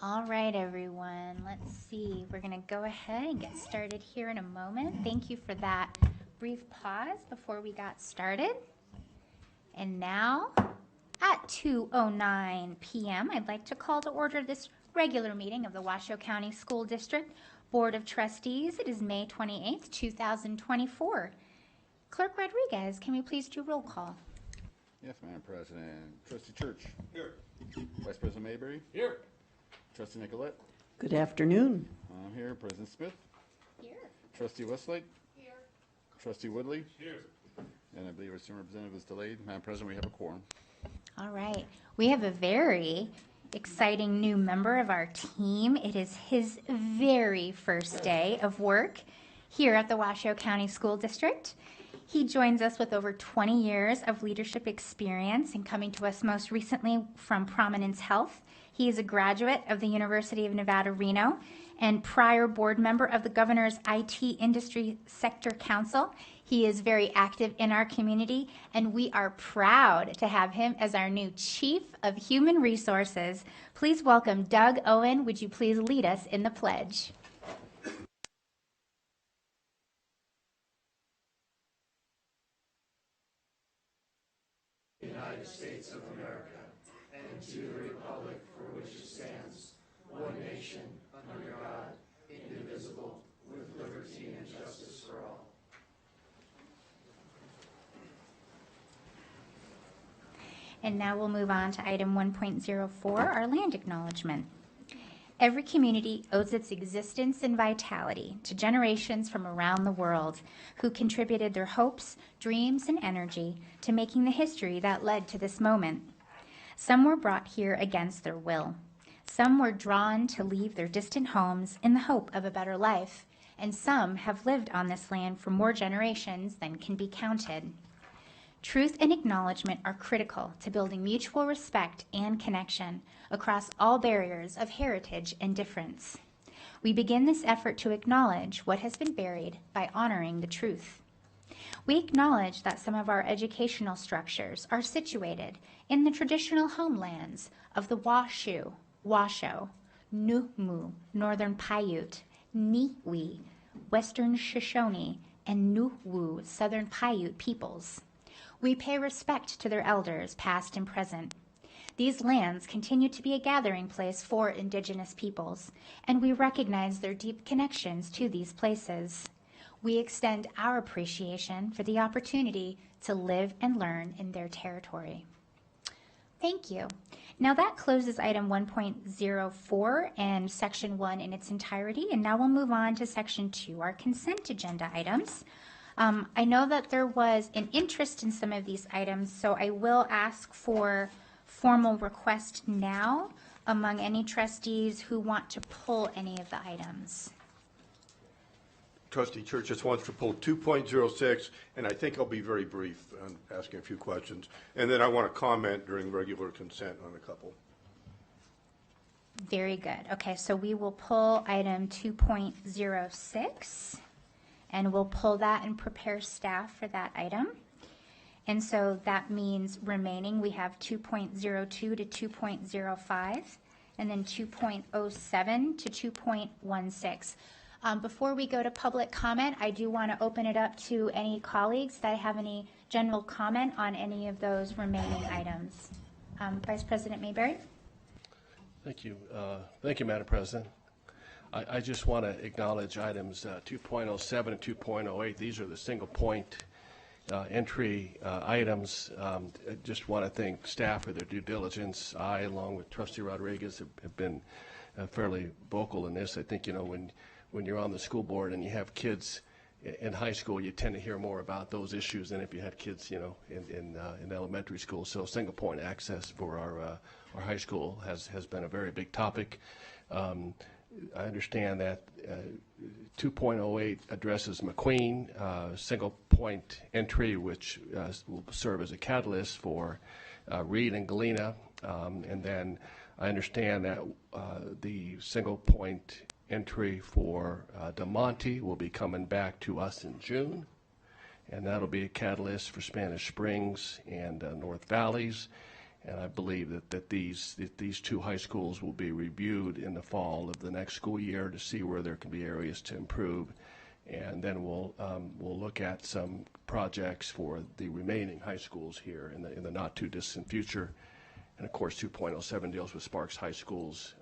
All right, everyone. Let's see. We're going to go ahead and get started here in a moment. Thank you for that brief pause before we got started. And now, at 2:09 p.m., I'd like to call to order this regular meeting of the Washoe County School District Board of Trustees. It is May 28th, 2024. Clerk Rodriguez, can we please do roll call? Yes, Madam President. Trustee Church. Here. Vice President Mayberry. Here. Trustee Nicolette. Good afternoon. I'm here. President Smith. Here. Trustee Westlake. Here. Trustee Woodley. Here. And I believe our student representative is delayed. Madam President, we have a quorum. All right. We have a very exciting new member of our team. It is his very first day of work here at the Washoe County School District. He joins us with over 20 years of leadership experience and coming to us most recently from Prominence Health. He is a graduate of the University of Nevada, Reno, and prior board member of the Governor's IT Industry Sector Council. He is very active in our community, and we are proud to have him as our new Chief of Human Resources. Please welcome Doug Owen. Would you please lead us in the pledge? United States of America, and to the republic for which it stands, one nation, under God, indivisible, with liberty and justice for all. And now we'll move on to item 1.04, our land acknowledgement. Every community owes its existence and vitality to generations from around the world who contributed their hopes, dreams, and energy to making the history that led to this moment. Some were brought here against their will. Some were drawn to leave their distant homes in the hope of a better life, and some have lived on this land for more generations than can be counted. Truth and acknowledgement are critical to building mutual respect and connection across all barriers of heritage and difference. We begin this effort to acknowledge what has been buried by honoring the truth. We acknowledge that some of our educational structures are situated in the traditional homelands of the Washoe, Numu, Northern Paiute, Niwi, Western Shoshone, and Nuwu, Southern Paiute peoples. We pay respect to their elders, past and present. These lands continue to be a gathering place for Indigenous peoples, and we recognize their deep connections to these places. We extend our appreciation for the opportunity to live and learn in their territory. Thank you. Now that closes item 1.04 and section 1 in its entirety, and now we'll move on to section 2, our consent agenda items. I know that there was an interest in some of these items, so I will ask for formal request now among any trustees who want to pull any of the items. Trustee Church just wants to pull 2.06, and I think I'll be very brief on asking a few questions. And then I want to comment during regular consent on a couple. Very good. Okay, so we will pull item 2.06. And we'll pull that and prepare staff for that item. And so that means remaining, we have 2.02 to 2.05, and then 2.07 to 2.16. Before we go to public comment, I do want to open it up to any colleagues that have any general comment on any of those remaining items. Vice President Mayberry. Thank you. Thank you, Madam President. I just want to acknowledge items 2.07 and 2.08. These are the single point entry items. I just want to thank staff for their due diligence. I, along with Trustee Rodriguez, have been fairly vocal in this. I think, you know, when you're on the school board and you have kids in high school, you tend to hear more about those issues than if you had kids, you know, in elementary school. So single point access for our high school has been a very big topic. I understand that 2.08 addresses McQueen, single point entry, which will serve as a catalyst for Reed and Galena. And then I understand that the single point entry for DeMonte will be coming back to us in June. And that'll be a catalyst for Spanish Springs and North Valleys. And I believe that these two high schools will be reviewed in the fall of the next school year to see where there can be areas to improve. And then we'll look at some projects for the remaining high schools here in the not too distant future. And of course, 2.07 deals with Sparks High School's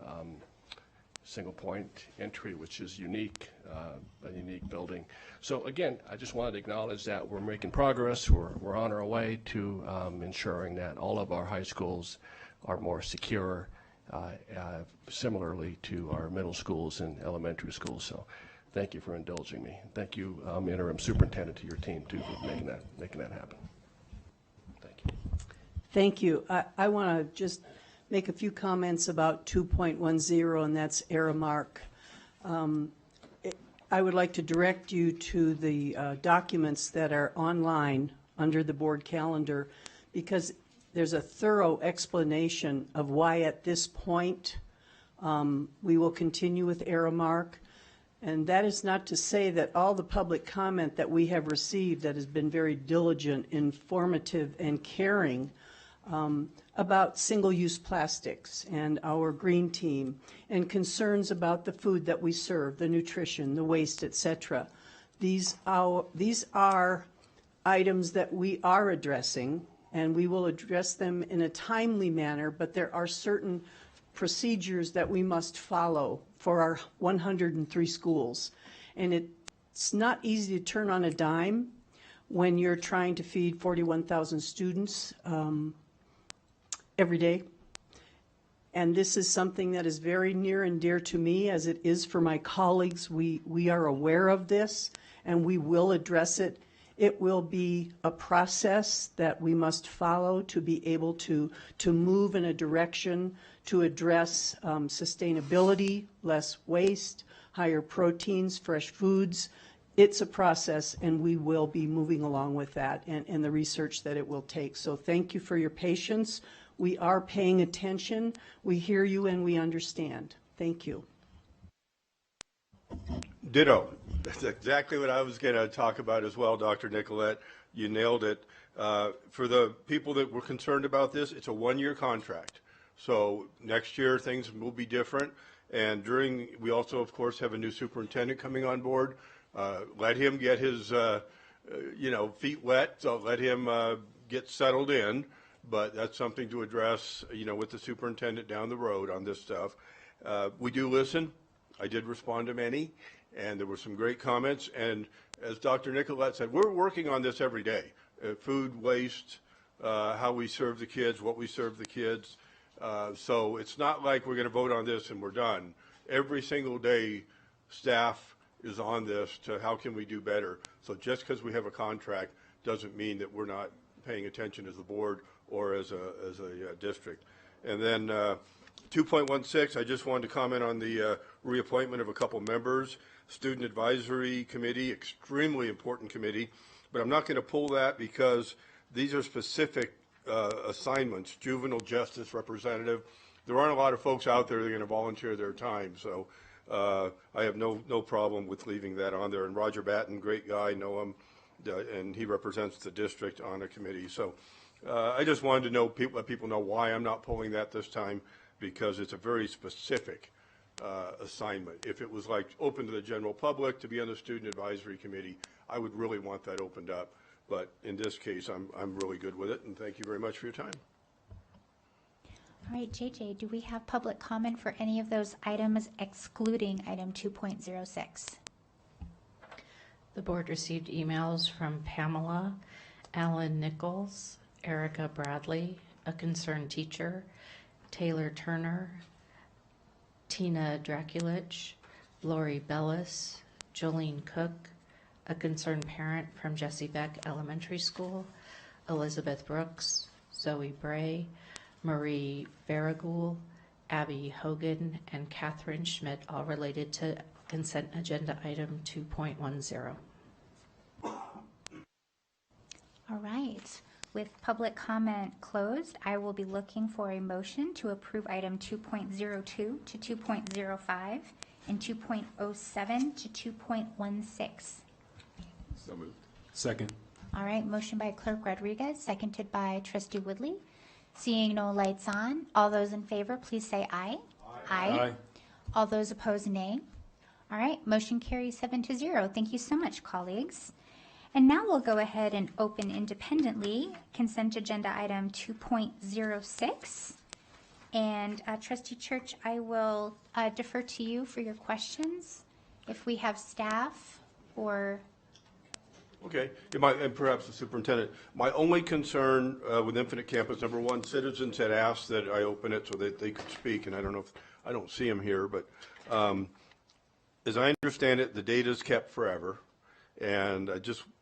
single point entry, which is unique, a unique building. So again, I just wanted to acknowledge that we're making progress. We're on our way to ensuring that all of our high schools are more secure, similarly to our middle schools and elementary schools. So thank you for indulging me. Thank you, Interim Superintendent, to your team too, for making that happen. Thank you. Thank you. I want to just make a few comments about 2.10, and that's Aramark. I would like to direct you to the documents that are online under the board calendar, because there's a thorough explanation of why at this point we will continue with Aramark. And that is not to say that all the public comment that we have received that has been very diligent, informative, and caring about single-use plastics and our green team and concerns about the food that we serve, the nutrition, the waste, etc. These are items that we are addressing, and we will address them in a timely manner, but there are certain procedures that we must follow for our 103 schools. And it's not easy to turn on a dime when you're trying to feed 41,000 students every day. And this is something that is very near and dear to me, as it is for my colleagues. We are aware of this, and we will address it. It will be a process that we must follow to be able to move in a direction to address sustainability, less waste, higher proteins, fresh foods. It's a process, and we will be moving along with that and the research that it will take. So thank you for your patience. We are paying attention. We hear you and we understand. Thank you. Ditto. That's exactly what I was going to talk about as well, Dr. Nicolette. You nailed it. For the people that were concerned about this, it's a one-year contract. So next year things will be different. And we also, of course, have a new superintendent coming on board. Let him get his, feet wet. So let him get settled in. But that's something to address, with the superintendent down the road on this stuff. We do listen. I did respond to many, and there were some great comments. And as Dr. Nicolette said, we're working on this every day. Food waste, how we serve the kids, what we serve the kids. So it's not like we're going to vote on this and we're done. Every single day, staff is on this to how can we do better. So just because we have a contract doesn't mean that we're not paying attention as the board or as a district. And then 2.16, I just wanted to comment on the reappointment of a couple members. Student Advisory Committee, extremely important committee, but I'm not going to pull that because these are specific assignments. Juvenile Justice Representative. There aren't a lot of folks out there that are going to volunteer their time, so I have no problem with leaving that on there. And Roger Batten, great guy, know him, and he represents the district on a committee. So I just wanted to let people know why I'm not pulling that this time, because it's a very specific assignment. If it was like open to the general public to be on the Student Advisory Committee, I would really want that opened up. But in this case, I'm really good with it, and thank you very much for your time. All right, JJ, do we have public comment for any of those items excluding item 2.06? The board received emails from Pamela, Alan Nichols, Erica Bradley, a concerned teacher, Taylor Turner, Tina Draculich, Lori Bellis, Jolene Cook, a concerned parent from Jessie Beck Elementary School, Elizabeth Brooks, Zoe Bray, Marie Farragoul, Abby Hogan, and Catherine Schmidt, all related to consent agenda item 2.10. All right. With public comment closed, I will be looking for a motion to approve item 2.02 to 2.05 and 2.07 to 2.16. So moved. Second. All right, motion by Clerk Rodriguez, seconded by Trustee Woodley. Seeing no lights on, all those in favor, please say aye. Aye. All those opposed, nay. All right, motion carries 7-0. Thank you so much, colleagues. And now we'll go ahead and open independently consent agenda item 2.06. And Trustee Church, I will defer to you for your questions. If we have staff or... Okay, and perhaps the superintendent. My only concern with Infinite Campus, number one, citizens had asked that I open it so that they could speak, and I don't know if, I don't see them here, but as I understand it, the data is kept forever, and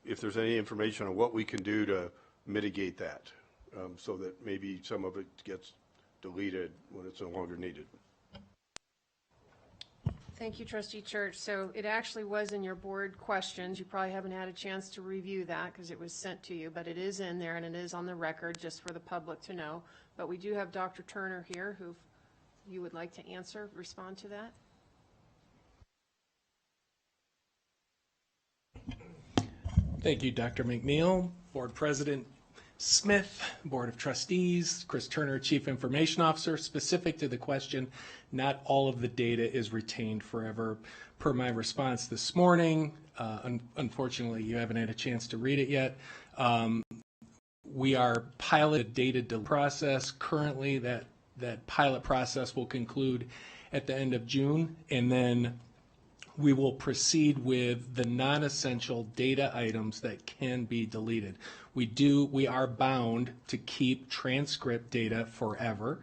if there's any information on what we can do to mitigate that, so that maybe some of it gets deleted when it's no longer needed. Thank you, Trustee Church. So it actually was in your board questions. You probably haven't had a chance to review that because it was sent to you, but it is in there and it is on the record just for the public to know. But we do have Dr. Turner here who you would like to respond to that. Thank you, Dr. McNeil, Board President Smith, Board of Trustees, Chris Turner, Chief Information Officer. Specific to the question, not all of the data is retained forever. Per my response this morning, unfortunately, you haven't had a chance to read it yet. We are pilot data process. Currently, that pilot process will conclude at the end of June, and then we will proceed with the non-essential data items that can be deleted. We are bound to keep transcript data forever.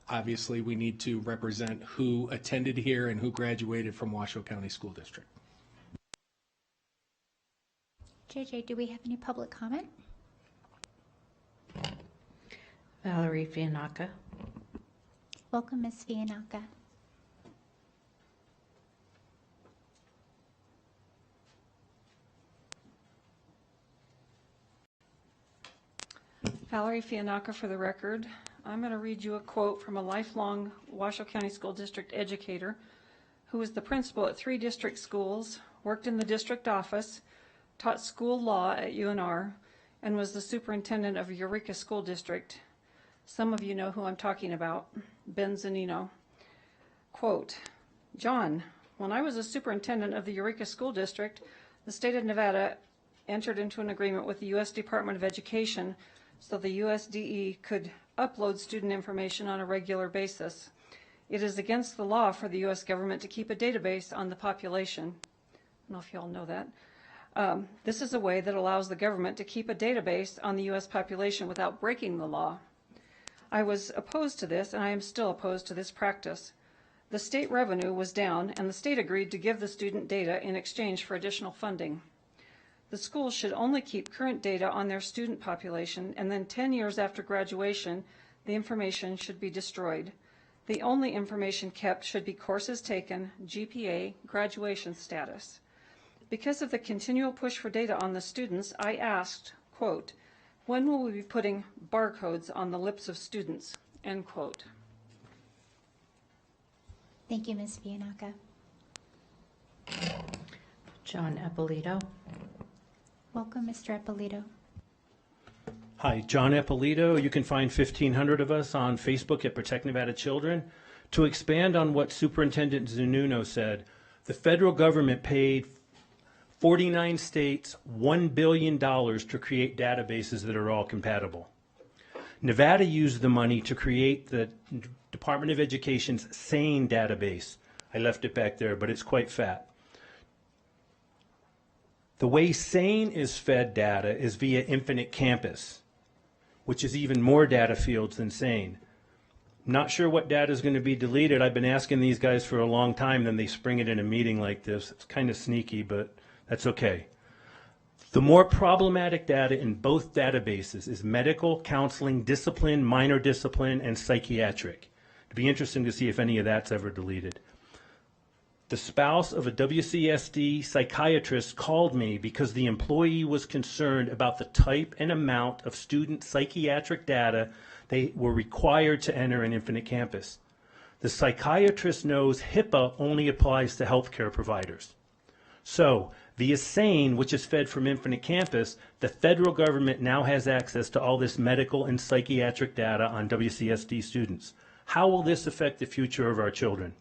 Obviously, we need to represent who attended here and who graduated from Washoe County School District. JJ, do we have any public comment? Valerie Fianacca. Welcome, Ms. Fianacca. Valerie Fianacca for the record. I'm going to read you a quote from a lifelong Washoe County School District educator who was the principal at 3 district schools, worked in the district office, taught school law at UNR, and was the superintendent of Eureka School District. Some of you know who I'm talking about, Ben Zanino. Quote, John, when I was a superintendent of the Eureka School District, the state of Nevada entered into an agreement with the U.S. Department of Education so the USDE could upload student information on a regular basis. It is against the law for the U.S. government to keep a database on the population. I don't know if you all know that. This is a way that allows the government to keep a database on the U.S. population without breaking the law. I was opposed to this, and I am still opposed to this practice. The state revenue was down, and the state agreed to give the student data in exchange for additional funding. The schools should only keep current data on their student population, and then 10 years after graduation, the information should be destroyed. The only information kept should be courses taken, GPA, graduation status. Because of the continual push for data on the students, I asked, quote, when will we be putting barcodes on the lips of students, end quote. Thank you, Ms. Fianacca. John Eppolito. Welcome, Mr. Eppolito. Hi, John Eppolito. You can find 1,500 of us on Facebook at Protect Nevada Children. To expand on what Superintendent Zanuno said, the federal government paid 49 states $1 billion to create databases that are all compatible. Nevada used the money to create the Department of Education's SANE database. I left it back there, but it's quite fat. The way SANE is fed data is via Infinite Campus, which is even more data fields than SANE. Not sure what data is going to be deleted. I've been asking these guys for a long time, then they spring it in a meeting like this. It's kind of sneaky, but that's okay. The more problematic data in both databases is medical, counseling, discipline, minor discipline, and psychiatric. It'd be interesting to see if any of that's ever deleted. The spouse of a WCSD psychiatrist called me because the employee was concerned about the type and amount of student psychiatric data they were required to enter in Infinite Campus. The psychiatrist knows HIPAA only applies to healthcare providers. So Via SANE, which is fed from Infinite Campus, the federal government now has access to all this medical and psychiatric data on WCSD students. How will this affect the future of our children?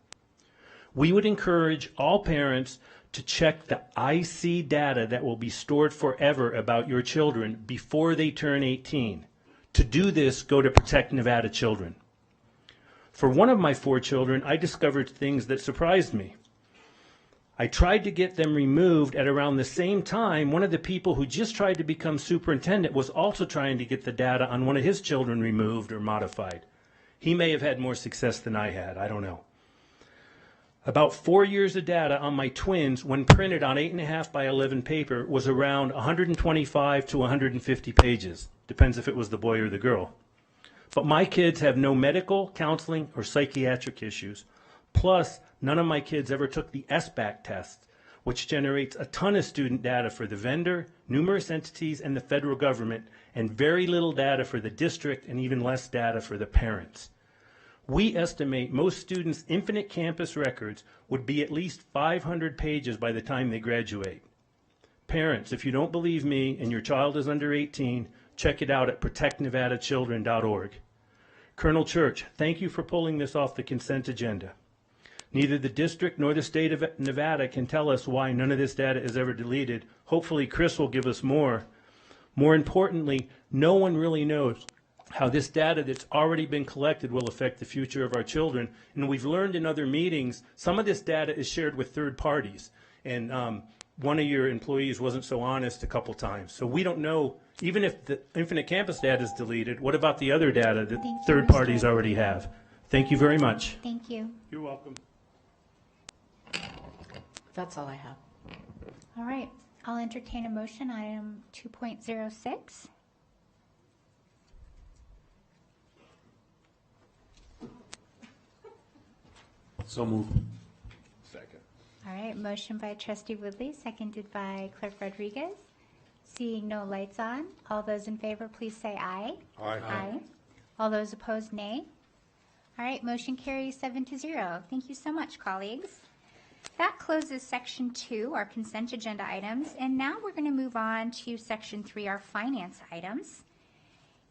We would encourage all parents to check the IC data that will be stored forever about your children before they turn 18. To do this, go to Protect Nevada Children. For one of my 4 children, I discovered things that surprised me. I tried to get them removed at around the same time. One of the people who just tried to become superintendent was also trying to get the data on one of his children removed or modified. He may have had more success than I had, I don't know. About 4 years of data on my twins, when printed on 8.5 by 11 paper, was around 125 to 150 pages. Depends if it was the boy or the girl. But my kids have no medical, counseling, or psychiatric issues. Plus, none of my kids ever took the SBAC test, which generates a ton of student data for the vendor, numerous entities, and the federal government, and very little data for the district and even less data for the parents. We estimate most students' Infinite Campus records would be at least 500 pages by the time they graduate. Parents, if you don't believe me and your child is under 18, check it out at protectnevadachildren.org. Colonel Church, thank you for pulling this off the consent agenda. Neither the district nor the state of Nevada can tell us why none of this data is ever deleted. Hopefully Chris will give us more. More importantly, no one really knows how this data that's already been collected will affect the future of our children. And we've learned in other meetings, some of this data is shared with third parties. And one of your employees wasn't so honest a couple times. So we don't know, even if the Infinite Campus data is deleted, what about the other data that third parties already have? Thank you very much. Thank you. You're welcome. That's all I have. All right, I'll entertain a motion, item 2.06. So moved. Second. All right, motion by Trustee Woodley, seconded by Clerk Rodriguez. Seeing no lights on, all those in favor, please say aye. Aye. Aye. All those opposed, nay. All right, motion carries 7-0. Thank you so much, colleagues. That closes Section 2, our consent agenda items, and now we're going to move on to Section 3, our finance items.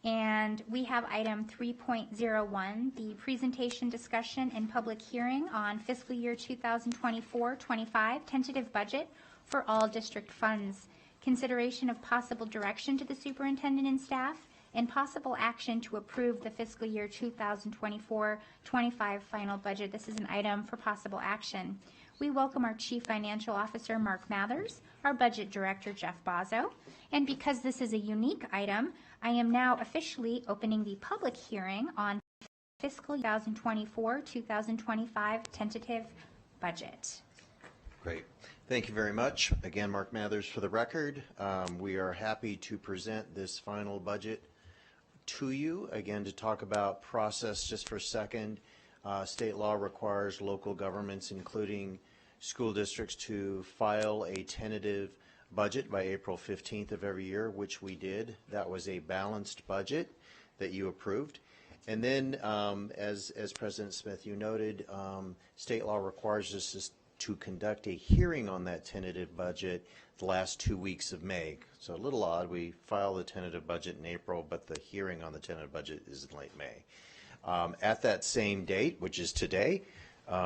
And we have item 3.01, the presentation, discussion, and public hearing on fiscal year 2024-25 tentative budget for all district funds. Consideration of possible direction to the superintendent and staff, and possible action to approve the fiscal year 2024-25 final budget. This is an item for possible action. We welcome our Chief Financial Officer, Mark Mathers, our Budget Director, Jeff Bozzo, and because this is a unique item, I am now officially opening the public hearing on fiscal 2024-2025 tentative budget. Great. Thank you very much. Again, Mark Mathers for the record. We are happy to present this final budget to you. Again, to talk about process just for a second. State law requires local governments, including school districts, to file a tentative budget by April 15th of every year, which we did. That was a balanced budget that you approved. And then, as President Smith, you noted, state law requires us to conduct a hearing on that tentative budget the last 2 weeks of May. So a little odd, we file the tentative budget in April, but the hearing on the tentative budget is in late May. At that same date, which is today,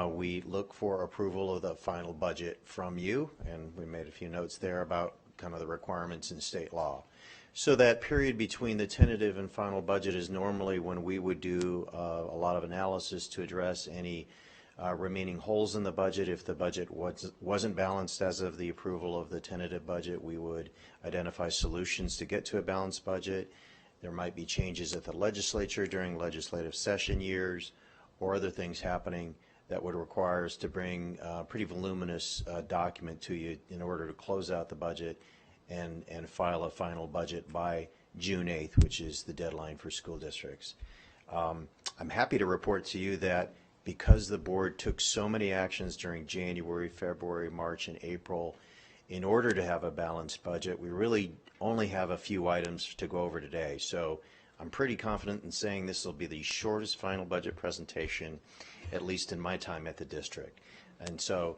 we look for approval of the final budget from you, and we made a few notes there about kind of the requirements in state law. So that period between the tentative and final budget is normally when we would do a lot of analysis to address any remaining holes in the budget. If the budget wasn't balanced as of the approval of the tentative budget, we would identify solutions to get to a balanced budget. There might be changes at the legislature during legislative session years or other things happening that would require us to bring a pretty voluminous document to you in order to close out the budget and file a final budget by June 8th, which is the deadline for school districts. I'm happy to report to you that because the board took so many actions during January, February, March, and April in order to have a balanced budget, we really only have a few items to go over today. So I'm pretty confident in saying this will be the shortest final budget presentation, at least in my time at the district. And so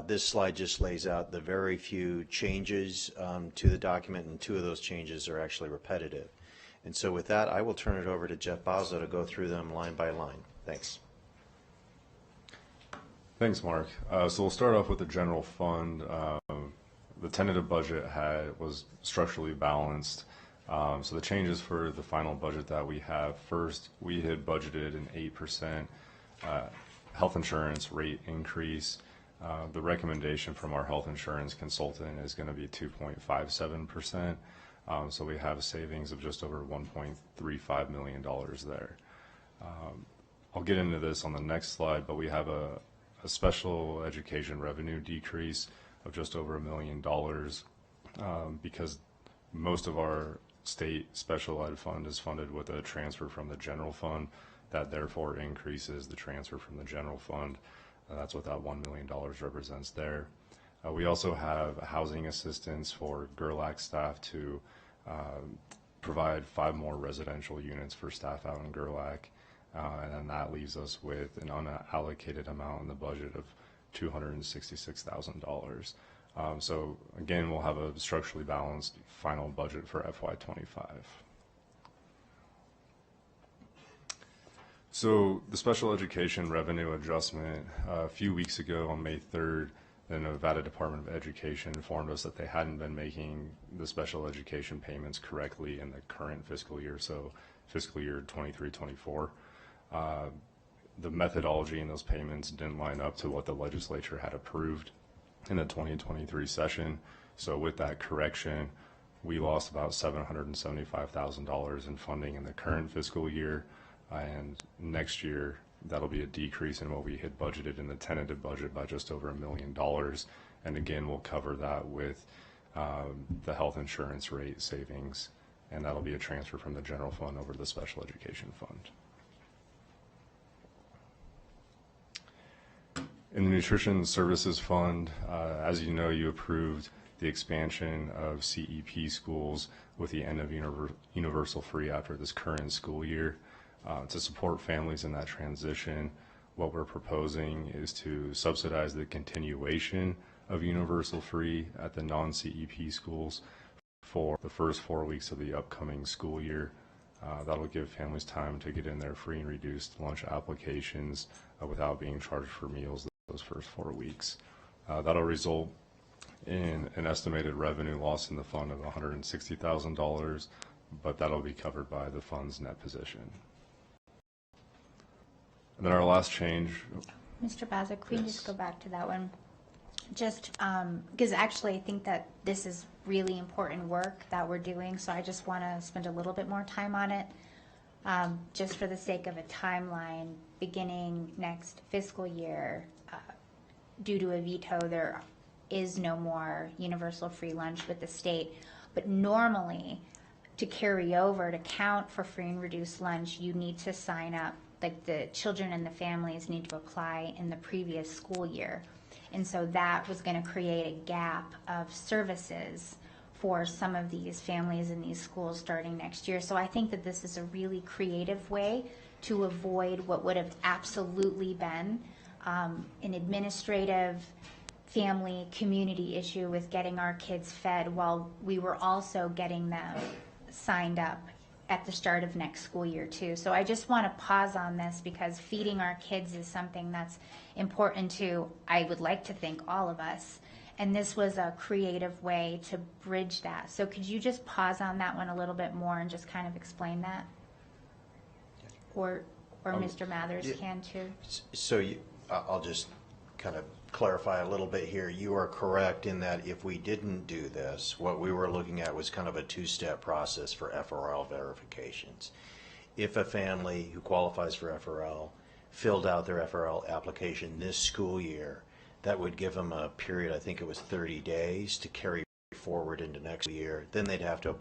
This slide just lays out the very few changes to the document, and 2 of those changes are actually repetitive. And so with that, I will turn it over to Jeff Bozzo to go through them line by line. Thanks. Thanks, Mark. So we'll start off with the general fund. The tentative budget was structurally balanced. So the changes for the final budget that we have, first, we had budgeted an 8% health insurance rate increase. The recommendation from our health insurance consultant is going to be 2.57%. So we have savings of just over $1.35 million there. I'll get into this on the next slide, but we have a special education revenue decrease of just over $1 million because most of our state special ed fund is funded with a transfer from the general fund. That therefore increases the transfer from the general fund. That's what that $1 million represents there. We also have housing assistance for Gerlach staff to provide 5 more residential units for staff out in Gerlach. And then that leaves us with an unallocated amount in the budget of $266,000. So again, we'll have a structurally balanced final budget for FY25. So the special education revenue adjustment, a few weeks ago on May 3rd, the Nevada Department of Education informed us that they hadn't been making the special education payments correctly in the current fiscal year, so fiscal year 23-24. The methodology in those payments didn't line up to what the legislature had approved in the 2023 session. So with that correction, we lost about $775,000 in funding in the current fiscal year. And next year, that'll be a decrease in what we had budgeted in the tentative budget by just over $1 million. And again, we'll cover that with the health insurance rate savings, and that'll be a transfer from the general fund over to the special education fund. In the Nutrition Services Fund, as you know, you approved the expansion of CEP schools with the end of universal free after this current school year. To support families in that transition, what we're proposing is to subsidize the continuation of universal free at the non-CEP schools for the first 4 weeks of the upcoming school year. That'll give families time to get in their free and reduced lunch applications without being charged for meals those first 4 weeks. That'll result in an estimated revenue loss in the fund of $160,000, but that'll be covered by the fund's net position. And then our last change. Mr. Baza, could we just go back to that one? Just because actually I think that this is really important work that we're doing, so I just want to spend a little bit more time on it. Just for the sake of a timeline, beginning next fiscal year, due to a veto, there is no more universal free lunch with the state. But normally, to carry over, to count for free and reduced lunch, you need to sign up. Like the children and the families need to apply in the previous school year. And so that was going to create a gap of services for some of these families in these schools starting next year. So I think that this is a really creative way to avoid what would have absolutely been an administrative family community issue with getting our kids fed while we were also getting them signed up at the start of next school year too. So I just want to pause on this because feeding our kids is something that's important to, I would like to think, all of us. And this was a creative way to bridge that. So could you just pause on that one a little bit more and just kind of explain that? Or Mr. Mathers can too. So I'll just kind of clarify a little bit here. You are correct in that if we didn't do this, what we were looking at was kind of a two-step process for FRL verifications. If a family who qualifies for FRL filled out their FRL application this school year, that would give them a period, I think it was 30 days, to carry forward into next year. Then they'd have to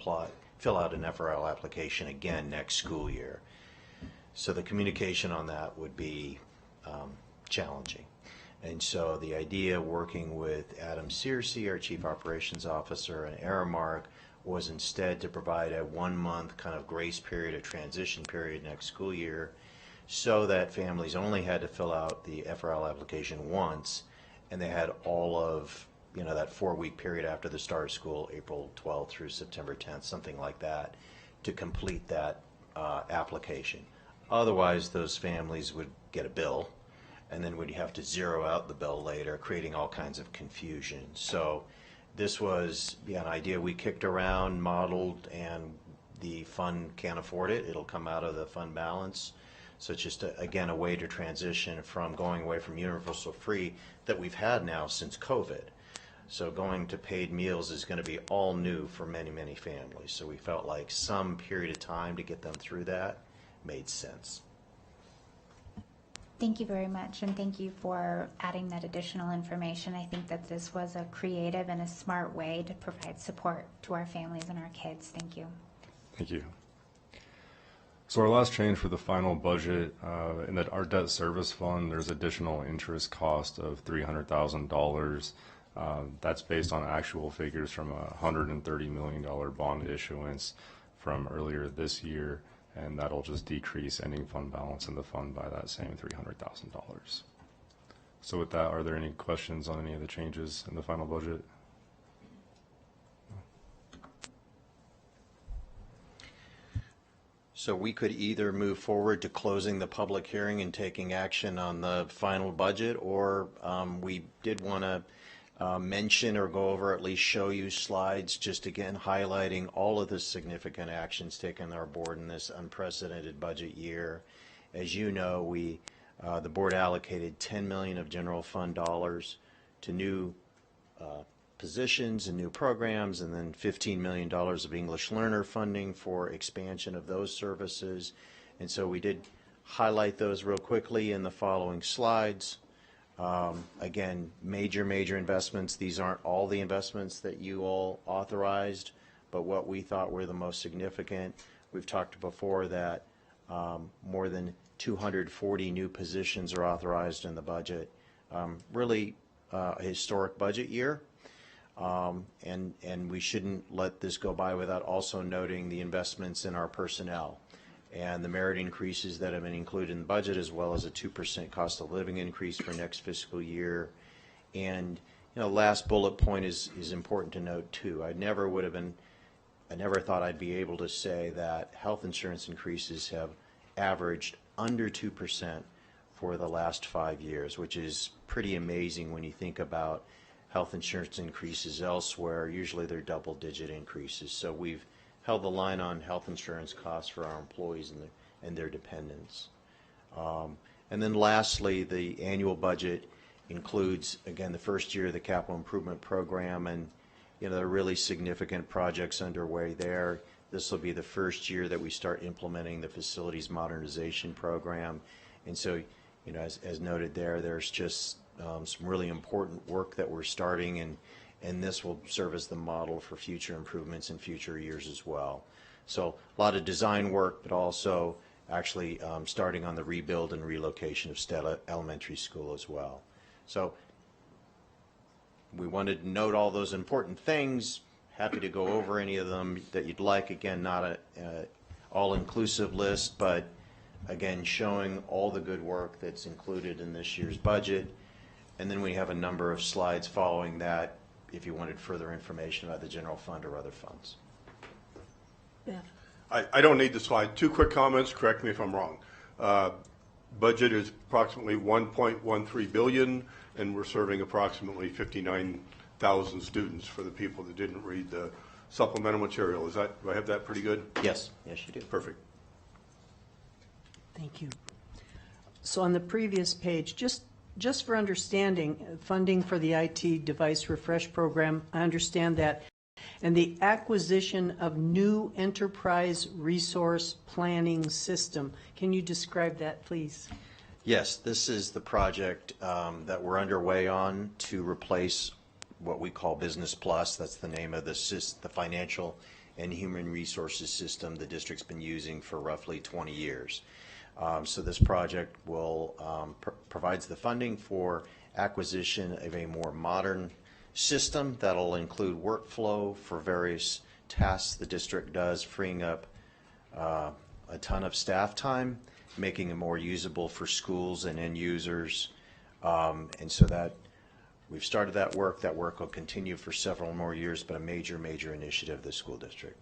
fill out an FRL application again next school year. So the communication on that would be challenging. And so the idea, working with Adam Searcy, our Chief Operations Officer, and Aramark, was instead to provide a 1-month kind of grace period, a transition period next school year, so that families only had to fill out the FRL application once, and they had all of, that 4-week period after the start of school, April 12th through September 10th, something like that, to complete that application. Otherwise, those families would get a bill, and then we'd have to zero out the bill later, creating all kinds of confusion. So this was an idea we kicked around, modeled, and the fund can't afford it. It'll come out of the fund balance. So it's just, again, a way to transition from going away from universal free that we've had now since COVID. So going to paid meals is going to be all new for many, many families. So we felt like some period of time to get them through that made sense. Thank you very much, and thank you for adding that additional information. I think that this was a creative and a smart way to provide support to our families and our kids. Thank you. Thank you. So our last change for the final budget, in that our debt service fund, there's additional interest cost of $300,000. That's based on actual figures from a $130 million bond issuance from earlier this year, and that'll just decrease ending fund balance in the fund by that same $300,000. So with that, are there any questions on any of the changes in the final budget? So we could either move forward to closing the public hearing and taking action on the final budget, or we did want to mention or go over, at least show you slides, just again highlighting all of the significant actions taken on our board in this unprecedented budget year. As you know, the board allocated $10 million of general fund dollars to new positions and new programs, and then $15 million of English learner funding for expansion of those services. And so we did highlight those real quickly in the following slides. Again, major investments. These aren't all the investments that you all authorized, but what we thought were the most significant. We've talked before that more than 240 new positions are authorized in the budget. Really a historic budget year. And we shouldn't let this go by without also noting the investments in our personnel and the merit increases that have been included in the budget, as well as a 2% cost of living increase for next fiscal year. And last bullet point is important to note too. I never thought I'd be able to say that health insurance increases have averaged under 2% for the last 5 years, which is pretty amazing when you think about health insurance increases elsewhere. Usually they're double-digit increases. So we've held the line on health insurance costs for our employees and their dependents. And then lastly, the annual budget includes, again, the first year of the capital improvement program, and there are really significant projects underway there. This will be the first year that we start implementing the facilities modernization program. And so, as noted there, there's just some really important work that we're starting, and this will serve as the model for future improvements in future years as well. So a lot of design work, but also actually starting on the rebuild and relocation of Stella Elementary School as well. So we wanted to note all those important things. Happy to go over any of them that you'd like. Again, not a all-inclusive list, but again, showing all the good work that's included in this year's budget. And then we have a number of slides following that if you wanted further information about the general fund or other funds. Yeah. I don't need the slide. 2 quick comments. Correct me if I'm wrong. Budget is approximately $1.13 billion, and we're serving approximately 59,000 students for the people that didn't read the supplemental material. Do I have that pretty good? Yes. Yes, you do. Perfect. Thank you. So on the previous page, just for understanding, funding for the IT device refresh program, I understand that, and the acquisition of new enterprise resource planning system. Can you describe that, please? Yes, this is the project that we're underway on to replace what we call Business Plus. That's the name of the financial and human resources system the district's been using for roughly 20 years. So this project will provides the funding for acquisition of a more modern system that'll include workflow for various tasks the district does, freeing up a ton of staff time, making it more usable for schools and end users. And so that we've started that work. That work will continue for several more years, but a major, major initiative of the school district.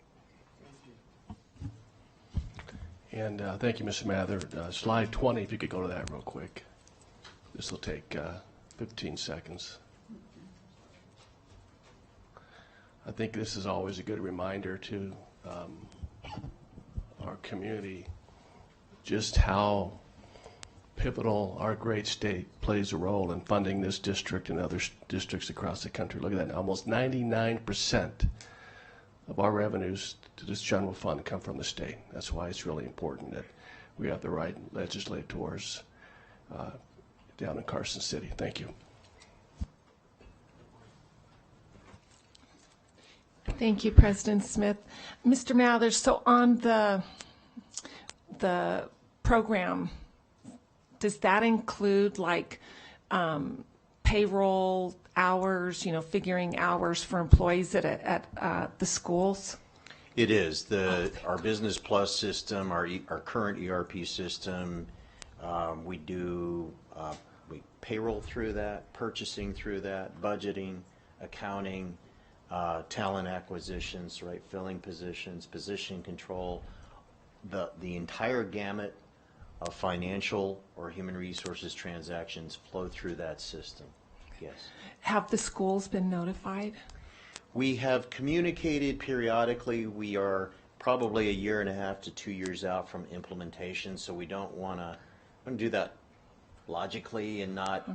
And thank you, Mr. Mather. Slide 20, if you could go to that real quick. This will take 15 seconds. I think this is always a good reminder to our community just how pivotal our great state plays a role in funding this district and other districts across the country. Look at that, almost 99% of our revenues to this general fund come from the state. That's why it's really important that we have the right legislators down in Carson City. Thank you. Thank you, President Smith. Mr. Mathers, so on the program, does that include like payroll hours, figuring hours for employees at the schools? It is. Our Business Plus system, our current ERP system, we do payroll through that, purchasing through that, budgeting, accounting, talent acquisitions, right, filling positions, position control, the entire gamut of financial or human resources transactions flow through that system. Yes. Have the schools been notified? We have communicated periodically. We are probably 1.5 to 2 years out from implementation, so we don't want to do that logically and not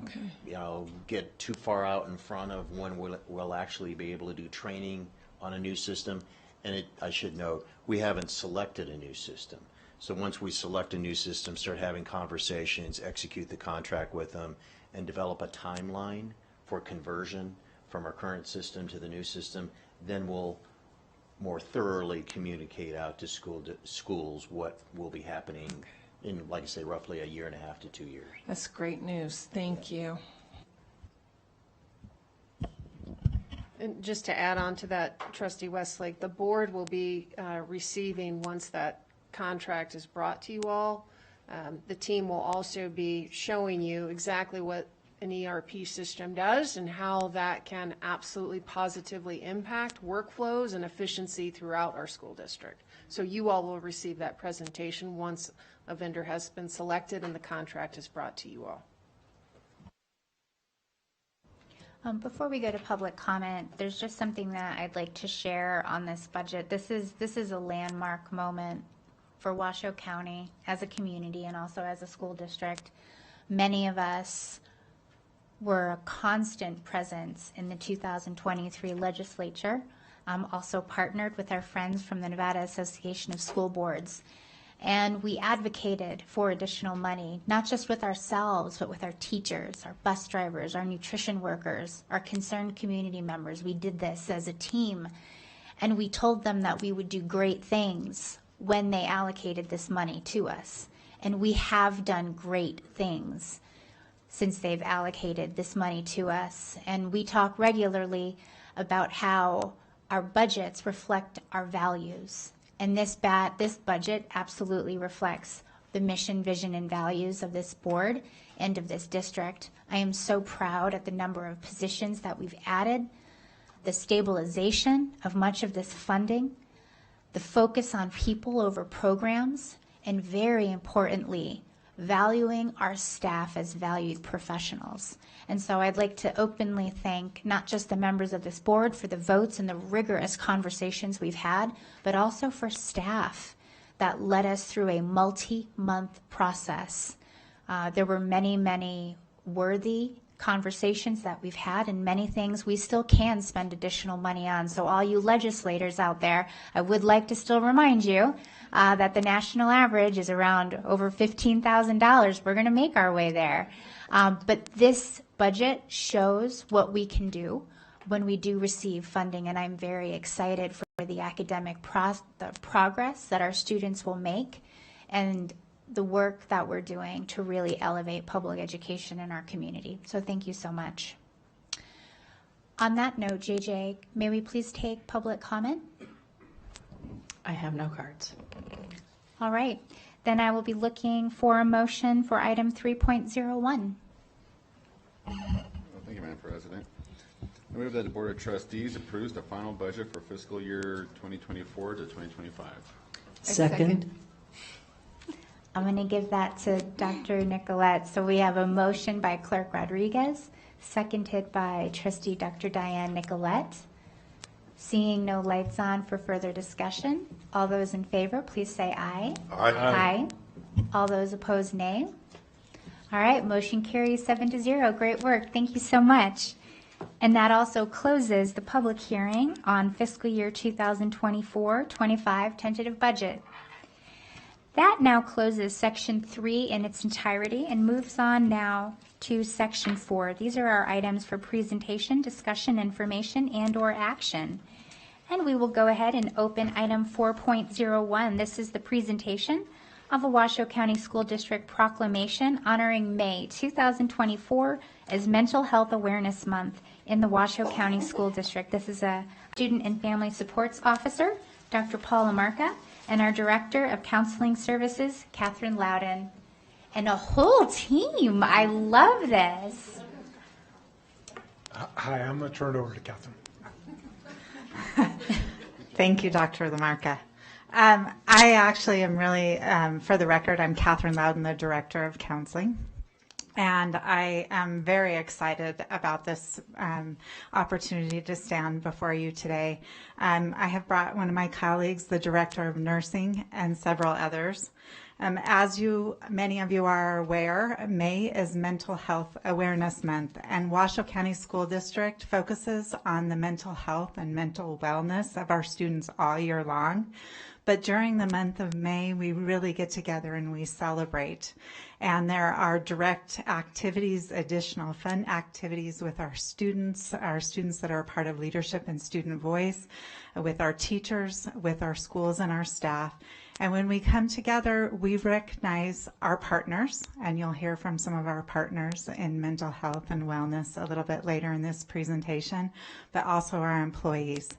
get too far out in front of when we'll actually be able to do training on a new system. And I should note, we haven't selected a new system. So once we select a new system, start having conversations, execute the contract with them, and develop a timeline for conversion from our current system to the new system, then we'll more thoroughly communicate out to schools what will be happening in, like I say, roughly 1.5 to 2 years. That's great news. Thank you. And just to add on to that, Trustee Westlake, the board will be receiving, once that contract is brought to you all, the team will also be showing you exactly what an ERP system does and how that can absolutely positively impact workflows and efficiency throughout our school district. So you all will receive that presentation once a vendor has been selected and the contract is brought to you all. Before we go to public comment, there's just something that I'd like to share on this budget. This is a landmark moment for Washoe County as a community and also as a school district. Many of us were a constant presence in the 2023 legislature, also partnered with our friends from the Nevada Association of School Boards. And we advocated for additional money, not just with ourselves, but with our teachers, our bus drivers, our nutrition workers, our concerned community members. We did this as a team, and we told them that we would do great things when they allocated this money to us. And we have done great things since they've allocated this money to us. And we talk regularly about how our budgets reflect our values. And this budget absolutely reflects the mission, vision, and values of this board and of this district. I am so proud at the number of positions that we've added, the stabilization of much of this funding, the focus on people over programs, and very importantly, valuing our staff as valued professionals. And so I'd like to openly thank not just the members of this board for the votes and the rigorous conversations we've had, but also for staff that led us through a multi-month process. There were many, many worthy conversations that we've had, and many things we still can spend additional money on. So all you legislators out there, I would like to still remind you that the national average is around over $15,000. We're going to make our way there. But this budget shows what we can do when we do receive funding, and I'm very excited for the academic progress that our students will make and the work that we're doing to really elevate public education in our community. So thank you so much. On that note, JJ, may we please take public comment? I have no cards. All right. Then I will be looking for a motion for item 3.01. Thank you, Madam President. I move that the Board of Trustees approves the final budget for fiscal year 2024 to 2025. Second. I'm going to give that to Dr. Nicolette. So we have a motion by Clerk Rodriguez, seconded by Trustee Dr. Diane Nicolette. Seeing no lights on for further discussion, all those in favor, please say aye. Aye. Aye. All those opposed, nay. All right, motion carries 7-0. Great work. Thank you so much. And that also closes the public hearing on fiscal year 2024-25 tentative budget. That now closes Section 3 in its entirety and moves on now to Section 4. These are our items for presentation, discussion, information, and/or action. And we will go ahead and open item 4.01. This is the presentation of a Washoe County School District proclamation honoring May 2024 as Mental Health Awareness Month in the Washoe County School District. This is a Student and Family Supports Officer, Dr. Paula Marca, and our Director of Counseling Services, Catherine Loudon, and a whole team. I love this. Hi, I'm going to turn it over to Catherine. Thank you, Dr. Lamarca. I actually am really, for the record, I'm Catherine Loudon, the Director of Counseling. And I am very excited about this opportunity to stand before you today. I have brought one of my colleagues, the Director of Nursing, and several others. As many of you are aware, May is Mental Health Awareness Month, and Washoe County School District focuses on the mental health and mental wellness of our students all year long. But during the month of May, we really get together and we celebrate. And there are direct activities, additional fun activities with our students that are part of Leadership and Student Voice, with our teachers, with our schools and our staff. And when we come together, we recognize our partners, and you'll hear from some of our partners in mental health and wellness a little bit later in this presentation, but also our employees.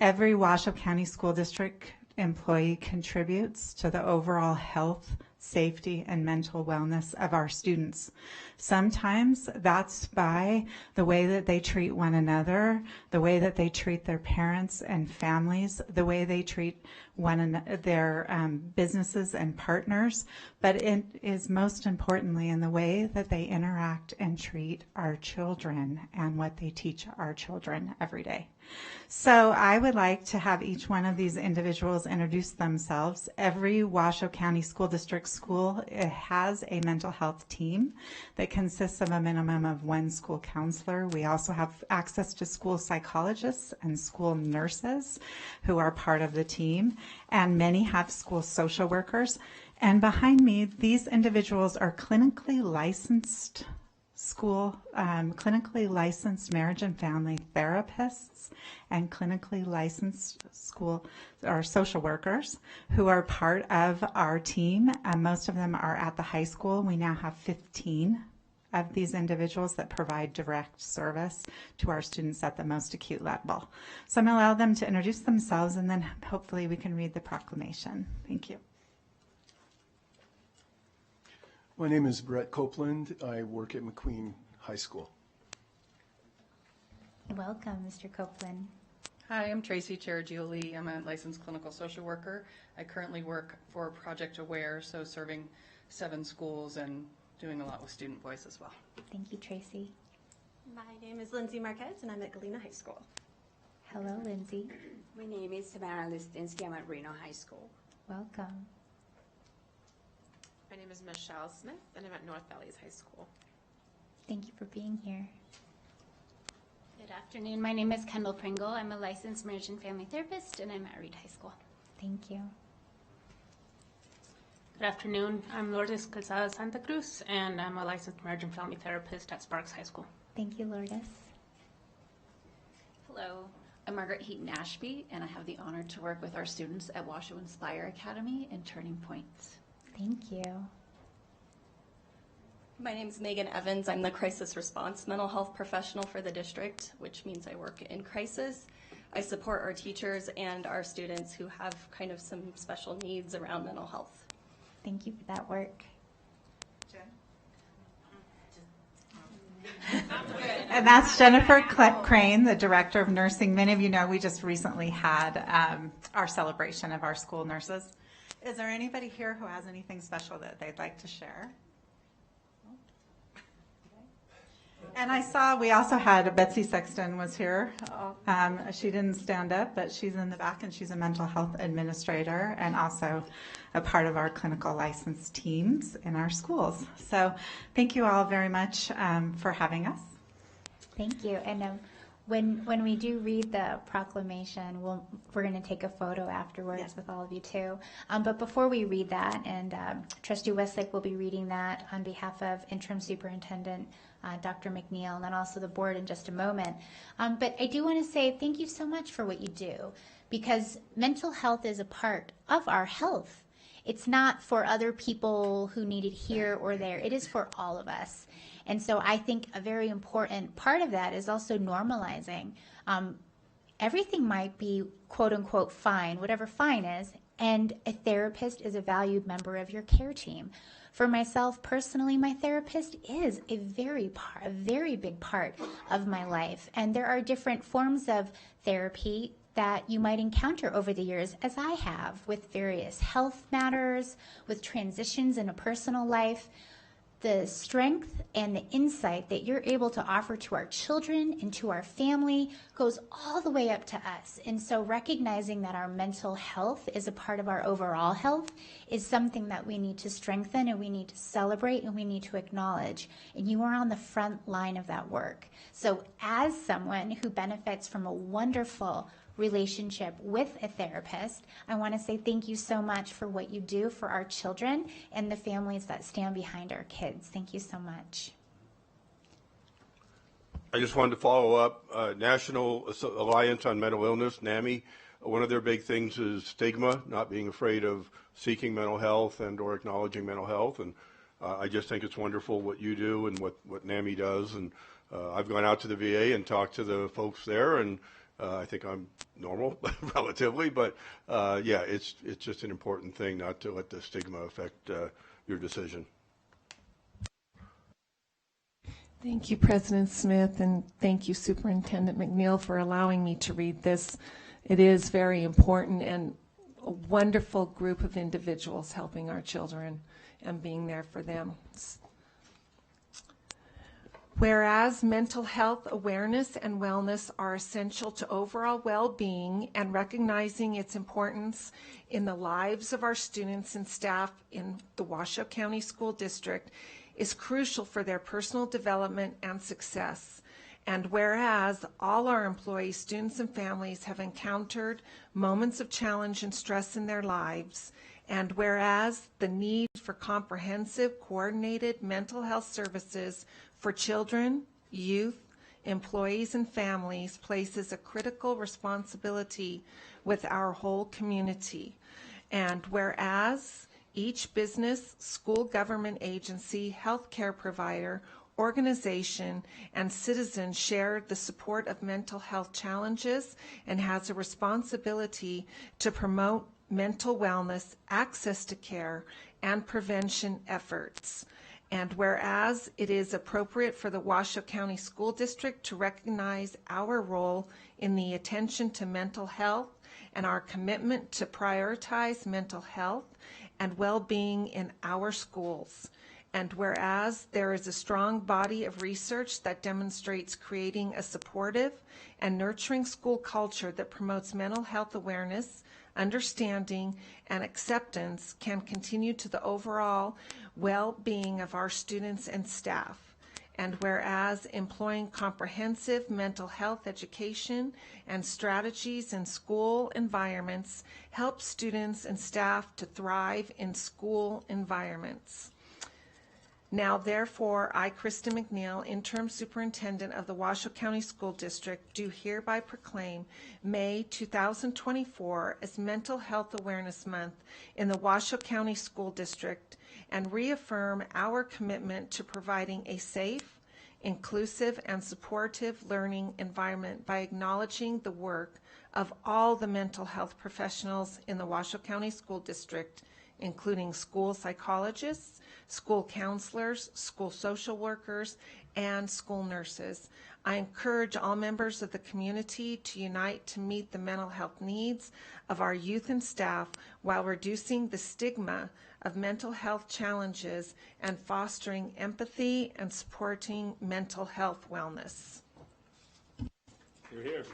Every Washoe County School District employee contributes to the overall health, safety, and mental wellness of our students. Sometimes that's by the way that they treat one another, the way that they treat their parents and families, the way they treat their businesses and partners, but it is most importantly in the way that they interact and treat our children and what they teach our children every day. So I would like to have each one of these individuals introduce themselves. Every Washoe County School District school has a mental health team that consists of a minimum of one school counselor. We also have access to school psychologists and school nurses who are part of the team, and many have school social workers. And behind me, these individuals are clinically licensed marriage and family therapists and clinically licensed school or social workers who are part of our team. Most of them are at the high school. We now have 15 of these individuals that provide direct service to our students at the most acute level. So I'm going to allow them to introduce themselves, and then hopefully we can read the proclamation. Thank you. My name is Brett Copeland. I work at McQueen High School. Welcome, Mr. Copeland. Hi, I'm Tracy Cherigioli. I'm a licensed clinical social worker. I currently work for Project Aware, so serving 7 schools and doing a lot with Student Voice as well. Thank you, Tracy. My name is Lindsay Marquez, and I'm at Galena High School. Hello, Lindsay. My name is Samara Listinsky. I'm at Reno High School. Welcome. My name is Michelle Smith, and I'm at North Valleys High School. Thank you for being here. Good afternoon. My name is Kendall Pringle. I'm a licensed marriage and family therapist, and I'm at Reed High School. Thank you. Good afternoon. I'm Lourdes Calzada Santa Cruz, and I'm a licensed marriage and family therapist at Sparks High School. Thank you, Lourdes. Hello. I'm Margaret Heaton Ashby, and I have the honor to work with our students at Washoe Inspire Academy and Turning Point. Thank you. My name is Megan Evans. I'm the crisis response mental health professional for the district, which means I work in crisis. I support our teachers and our students who have kind of some special needs around mental health. Thank you for that work. And that's Jennifer Crane, the Director of Nursing. Many of you know we just recently had our celebration of our school nurses. Is there anybody here who has anything special that they'd like to share? And I saw we also had Betsy Sexton was here. She didn't stand up, but she's in the back, and she's a mental health administrator and also a part of our clinical license teams in our schools. So thank you all very much for having us. Thank you. And when we do read the proclamation, we're going to take a photo afterwards with all of you too. But before we read that, and Trustee Westlake will be reading that on behalf of Interim Superintendent Dr. McNeil, and then also the board in just a moment. But I do want to say thank you so much for what you do, because mental health is a part of our health. It's not for other people who need it here or there. It is for all of us. And so I think a very important part of that is also normalizing. Everything might be quote unquote fine, whatever fine is, and a therapist is a valued member of your care team. For myself personally, my therapist is a very big part of my life. And there are different forms of therapy that you might encounter over the years, as I have, with various health matters, with transitions in a personal life. The strength and the insight that you're able to offer to our children and to our family goes all the way up to us. And so recognizing that our mental health is a part of our overall health is something that we need to strengthen, and we need to celebrate, and we need to acknowledge. And you are on the front line of that work. So as someone who benefits from a wonderful relationship with a therapist, I want to say thank you so much for what you do for our children and the families that stand behind our kids. Thank you so much. I just wanted to follow up. National Alliance on Mental Illness, NAMI, one of their big things is stigma, not being afraid of seeking mental health and or acknowledging mental health. And I just think it's wonderful what you do and what NAMI does. And I've gone out to the VA and talked to the folks there, and I think I'm normal, relatively, but yeah, it's just an important thing not to let the stigma affect your decision. Thank you, President Smith, and thank you, Superintendent McNeil, for allowing me to read this. It is very important, and a wonderful group of individuals helping our children and being there for them. Whereas mental health awareness and wellness are essential to overall well-being, and recognizing its importance in the lives of our students and staff in the Washoe County School District is crucial for their personal development and success. And whereas all our employees, students, and families have encountered moments of challenge and stress in their lives, and whereas the need for comprehensive, coordinated mental health services for children, youth, employees, and families places a critical responsibility with our whole community. And whereas each business, school government agency, healthcare provider, organization, and citizen share the support of mental health challenges and has a responsibility to promote mental wellness, access to care, and prevention efforts. And whereas it is appropriate for the Washoe County School District to recognize our role in the attention to mental health and our commitment to prioritize mental health and well-being in our schools. And whereas there is a strong body of research that demonstrates creating a supportive and nurturing school culture that promotes mental health awareness, understanding, and acceptance can contribute to the overall well-being of our students and staff. And whereas employing comprehensive mental health education and strategies in school environments helps students and staff to thrive in school environments. Now, therefore, I, Krista McNeil, Interim Superintendent of the Washoe County School District, do hereby proclaim May 2024 as Mental Health Awareness Month in the Washoe County School District, and reaffirm our commitment to providing a safe, inclusive, and supportive learning environment by acknowledging the work of all the mental health professionals in the Washoe County School District, including school psychologists, school counselors, school social workers, and school nurses. I encourage all members of the community to unite to meet the mental health needs of our youth and staff while reducing the stigma of mental health challenges and fostering empathy and supporting mental health wellness. You're here.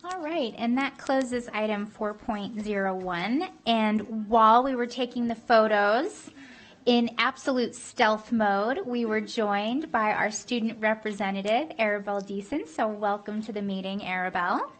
All right, and that closes item 4.01. And while we were taking the photos in absolute stealth mode, we were joined by our student representative, Arabelle Deason. So welcome to the meeting, Arabelle.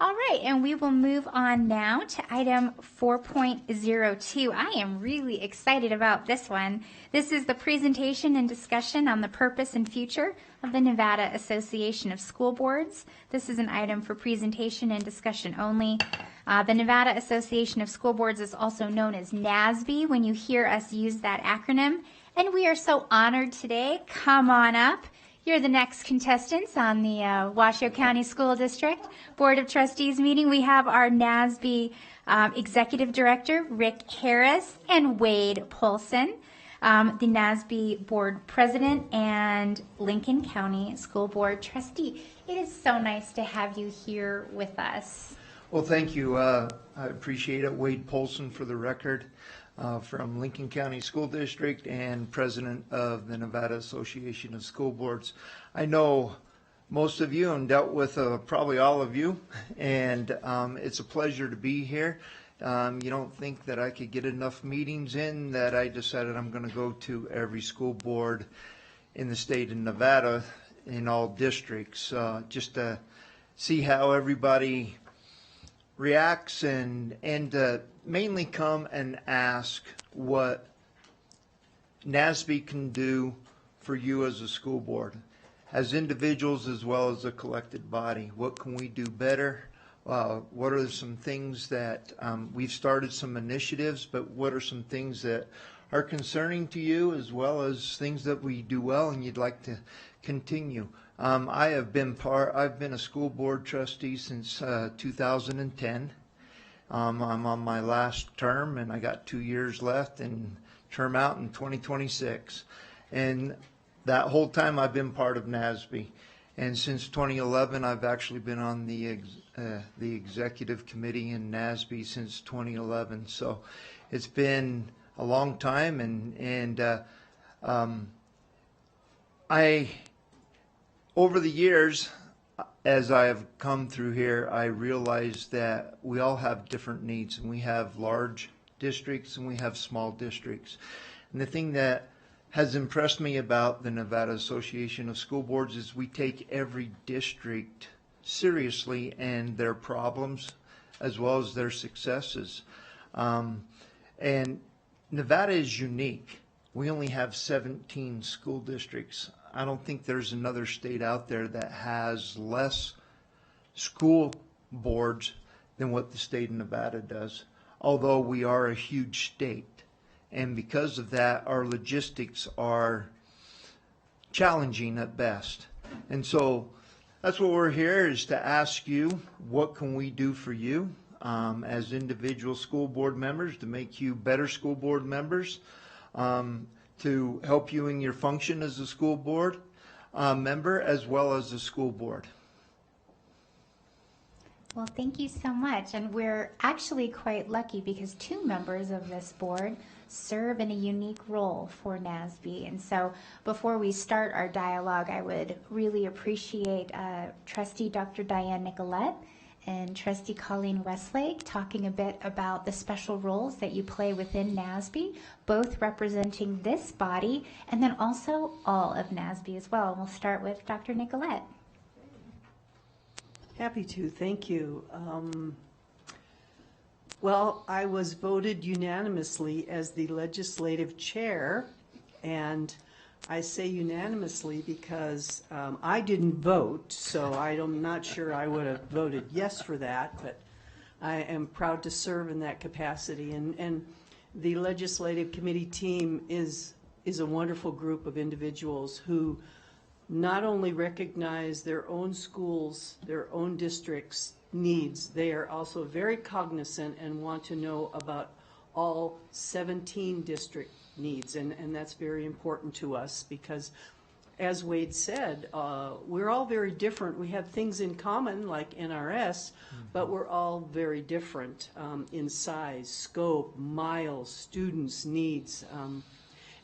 All right, and we will move on now to item 4.02. I am really excited about this one. This is the presentation and discussion on the purpose and future of the Nevada Association of School Boards. This is an item for presentation and discussion only. The Nevada Association of School Boards is also known as NASB when you hear us use that acronym. And we are so honored today. Come on up. You're the next contestants on the Washoe County School District Board of Trustees meeting. We have our NASB Executive Director, Rick Harris, and Wade Polson, the NASB Board President and Lincoln County School Board Trustee. It is so nice to have you here with us. Well, thank you. I appreciate it. Wade Polson for the record. From Lincoln County School District and President of the Nevada Association of School Boards. I know most of you and dealt with probably all of you, and it's a pleasure to be here. You don't think that I could get enough meetings in that I decided I'm going to go to every school board in the state of Nevada in all districts just to see how everybody reacts and mainly come and ask what NASB can do for you as a school board, as individuals as well as a collected body. What can we do better? What are some things that we've started some initiatives, but what are some things that are concerning to you as well as things that we do well and you'd like to continue? I've been a school board trustee since 2010. I'm on my last term, and I got 2 years left and term out in 2026. And that whole time I've been part of NASB. And since 2011, I've actually been on the executive committee in NASB since 2011. So it's been a long time, and over the years, as I have come through here, I realized that we all have different needs, and we have large districts and we have small districts. And the thing that has impressed me about the Nevada Association of School Boards is we take every district seriously and their problems as well as their successes. And Nevada is unique. We only have 17 school districts. I don't think there's another state out there that has less school boards than what the state of Nevada does, although we are a huge state. And because of that, our logistics are challenging at best. And so that's what we're here, is to ask you, what can we do for you as individual school board members to make you better school board members, to help you in your function as a school board member as well as a school board. Well, thank you so much. And we're actually quite lucky because 2 members of this board serve in a unique role for NASB. And so before we start our dialogue, I would really appreciate Trustee Dr. Diane Nicolette and Trustee Colleen Westlake talking a bit about the special roles that you play within NASB, both representing this body and then also all of NASB as well. And we'll start with Dr. Nicolette. Happy to, thank you. Well, I was voted unanimously as the legislative chair, and I say unanimously because I didn't vote, so I'm not sure I would have voted yes for that, but I am proud to serve in that capacity. And the legislative committee team is a wonderful group of individuals who not only recognize their own schools, their own districts' needs, they are also very cognizant and want to know about all 17 district needs, and that's very important to us because, as Wade said, we're all very different. We have things in common like NRS, but we're all very different in size, scope, miles, students' needs,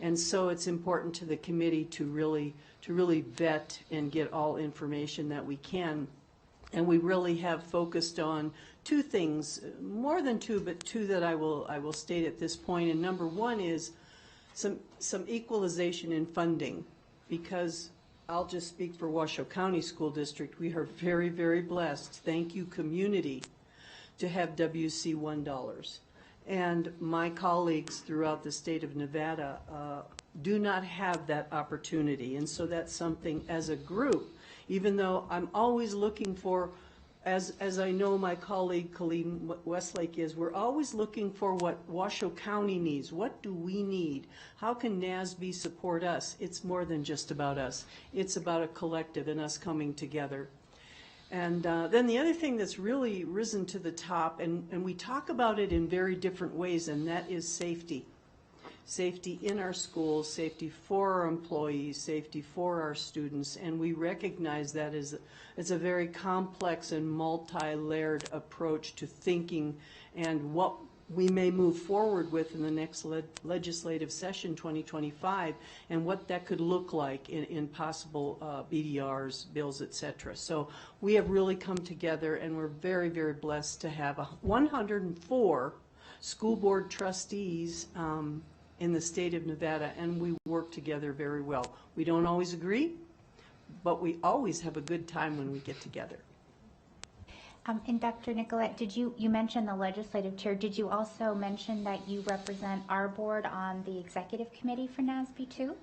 and so it's important to the committee to really vet and get all information that we can. And we really have focused on 2 things, more than 2, but 2 that I will state at this point. And number 1 is some equalization in funding, because I'll just speak for Washoe County School District. We are very, very blessed, thank you community, to have WC1 dollars. And my colleagues throughout the state of Nevada do not have that opportunity. And so that's something as a group, even though I'm always looking for, as I know my colleague Colleen Westlake is, we're always looking for what Washoe County needs. What do we need? How can NASB support us? It's more than just about us. It's about a collective and us coming together. And then the other thing that's really risen to the top, and we talk about it in very different ways, and that is safety. Safety in our schools, safety for our employees, safety for our students, and we recognize that it's a very complex and multi-layered approach to thinking and what we may move forward with in the next legislative session 2025 and what that could look like in possible BDRs, bills, etc. So we have really come together, and we're very, very blessed to have 104 school board trustees in the state of Nevada, and we work together very well. We don't always agree, but we always have a good time when we get together. And Dr. Nicolette, you mentioned the legislative chair. Did you also mention that you represent our board on the executive committee for NASB too?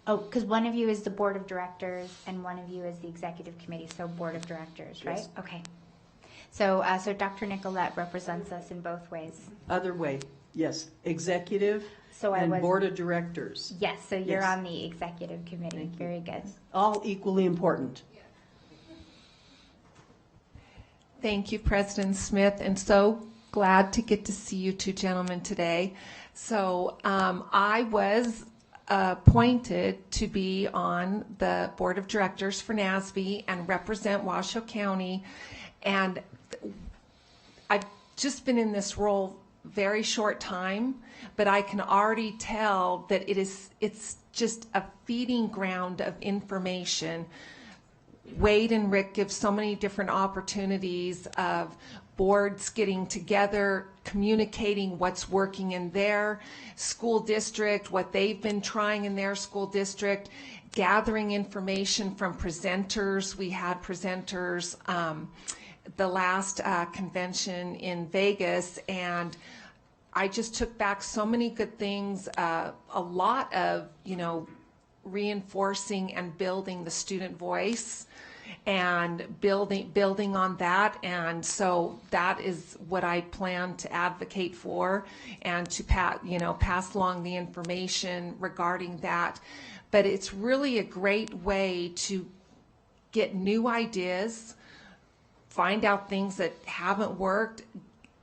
Oh, because one of you is the board of directors and one of you is the executive committee, so board of directors, right? Yes. Okay. So Dr. Nicolette represents us in both ways. Other way, yes, executive and board of directors. Yes, so you're Yes. on the executive committee. Very good. All equally important. Thank you, President Smith, and so glad to get to see you 2 gentlemen today. So I was appointed to be on the board of directors for NASB and represent Washoe County, and I've just been in this role very short time, but I can already tell that it's just a feeding ground of information Wade and Rick give so many different opportunities of boards getting together, communicating what's working in their school district, what they've been trying in their school district, gathering information from presenters. We had presenters the last convention in Vegas, and I just took back so many good things, a lot of, reinforcing and building the student voice and building on that. And so that is what I plan to advocate for, and to pass along the information regarding that. But it's really a great way to get new ideas, find out things that haven't worked,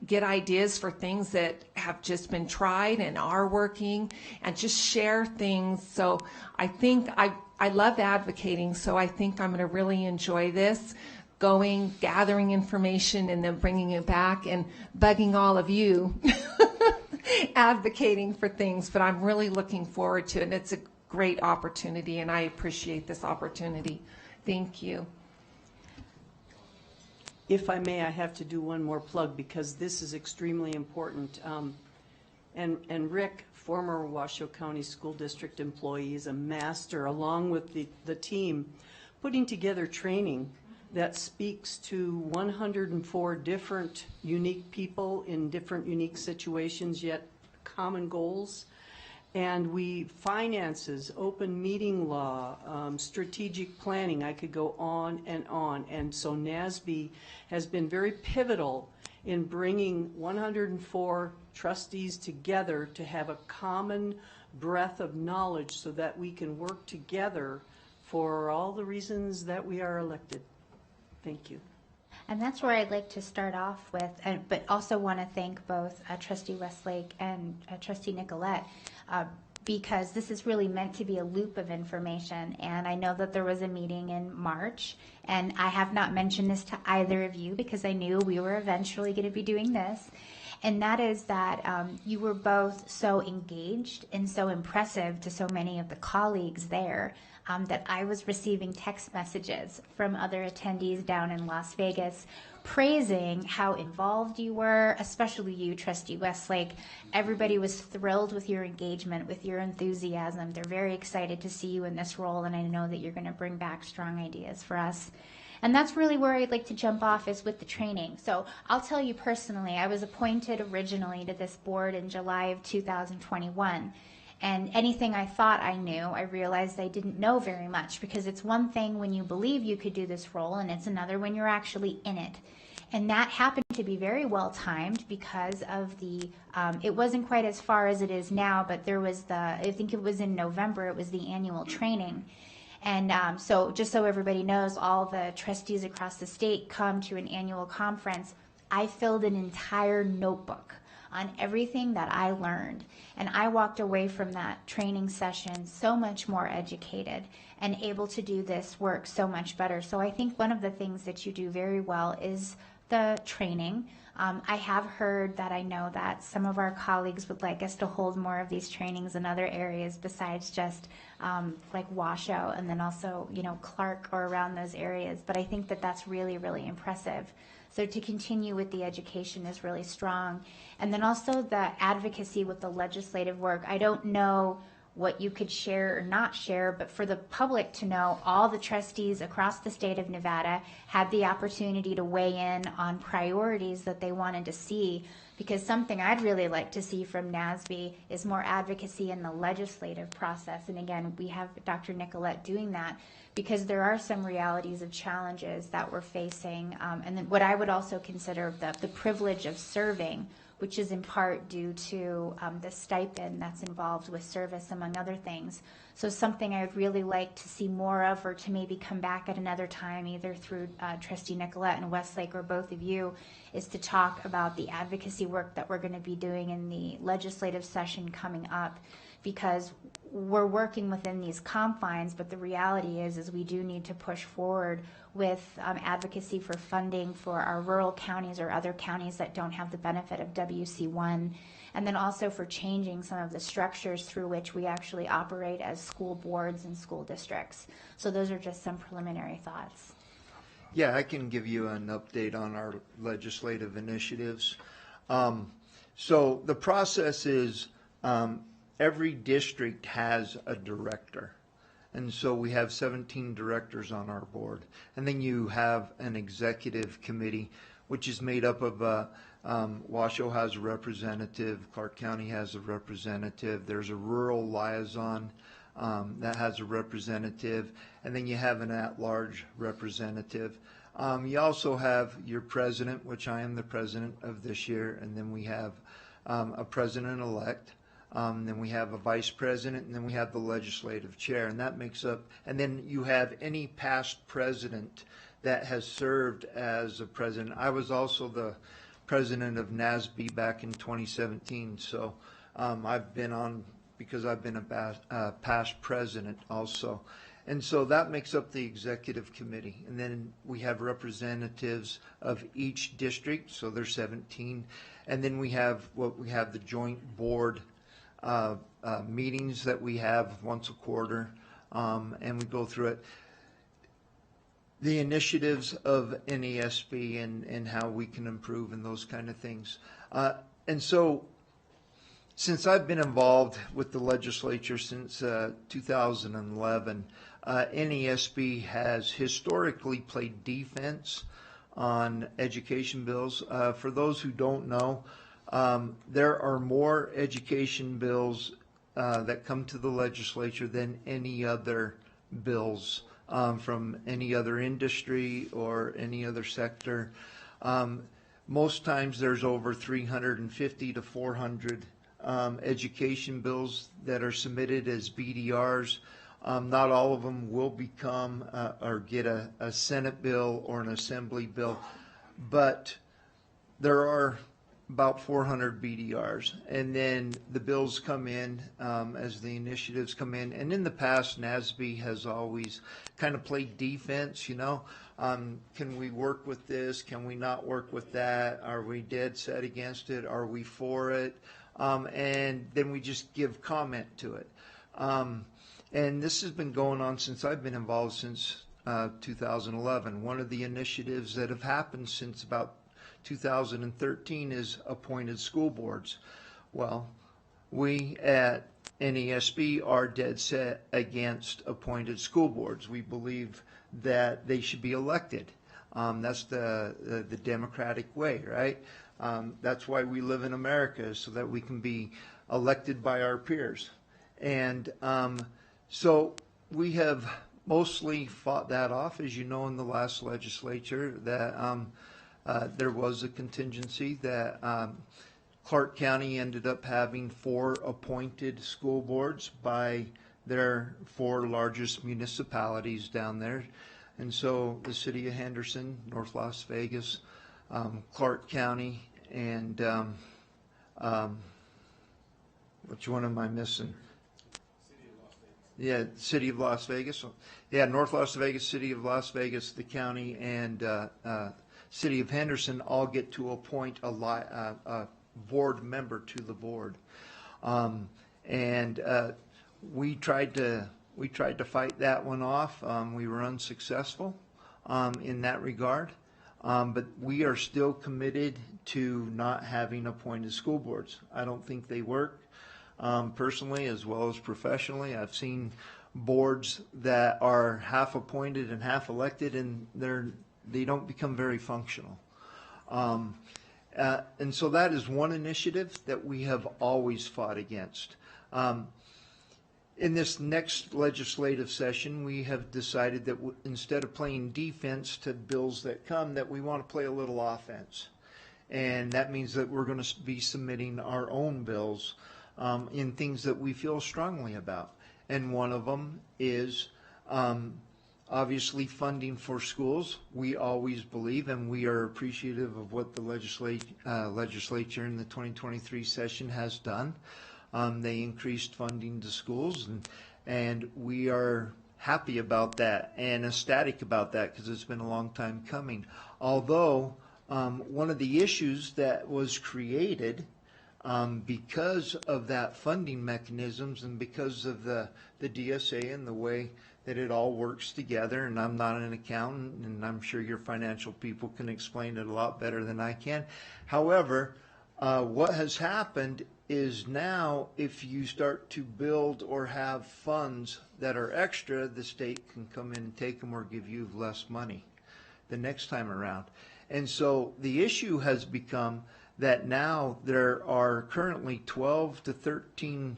get ideas for things that have just been tried and are working, and just share things. So I think I love advocating, so I think I'm going to really enjoy this, gathering information, and then bringing it back and bugging all of you, advocating for things. But I'm really looking forward to it, and it's a great opportunity, and I appreciate this opportunity. Thank you. If I may, I have to do one more plug because this is extremely important. And Rick, former Washoe County School District employee, is a master, along with the team, putting together training that speaks to 104 different unique people in different unique situations, yet common goals. And finances, open meeting law, strategic planning, I could go on. And so NASB has been very pivotal in bringing 104 trustees together to have a common breadth of knowledge so that we can work together for all the reasons that we are elected. Thank you. And that's where I'd like to start off with, but also want to thank both Trustee Westlake and Trustee Nicolette, because this is really meant to be a loop of information. And I know that there was a meeting in March, and I have not mentioned this to either of you because I knew we were eventually going to be doing this. And that is that you were both so engaged and so impressive to so many of the colleagues there, that I was receiving text messages from other attendees down in Las Vegas praising how involved you were, especially you, Trustee Westlake. Everybody was thrilled with your engagement, with your enthusiasm. They're very excited to see you in this role, and I know that you're going to bring back strong ideas for us. And that's really where I'd like to jump off, is with the training. So I'll tell you personally, I was appointed originally to this board in July of 2021. And anything I thought I knew, I realized I didn't know very much, because it's one thing when you believe you could do this role, and it's another when you're actually in it. And that happened to be very well timed because of it wasn't quite as far as it is now, but there was I think it was in November, it was the annual training. And so just so everybody knows, all the trustees across the state come to an annual conference. I filled an entire notebook on everything that I learned. And I walked away from that training session so much more educated and able to do this work so much better. So I think one of the things that you do very well is the training. I have heard that, I know that some of our colleagues would like us to hold more of these trainings in other areas besides just like Washoe, and then also, Clark or around those areas. But I think that that's really, really impressive. So to continue with the education is really strong. And then also the advocacy with the legislative work. I don't know what you could share or not share, but for the public to know, all the trustees across the state of Nevada had the opportunity to weigh in on priorities that they wanted to see, because something I'd really like to see from NASB is more advocacy in the legislative process. And again, we have Dr. Nicolette doing that, because there are some realities of challenges that we're facing. And then what I would also consider the privilege of serving, which is in part due to the stipend that's involved with service, among other things. So something I would really like to see more of, or to maybe come back at another time, either through Trustee Nicolette and Westlake or both of you, is to talk about the advocacy work that we're going to be doing in the legislative session coming up, because we're working within these confines, but the reality is we do need to push forward with advocacy for funding for our rural counties or other counties that don't have the benefit of WC1, and then also for changing some of the structures through which we actually operate as school boards and school districts. So those are just some preliminary thoughts. Yeah, I can give you an update on our legislative initiatives. So the process is every district has a director. And so we have 17 directors on our board. And then you have an executive committee, which is made up of Washoe has a representative, Clark County has a representative, there's a rural liaison that has a representative, and then you have an at-large representative. You also have your president, which I am the president of this year, and then we have a president-elect. Then we have a vice president, and then we have the legislative chair, and that makes up, and then you have any past president that has served as a president. I was also the president of NASB back in 2017, so I've been on, because I've been a past president also. And so that makes up the executive committee. And then we have representatives of each district, so there's 17. And then we have the joint board meetings that we have once a quarter, and we go through it. The initiatives of NESB and how we can improve and those kind of things. And so since I've been involved with the legislature since 2011, NESB has historically played defense on education bills. For those who don't know, there are more education bills that come to the legislature than any other bills from any other industry or any other sector. Most times there's over 350 to 400 education bills that are submitted as BDRs. Not all of them will become or get a Senate bill or an Assembly bill, but there are about 400 BDRs, and then the bills come in as the initiatives come in. And in the past, NASB has always kind of played defense, you know. Can we work with this? Can we not work with that? Are we dead set against it? Are we for it? And then we just give comment to it. And this has been going on since I've been involved since 2011. One of the initiatives that have happened since about 2013 is appointed school boards. Well, we at NESB are dead set against appointed school boards. We believe that they should be elected. That's the democratic way, right? That's why we live in America, so that we can be elected by our peers. And so we have mostly fought that off, as you know, in the last legislature, that there was a contingency that Clark County ended up having 4 appointed school boards by their 4 largest municipalities down there. And so the city of Henderson, North Las Vegas, Clark County, and which one am I missing? Yeah, City of Las Vegas. Yeah, North Las Vegas, City of Las Vegas, the county, and City of Henderson all get to appoint a board member to the board. We tried to fight that one off. We were unsuccessful in that regard. But we are still committed to not having appointed school boards. I don't think they work. Personally, as well as professionally, I've seen boards that are half appointed and half elected, and they don't become very functional. And so that is one initiative that we have always fought against. In this next legislative session, we have decided that instead of playing defense to bills that come, that we want to play a little offense. And that means that we're going to be submitting our own bills in things that we feel strongly about. And one of them is obviously funding for schools. We always believe, and we are appreciative of what the legislature in the 2023 session has done. They increased funding to schools, and we are happy about that and ecstatic about that because it's been a long time coming. Although one of the issues that was created because of that funding mechanisms and because of the DSA and the way that it all works together, and I'm not an accountant, and I'm sure your financial people can explain it a lot better than I can. However, what has happened is now if you start to build or have funds that are extra, the state can come in and take them or give you less money the next time around. And so the issue has become that now there are currently 12 to 13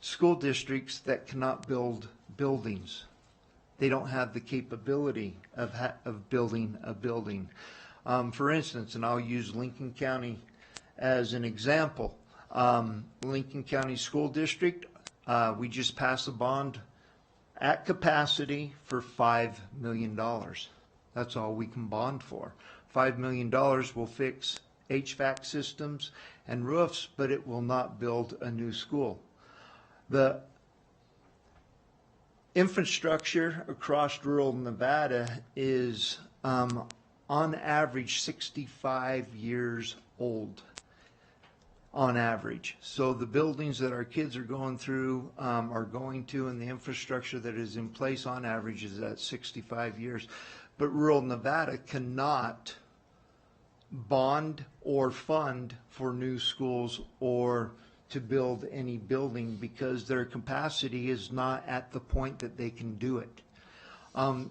school districts that cannot build buildings. They don't have the capability of building a building. For instance, and I'll use Lincoln County as an example. Lincoln County School District, we just passed a bond at capacity for $5 million. That's all we can bond for. $5 million will fix HVAC systems and roofs, but it will not build a new school. The infrastructure across rural Nevada is on average 65 years old. On average. So the buildings that our kids are going through are going to, and the infrastructure that is in place on average is at 65 years. But rural Nevada cannot bond or fund for new schools or to build any building because their capacity is not at the point that they can do it,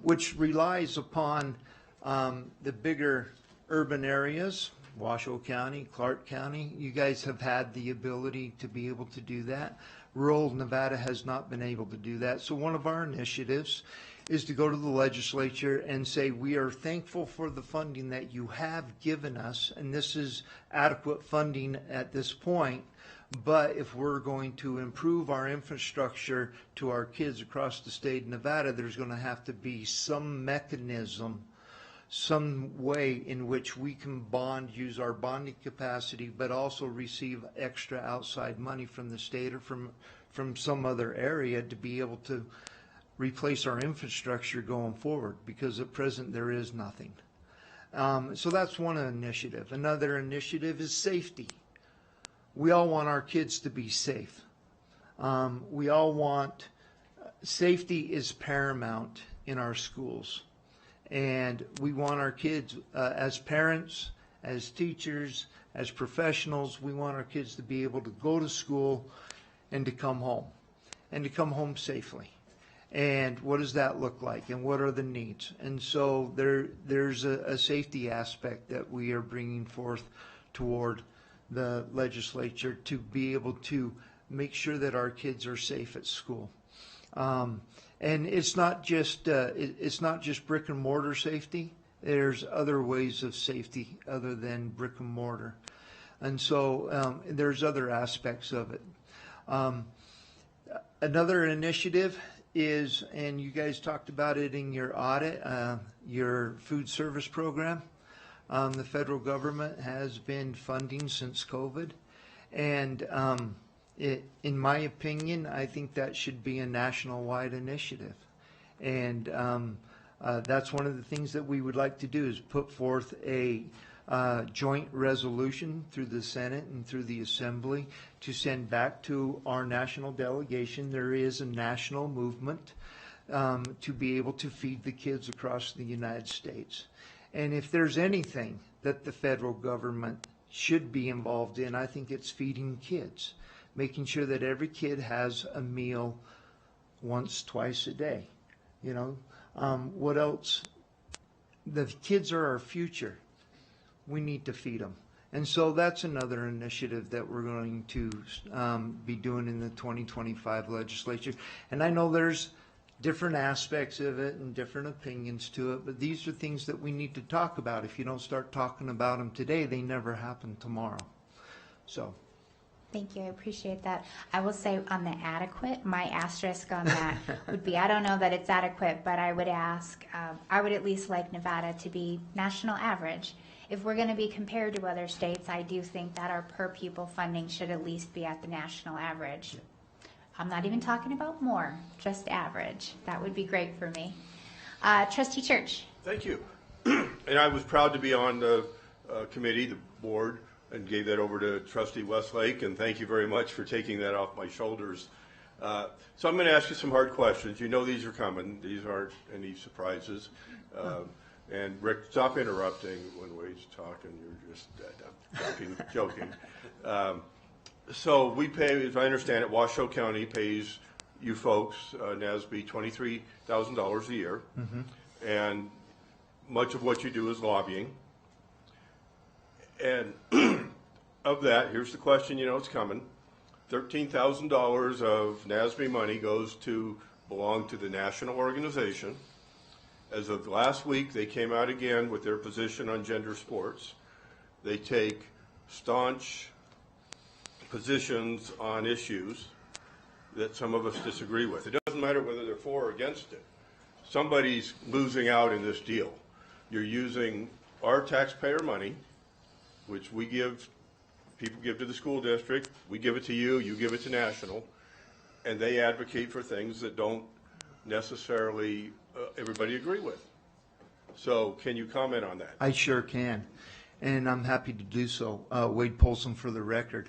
which relies upon the bigger urban areas. Washoe County, Clark County, you guys have had the ability to be able to do that. Rural Nevada has not been able to do that. So one of our initiatives is to go to the legislature and say, we are thankful for the funding that you have given us, and this is adequate funding at this point, but if we're going to improve our infrastructure to our kids across the state of Nevada, there's going to have to be some mechanism, some way in which we can bond, use our bonding capacity, but also receive extra outside money from the state or from some other area to be able to replace our infrastructure going forward, because at present there is nothing. So that's one initiative. Another initiative is safety. We all want our kids to be safe. We all want, safety is paramount in our schools. And we want our kids, as parents, as teachers, as professionals, we want our kids to be able to go to school and to come home, and to come home safely. And what does that look like, and what are the needs? And so there's a safety aspect that we are bringing forth toward the legislature to be able to make sure that our kids are safe at school. And it's not just brick and mortar safety. There's other ways of safety other than brick and mortar, and so there's other aspects of it. Another initiative is, and you guys talked about it in your audit, your food service program. The federal government has been funding since COVID, and in my opinion, I think that should be a national-wide initiative. And that's one of the things that we would like to do, is put forth a joint resolution through the Senate and through the Assembly to send back to our national delegation. There is a national movement to be able to feed the kids across the United States. And if there's anything that the federal government should be involved in, I think it's feeding kids, making sure that every kid has a meal once, twice a day. You know, what else? The kids are our future. We need to feed them. And so that's another initiative that we're going to be doing in the 2025 legislature. And I know there's different aspects of it and different opinions to it, but these are things that we need to talk about. If you don't start talking about them today, they never happen tomorrow. So. Thank you. I appreciate that. I will say on the adequate, my asterisk on that would be, I don't know that it's adequate, but I would ask, I would at least like Nevada to be national average. if we're going to be compared to other states, I do think that our per pupil funding should at least be at the national average. I'm not even talking about more, just average. That would be great for me. Trustee Church. Thank you. And I was proud to be on the committee, the board, and gave that over to Trustee Westlake, and thank you very much for taking that off my shoulders. So I'm going to ask you some hard questions. You know these are coming. These aren't any surprises. And Rick, stop interrupting when Wade's talking. You're just joking. So we pay, as I understand it, Washoe County pays you folks, NASB, $23,000 a year. Mm-hmm. And much of what you do is lobbying. And of that, here's the question, you know it's coming. $13,000 of NASB money belong to the national organization. As of last week, they came out again with their position on gender sports. They take staunch positions on issues that some of us disagree with. It doesn't matter whether they're for or against it. Somebody's losing out in this deal. You're using our taxpayer money, which people give to the school district, we give it to you, you give it to national, and they advocate for things that don't necessarily everybody agree with. So can you comment on that? I sure can, and I'm happy to do so. Wade Polson for the record.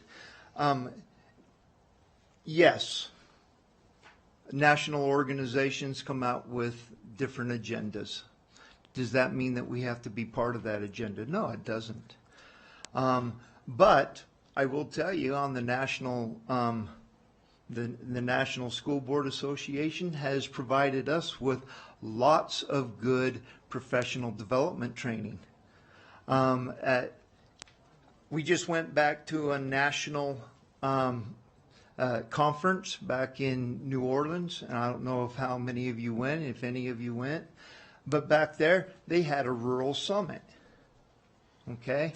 Yes, national organizations come out with different agendas. Does that mean that we have to be part of that agenda? No, it doesn't. But I will tell you, on the national, the National School Board Association has provided us with lots of good professional development training. We just went back to a national conference back in New Orleans, and I don't know if how many of you went, if any of you went, but back there they had a rural summit. Okay,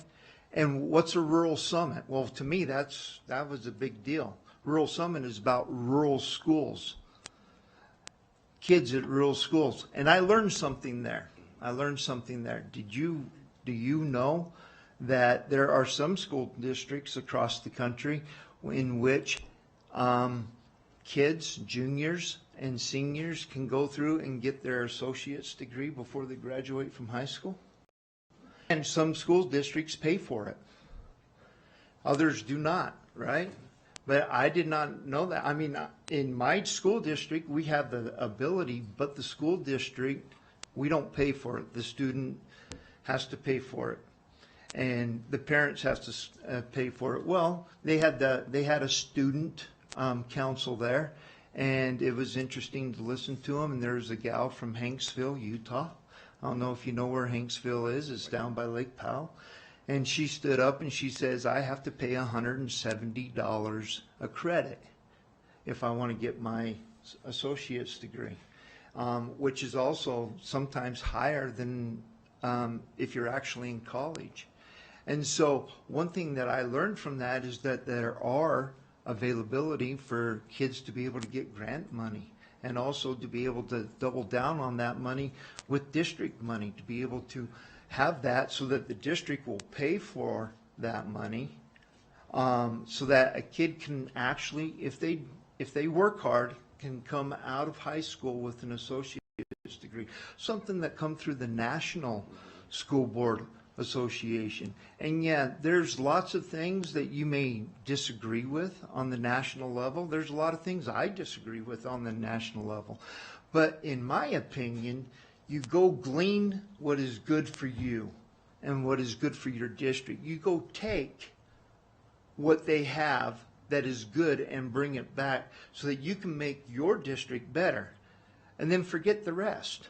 and what's a rural summit? Well, to me that was a big deal. Rural summit is about rural schools, kids at rural schools, and I learned something there. Do you know that there are some school districts across the country in which kids, juniors and seniors, can go through and get their associate's degree before they graduate from high school? And some school districts pay for it. Others do not, right? But I did not know that. I mean, in my school district, we have the ability, but the school district, we don't pay for it. The student has to pay for it, and the parents have to pay for it. Well, they had a student council there, and it was interesting to listen to them. And there's a gal from Hanksville, Utah. I don't know if you know where Hanksville is. It's down by Lake Powell. And she stood up and she says, I have to pay $170 a credit if I want to get my associate's degree, which is also sometimes higher than if you're actually in college. And so one thing that I learned from that is that there are availability for kids to be able to get grant money, and also to be able to double down on that money with district money, to be able to have that so that the district will pay for that money, so that a kid can actually, if they work hard, can come out of high school with an associate's degree, something that come through the National School Board Association. And yeah, there's lots of things that you may disagree with on the national level. There's a lot of things I disagree with on the national level. But in my opinion, you go glean what is good for you and what is good for your district. You go take what they have that is good and bring it back so that you can make your district better, and then forget the rest.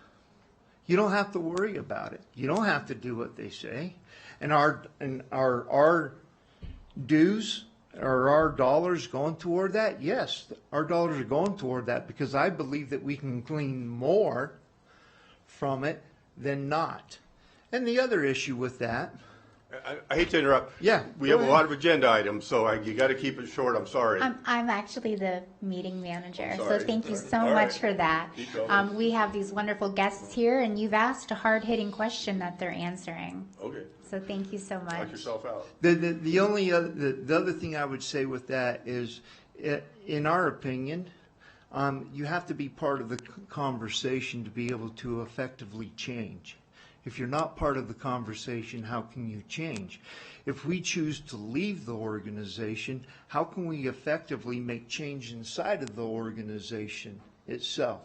You don't have to worry about it. You don't have to do what they say. And our dues or our dollars going toward that? Yes, our dollars are going toward that, because I believe that we can glean more from it than not. And the other issue with that, I hate to interrupt. Yeah, We go have a ahead. lot of agenda items, so you got to keep it short. I'm sorry. I'm actually the meeting manager, so Sorry. thank you so All much right. for that. Keep going. We have these wonderful guests here, and you've asked a hard-hitting question that they're answering. Okay. So thank you so much. Knock yourself out. The only other, the other thing I would say with that is, in our opinion, you have to be part of the conversation to be able to effectively change. If you're not part of the conversation, how can you change? If we choose to leave the organization, how can we effectively make change inside of the organization itself?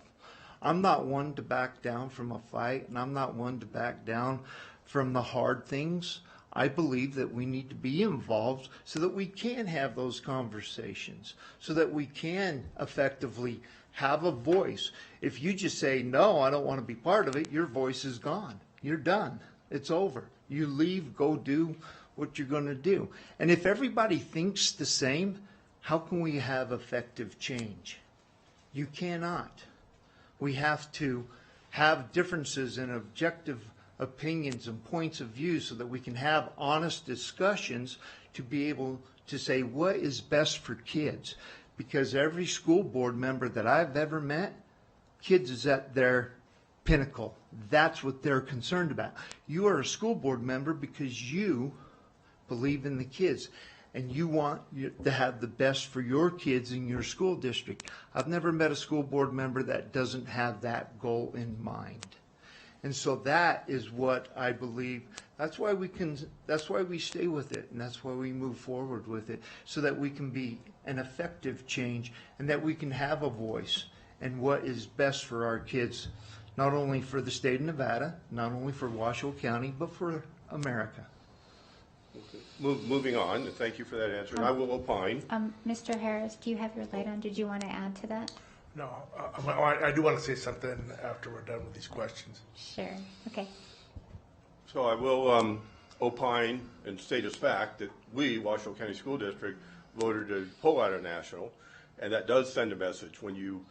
I'm not one to back down from a fight, and I'm not one to back down from the hard things. I believe that we need to be involved so that we can have those conversations, so that we can effectively have a voice. If you just say, no, I don't want to be part of it, your voice is gone. You're done. It's over. You leave, go do what you're going to do. And if everybody thinks the same, how can we have effective change? You cannot. We have to have differences in objective opinions and points of view so that we can have honest discussions to be able to say what is best for kids. Because every school board member that I've ever met, kids is at their pinnacle. That's what they're concerned about. You are a school board member because you believe in the kids and you want to have the best for your kids in your school district. I've never met a school board member that doesn't have that goal in mind. And so that is what I believe. That's why we stay with it, and that's why we move forward with it, so that we can be an effective change and that we can have a voice and what is best for our kids, not only for the state of Nevada, not only for Washoe County, but for America. Okay. Moving on, and thank you for that answer. And I will opine. Mr. Harris, do you have your light on? Did you want to add to that? No, I do want to say something after we're done with these questions. Sure. Okay. So I will opine and state as fact that we, Washoe County School District, voted to pull out of national, and that does send a message. When you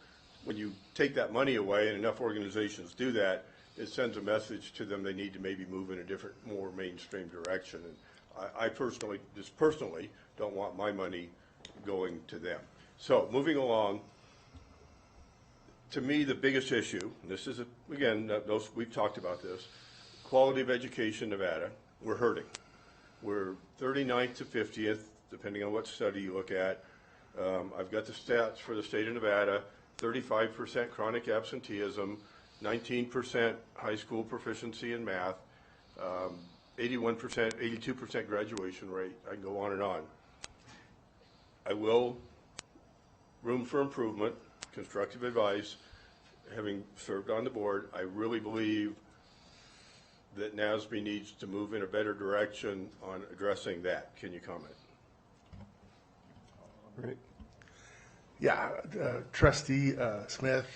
take that money away, and enough organizations do that, it sends a message to them they need to maybe move in a different, more mainstream direction. And I personally don't want my money going to them. So moving along, to me, the biggest issue, and this is, again, we've talked about this, quality of education in Nevada, we're hurting. We're 39th to 50th, depending on what study you look at. I've got the stats for the state of Nevada, 35% chronic absenteeism, 19% high school proficiency in math, 81%, 82% graduation rate. I can go on and on. I will, room for improvement, constructive advice, having served on the board, I really believe that NASB needs to move in a better direction on addressing that. Can you comment? Rick? Yeah, Trustee Smith,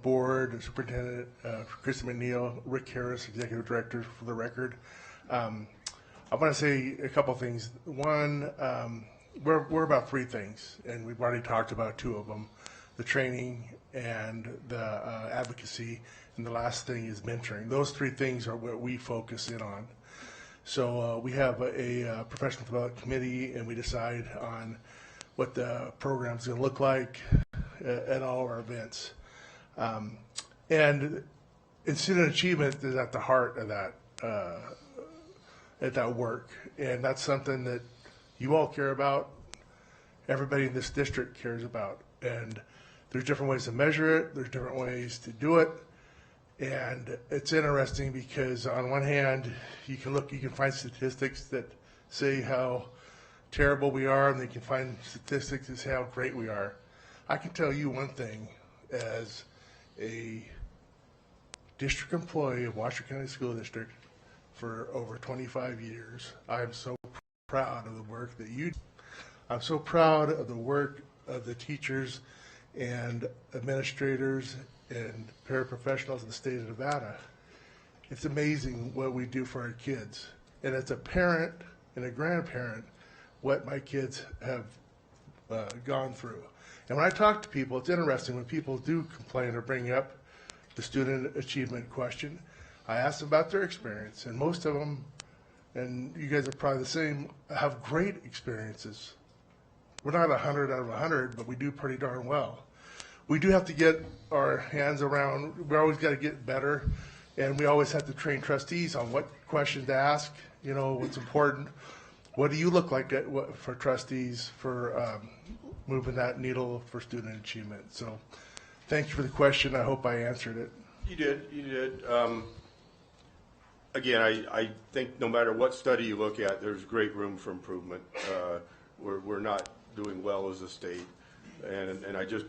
Board, Superintendent Kristen McNeil, Rick Harris, Executive Director, for the record. I want to say a couple things. One, we're about three things, and we've already talked about two of them, the training and the advocacy, and the last thing is mentoring. Those three things are what we focus in on. So we have a professional development committee, and we decide on what the program's going to look like at all our events. And student achievement is at the heart of that work, and that's something that you all care about, everybody in this district cares about, and there's different ways to measure it, there's different ways to do it, and it's interesting because on one hand, you can find statistics that say how terrible we are, and they can find statistics that say how great we are. I can tell you one thing, as a district employee of Washoe County School District for over 25 years, I am so proud of the work that you do. I'm so proud of the work of the teachers and administrators and paraprofessionals in the state of Nevada. It's amazing what we do for our kids. And as a parent and a grandparent, what my kids have gone through. And when I talk to people, it's interesting when people do complain or bring up the student achievement question, I ask them about their experience, and most of them, and you guys are probably the same, have great experiences. We're not 100 out of 100, but we do pretty darn well. We do have to get our hands around, we always got to get better, and we always have to train trustees on what questions to ask, you know, what's important. What do you look like for trustees for moving that needle for student achievement? So thank you for the question. I hope I answered it. You did. Again, I think no matter what study you look at, there's great room for improvement. We're not doing well as a state, and I just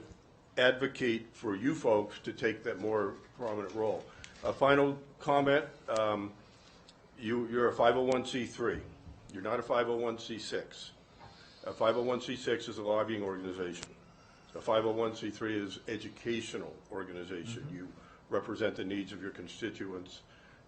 advocate for you folks to take that more prominent role. A final comment, you're a 501c3. You're not a 501c6. A 501c6 is a lobbying organization. A 501c3 is educational organization. You represent the needs of your constituents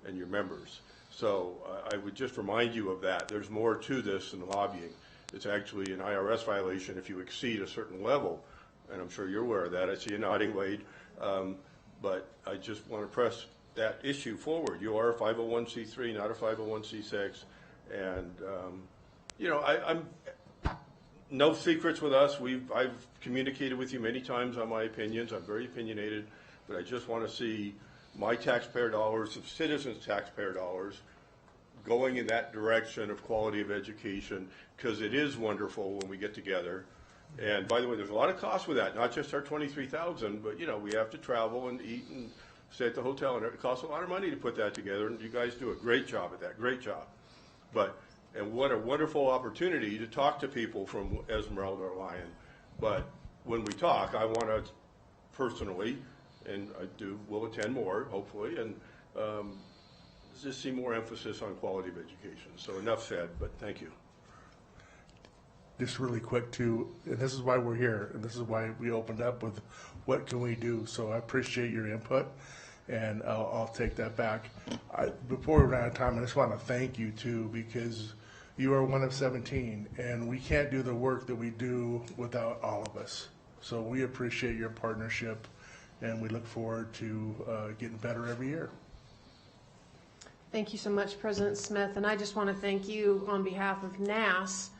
and your members. So I would just remind you of that. There's more to this than lobbying. It's actually an IRS violation if you exceed a certain level, and I'm sure you're aware of that. I see you nodding, Wade. But I just want to press that issue forward. You are a 501c3, not a 501c6. And, you know, I'm no secrets with us. I've communicated with you many times on my opinions. I'm very opinionated, but I just want to see my taxpayer dollars, of citizens' taxpayer dollars, going in that direction of quality of education, because it is wonderful when we get together. And by the way, there's a lot of costs with that, not just our $23,000, but you know, we have to travel and eat and stay at the hotel, and it costs a lot of money to put that together. And you guys do a great job at that, great job. And what a wonderful opportunity to talk to people from Esmeralda or Lyon. But when we talk, I want to personally, and will attend more, hopefully, and just see more emphasis on quality of education. So enough said, but thank you. Just really quick too, and this is why we're here, and this is why we opened up with what can we do. So I appreciate your input, and I'll take that back. Before we run out of time, I just want to thank you too, because you are one of 17, and we can't do the work that we do without all of us. So we appreciate your partnership, and we look forward to getting better every year. Thank you so much, President Smith, and I just want to thank you on behalf of NAS.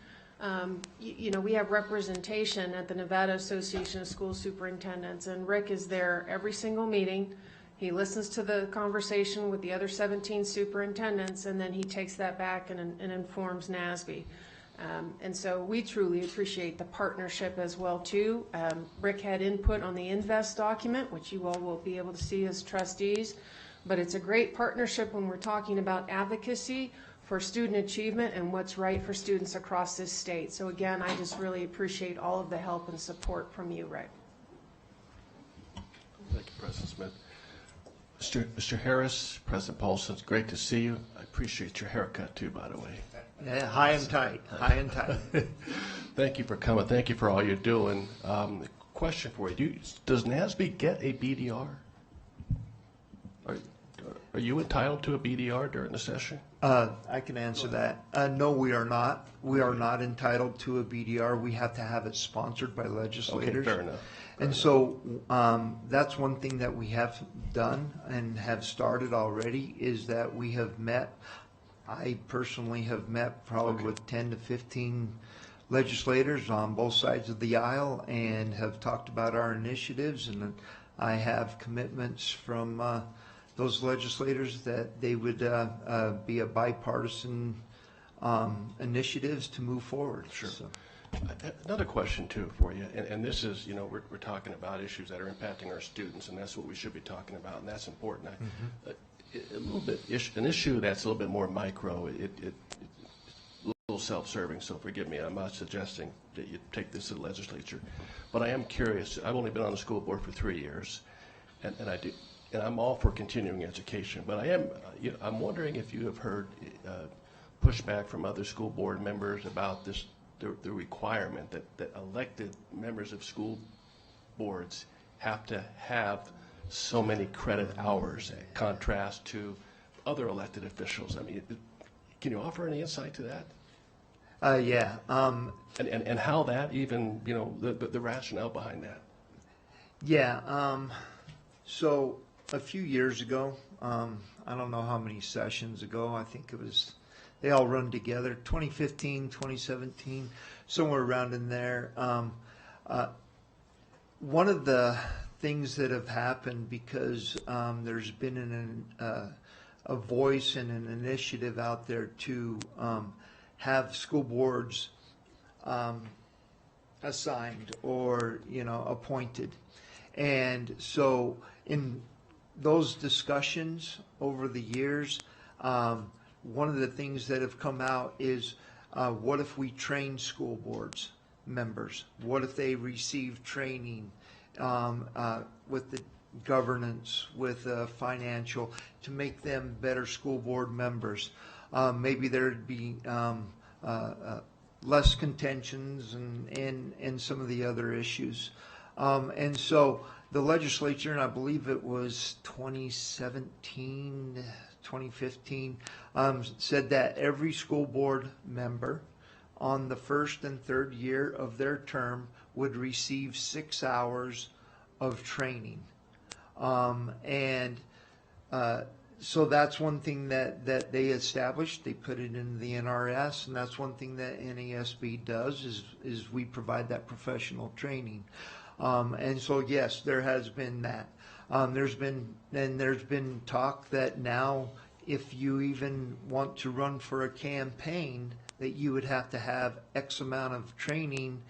You know, we have representation at the Nevada Association of School Superintendents, and Rick is there every single meeting. He listens to the conversation with the other 17 superintendents, and then he takes that back and informs NASB. And so we truly appreciate the partnership as well, too. Rick had input on the Invest document, which you all will be able to see as trustees. But it's a great partnership when we're talking about advocacy for student achievement and what's right for students across this state. So again, I just really appreciate all of the help and support from you, Rick. Thank you, President Smith. Mr. Harris, President Paulson, it's great to see you. I appreciate your haircut too, by the way. Yeah, high and tight, high and tight. Thank you for coming. Thank you for all you're doing. Question for you: does NASB get a BDR? Are you entitled to a BDR during the session? I can answer that. No, we are not. We are not entitled to a BDR. We have to have it sponsored by legislators. Okay, fair enough. And so that's one thing that we have done and have started already, is that we have met, I personally have met probably with 10 to 15 legislators on both sides of the aisle and have talked about our initiatives, and I have commitments from those legislators that they would be a bipartisan initiatives to move forward. Sure. So. Another question too for you, and this is, you know, we're talking about issues that are impacting our students, and that's what we should be talking about, and that's important. A little bit an issue that's a little bit more micro. It's a little self-serving, so forgive me. I'm not suggesting that you take this to the legislature, but I am curious. I've only been on the school board for 3 years, and I'm all for continuing education, but I'm wondering if you have heard pushback from other school board members about this. The requirement that elected members of school boards have to have so many credit hours, in contrast to other elected officials. I mean, can you offer any insight to that? Yeah. And how that even, you know, the rationale behind that? Yeah. So a few years ago, I don't know how many sessions ago, I think it was they all run together, 2015, 2017, somewhere around in there. One of the things that have happened because there's been a voice and an initiative out there to have school boards assigned or appointed, and so in those discussions over the years, one of the things that have come out is what if we train school boards members? What if they receive training with the governance, with financial, to make them better school board members? Maybe there'd be less contentions and some of the other issues. And so the legislature, and I believe it was 2017, 2015, said that every school board member on the first and third year of their term would receive 6 hours of training. So that's one thing that they established. They put it in the NRS, and that's one thing that NASB does is we provide that professional training. And so yes, there has been that. There's been talk that now if you even want to run for a campaign, that you would have to have X amount of training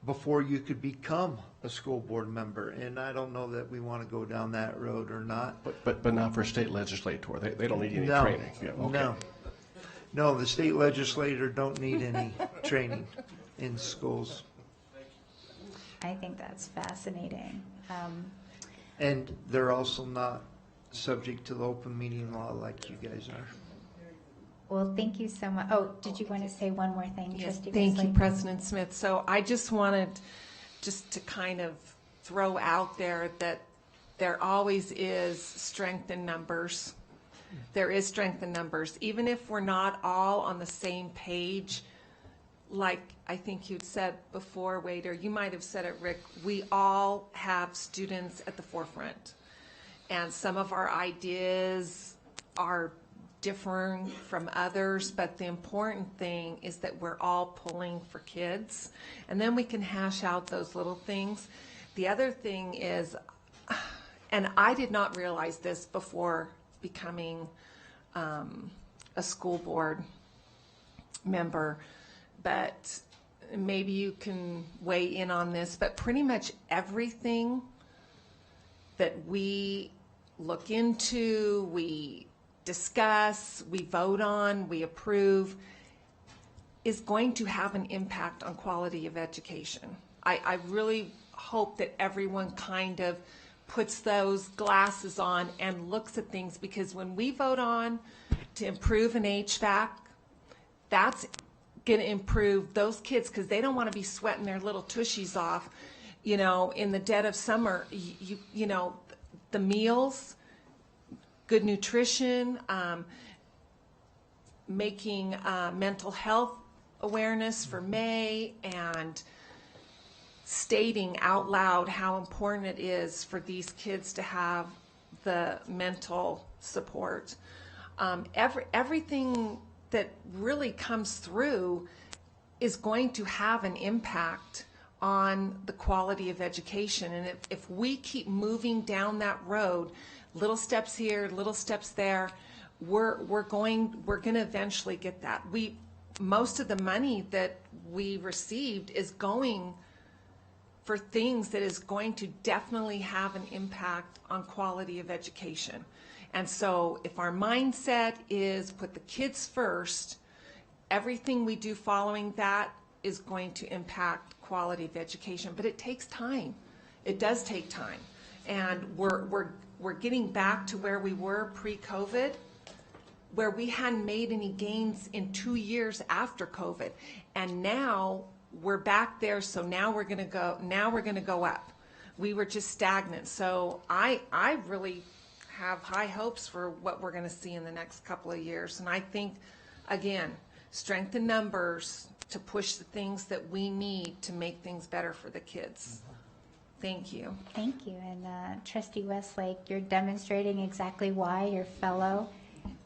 before you could become a school board member. And I don't know that we want to go down that road or not. But not for state legislator. They don't need any training. Yeah, okay. No, the state legislator don't need any training in schools. I think that's fascinating. And they're also not subject to the open meeting law like you guys are. Well, thank you so much. Oh, did you want to say one more thing, Yes, Trustee thank Wesley? you, President Smith. So I just wanted to kind of throw out there that there always is strength in numbers. There is strength in numbers. Even if we're not all on the same page, like I think you'd said before, Wade, or you might have said it, Rick, we all have students at the forefront. And some of our ideas are differing from others, but the important thing is that we're all pulling for kids, and then we can hash out those little things. The other thing is, and I did not realize this before becoming a school board member, but maybe you can weigh in on this, but pretty much everything that we look into, we discuss, we vote on, we approve, is going to have an impact on quality of education. I really hope that everyone kind of puts those glasses on and looks at things, because when we vote on to improve an HVAC, that's going to improve those kids, because they don't want to be sweating their little tushies off, in the dead of summer. The meals, good nutrition, making mental health awareness for May, and stating out loud how important it is for these kids to have the mental support. Everything that really comes through is going to have an impact on the quality of education. And if we keep moving down that road, little steps here, little steps there, we're going to eventually get that. Most of the money that we received is going for things that is going to definitely have an impact on quality of education. And so if our mindset is put the kids first, everything we do following that is going to impact quality of education. But it takes time. It does take time. And we're getting back to where we were pre-COVID, where we hadn't made any gains in 2 years after COVID. And now we're back there, so now we're gonna go up. We were just stagnant. So I really have high hopes for what we're gonna see in the next couple of years. And I think, again, strength in numbers to push the things that we need to make things better for the kids. Thank you. Thank you. And Trustee Westlake, you're demonstrating exactly why your fellow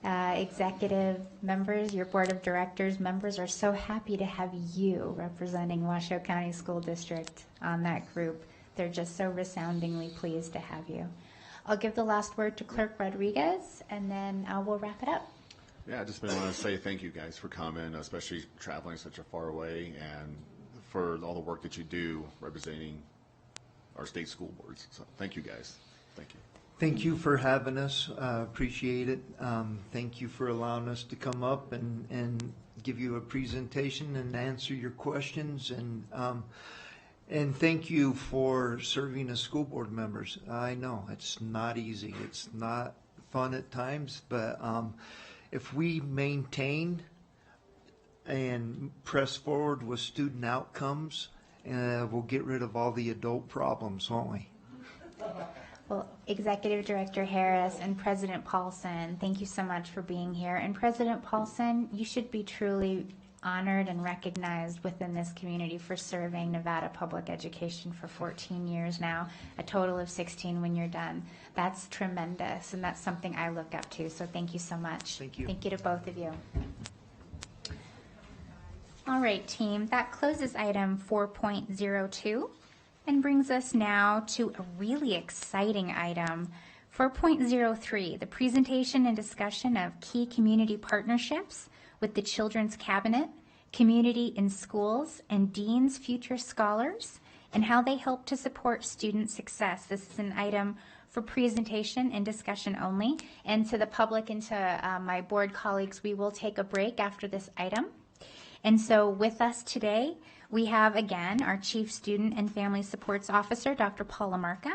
executive members, your board of directors members are so happy to have you representing Washoe County School District on that group. They're just so resoundingly pleased to have you. I'll give the last word to Clerk Rodriguez, and then we'll wrap it up. Yeah, I just want to say thank you guys for coming, especially traveling such a far away, and for all the work that you do representing our state school boards. So thank you guys. Thank you. Thank you for having us. Appreciate it. Thank you for allowing us to come up and give you a presentation and answer your questions. And thank you for serving as school board members. I know it's not easy. It's not fun at times, but if we maintain and press forward with student outcomes, we'll get rid of all the adult problems, won't we? Well, Executive Director Harris and President Paulson, thank you so much for being here. And President Paulson, you should be truly honored and recognized within this community for serving Nevada public education for 14 years now, a total of 16 when you're done. That's tremendous, and that's something I look up to, so thank you so much. Thank you. Thank you to both of you. All right, team, that closes item 4.02 and brings us now to a really exciting item, 4.03, the presentation and discussion of key community partnerships with the Children's Cabinet, Community in Schools, and Dean's Future Scholars, and how they help to support student success. This is an item for presentation and discussion only. And to the public and to my board colleagues, we will take a break after this item. And so with us today, we have again our Chief Student and Family Supports Officer, Dr. Paul Lamarca,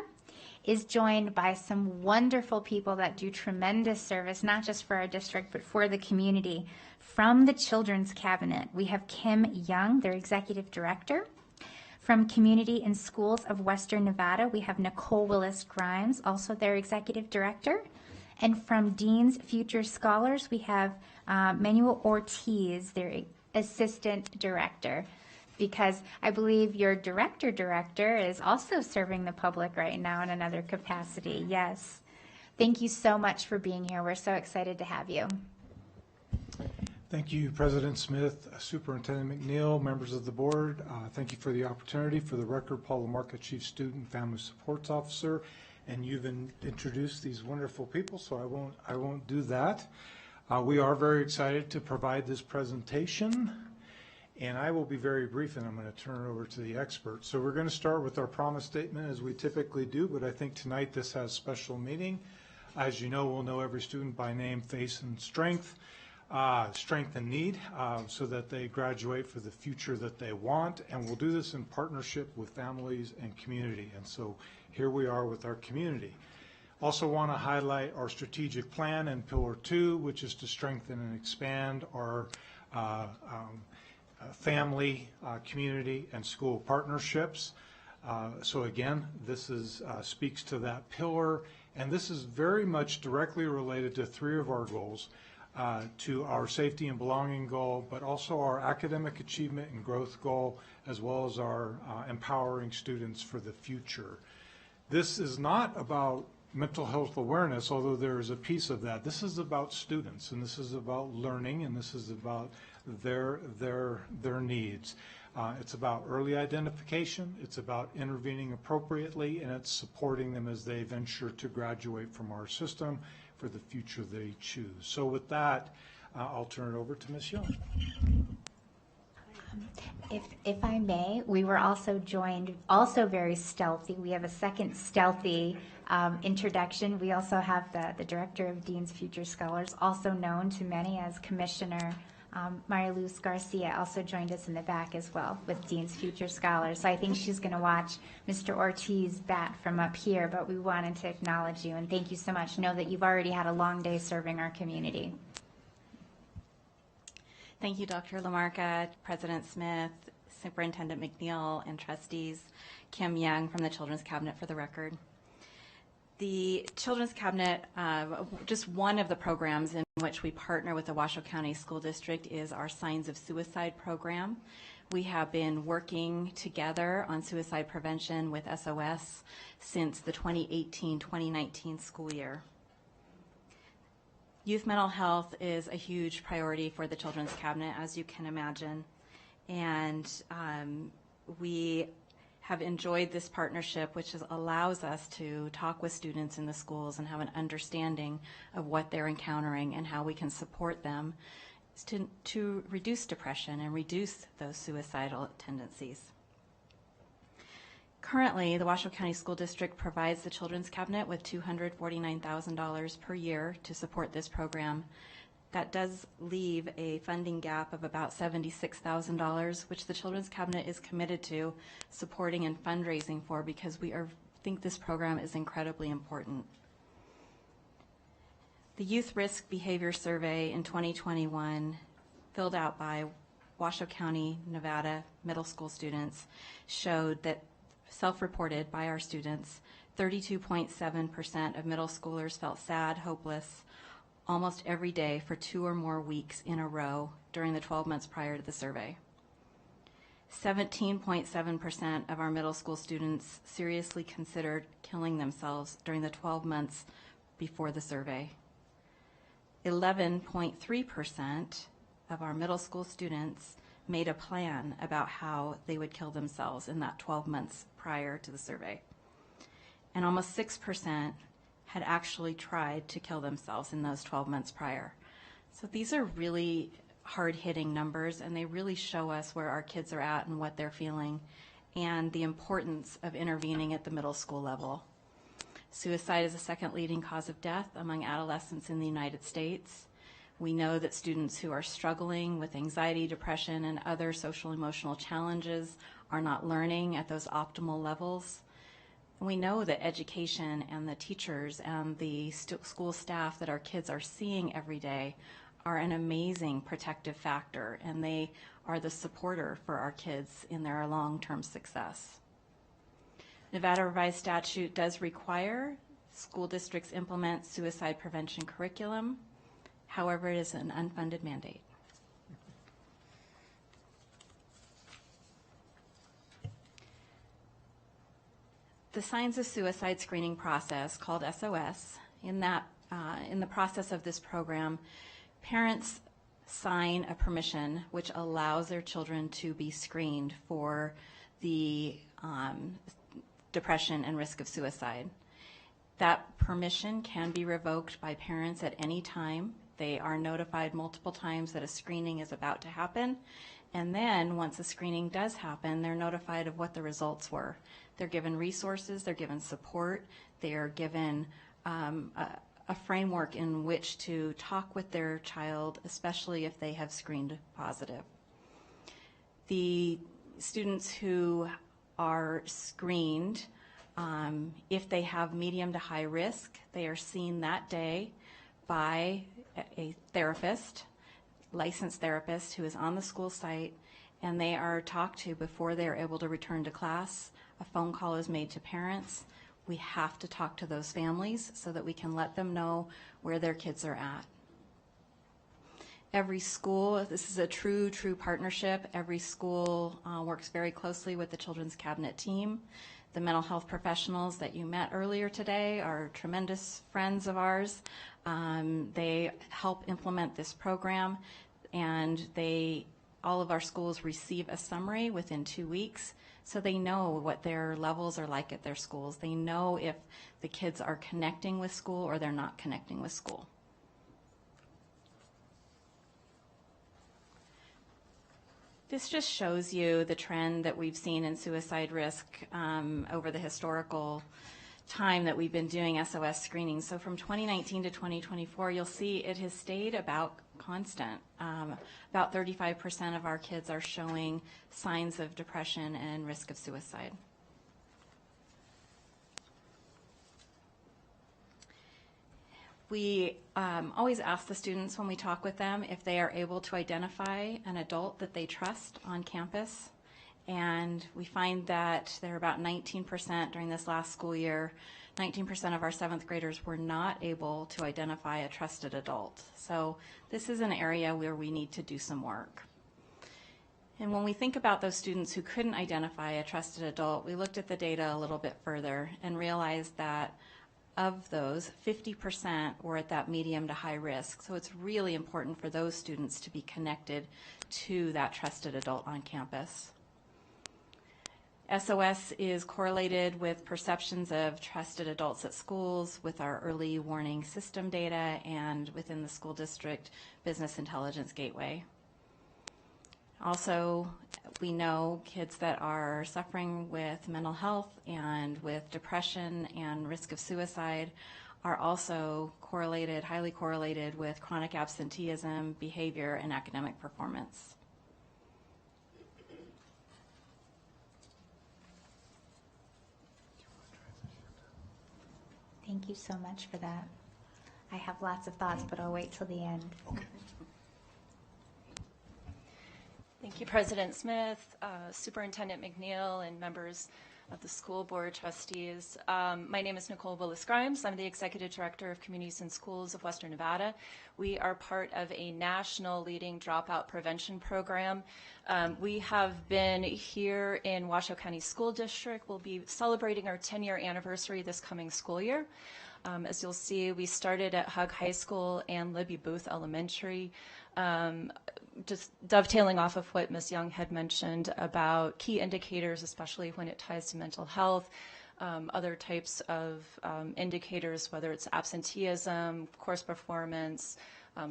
is joined by some wonderful people that do tremendous service, not just for our district, but for the community. From the Children's Cabinet, we have Kim Young, their Executive Director. From Community in Schools of Western Nevada, we have Nicole Willis-Grimes, also their Executive Director. And from Dean's Future Scholars, we have Manuel Ortiz, their Assistant Director, because I believe your Director is also serving the public right now in another capacity. Yes. Thank you so much for being here. We're so excited to have you. Thank you, President Smith, Superintendent McNeil, members of the board. Thank you for the opportunity. For the record, Paul Lamarca, Chief Student Family Supports Officer, and you've introduced these wonderful people, so I won't do that. We are very excited to provide this presentation, and I will be very brief, and I'm going to turn it over to the experts. So we're going to start with our promise statement as we typically do, but I think tonight this has special meaning. As you know, we'll know every student by name, face, and strength and need, so that they graduate for the future that they want, and we'll do this in partnership with families and community. And so here we are with our community. Also want to highlight our strategic plan in Pillar 2, which is to strengthen and expand our family, community, and school partnerships. So again, this speaks to that pillar, and this is very much directly related to three of our goals, to our safety and belonging goal, but also our academic achievement and growth goal, as well as our empowering students for the future. This is not about mental health awareness, although there is a piece of that. This is about students, and this is about learning, and this is about their needs. It's about early identification, it's about intervening appropriately, and it's supporting them as they venture to graduate from our system for the future they choose. So with that, I'll turn it over to Ms. Young. If I may, we were also joined, also very stealthy. We have a second stealthy introduction. We also have the Director of Dean's Future Scholars, also known to many as Commissioner Maria Luz Garcia, also joined us in the back as well with Dean's Future Scholars. So I think she's going to watch Mr. Ortiz bat from up here, but we wanted to acknowledge you and thank you so much. Know that you've already had a long day serving our community. Thank you, Dr. Lamarca, President Smith, Superintendent McNeil, and trustees. Kim Young from the Children's Cabinet for the record. The Children's Cabinet, just one of the programs in which we partner with the Washoe County School District is our Signs of Suicide program. We have been working together on suicide prevention with SOS since the 2018-2019 school year. Youth mental health is a huge priority for the Children's Cabinet, as you can imagine, and we have enjoyed this partnership, which allows us to talk with students in the schools and have an understanding of what they're encountering and how we can support them to reduce depression and reduce those suicidal tendencies. Currently, the Washoe County School District provides the Children's Cabinet with $249,000 per year to support this program. That does leave a funding gap of about $76,000, which the Children's Cabinet is committed to supporting and fundraising for, because we think this program is incredibly important. The Youth Risk Behavior Survey in 2021, filled out by Washoe County, Nevada middle school students, showed that, self-reported by our students, 32.7% of middle schoolers felt sad, hopeless, almost every day for 2 or more weeks in a row during the 12 months prior to the survey. 17.7% of our middle school students seriously considered killing themselves during the 12 months before the survey. 11.3% of our middle school students made a plan about how they would kill themselves in that 12 months prior to the survey. And almost 6% had actually tried to kill themselves in those 12 months prior. So these are really hard-hitting numbers, and they really show us where our kids are at and what they're feeling, and the importance of intervening at the middle school level. Suicide is the second leading cause of death among adolescents in the United States. We know that students who are struggling with anxiety, depression, and other social emotional challenges are not learning at those optimal levels. We know that education and the teachers and the school staff that our kids are seeing every day are an amazing protective factor, and they are the supporter for our kids in their long-term success. Nevada revised statute does require school districts implement suicide prevention curriculum. However, it is an unfunded mandate. The signs of suicide screening process, called SOS, in the process of this program, parents sign a permission which allows their children to be screened for the depression and risk of suicide. That permission can be revoked by parents at any time. They are notified multiple times that a screening is about to happen, and then once a screening does happen, they're notified of what the results were. They're given resources, they're given support, they are given a framework in which to talk with their child, especially if they have screened positive. The students who are screened, if they have medium to high risk, they are seen that day by a therapist, licensed therapist who is on the school site, and they are talked to before they are able to return to class. A phone call is made to parents. We have to talk to those families so that we can let them know where their kids are at. Every school, this is a true partnership. Every school works very closely with the Children's Cabinet team. The mental health professionals that you met earlier today are tremendous friends of ours. They help implement this program, and all of our schools receive a summary within 2 weeks, so they know what their levels are like at their schools. They know if the kids are connecting with school or they're not connecting with school. This just shows you the trend that we've seen in suicide risk over the historical time that we've been doing SOS screening. So from 2019 to 2024, you'll see it has stayed about constant. About 35% of our kids are showing signs of depression and risk of suicide. We always ask the students when we talk with them if they are able to identify an adult that they trust on campus. And we find that there are about 19% during this last school year, 19% of our 7th graders were not able to identify a trusted adult. So this is an area where we need to do some work. And when we think about those students who couldn't identify a trusted adult, we looked at the data a little bit further and realized that of those, 50% were at that medium to high risk. So it's really important for those students to be connected to that trusted adult on campus. SOS is correlated with perceptions of trusted adults at schools, with our early warning system data, and within the school district business intelligence gateway. Also, we know kids that are suffering with mental health and with depression and risk of suicide are also correlated, highly correlated with chronic absenteeism, behavior, and academic performance. Thank you so much for that. I have lots of thoughts, but I'll wait till the end. Okay. Thank you, President Smith, Superintendent McNeil, and members of the school board trustees. My name is Nicole Willis-Grimes. I'm the Executive Director of Communities and Schools of Western Nevada. We are part of a national leading dropout prevention program. We have been here in Washoe County School District. We'll be celebrating our 10-year anniversary this coming school year. As you'll see, we started at Hug High School and Libby Booth Elementary. Just dovetailing off of what Ms. Young had mentioned about key indicators, especially when it ties to mental health, other types of indicators, whether it's absenteeism, course performance,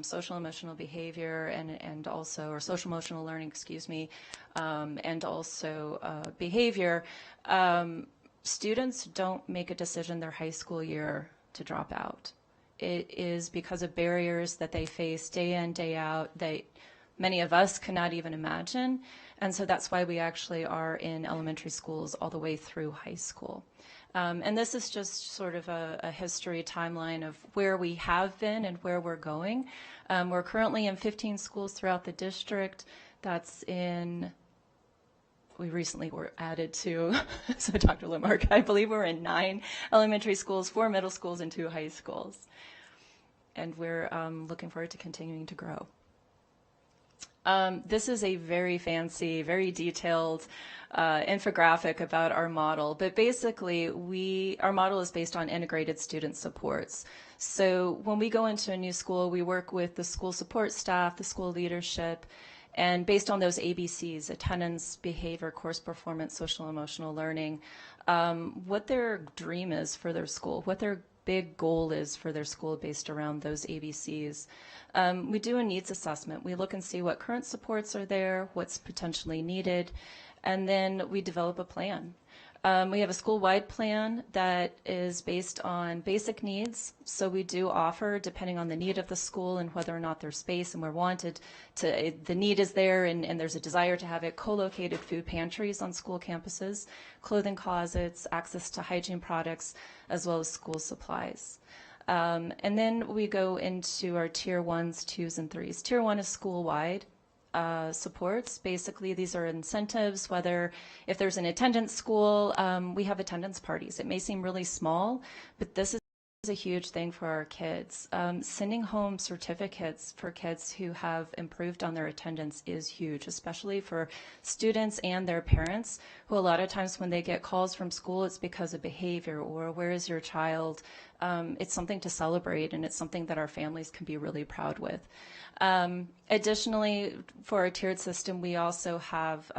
social emotional behavior, and also, or social emotional learning, excuse me, and also behavior. Students don't make a decision their high school year to drop out. It is because of barriers that they face day in, day out, that many of us could not even imagine. And so that's why we actually are in elementary schools all the way through high school. And this is just sort of a history timeline of where we have been and where we're going. We're currently in 15 schools throughout the district. That's in, we recently were added to, so Dr. Lamarca, I believe we're in 9 elementary schools, 4 middle schools, and 2 high schools. And we're looking forward to continuing to grow. This is a very fancy, very detailed infographic about our model, but basically our model is based on integrated student supports. So when we go into a new school, we work with the school support staff, the school leadership, and based on those ABCs, attendance, behavior, course performance, social emotional learning, what their dream is for their school, what their big goal is for their school based around those ABCs. We do a needs assessment. We look and see what current supports are there, what's potentially needed, and then we develop a plan. We have a school-wide plan that is based on basic needs. So we do offer, depending on the need of the school and whether or not there's space and we're wanted to, the need is there and there's a desire to have it, co-located food pantries on school campuses, clothing closets, access to hygiene products, as well as school supplies. And then we go into our tier 1s, 2s, and 3s. Tier 1 is school-wide. Supports. Basically, these are incentives, whether if there's an attendance school, we have attendance parties. It may seem really small, but this is a huge thing for our kids. Sending home certificates for kids who have improved on their attendance is huge, especially for students and their parents, who a lot of times when they get calls from school, it's because of behavior or where is your child. It's something to celebrate, and it's something that our families can be really proud with. Additionally, for our tiered system, we also have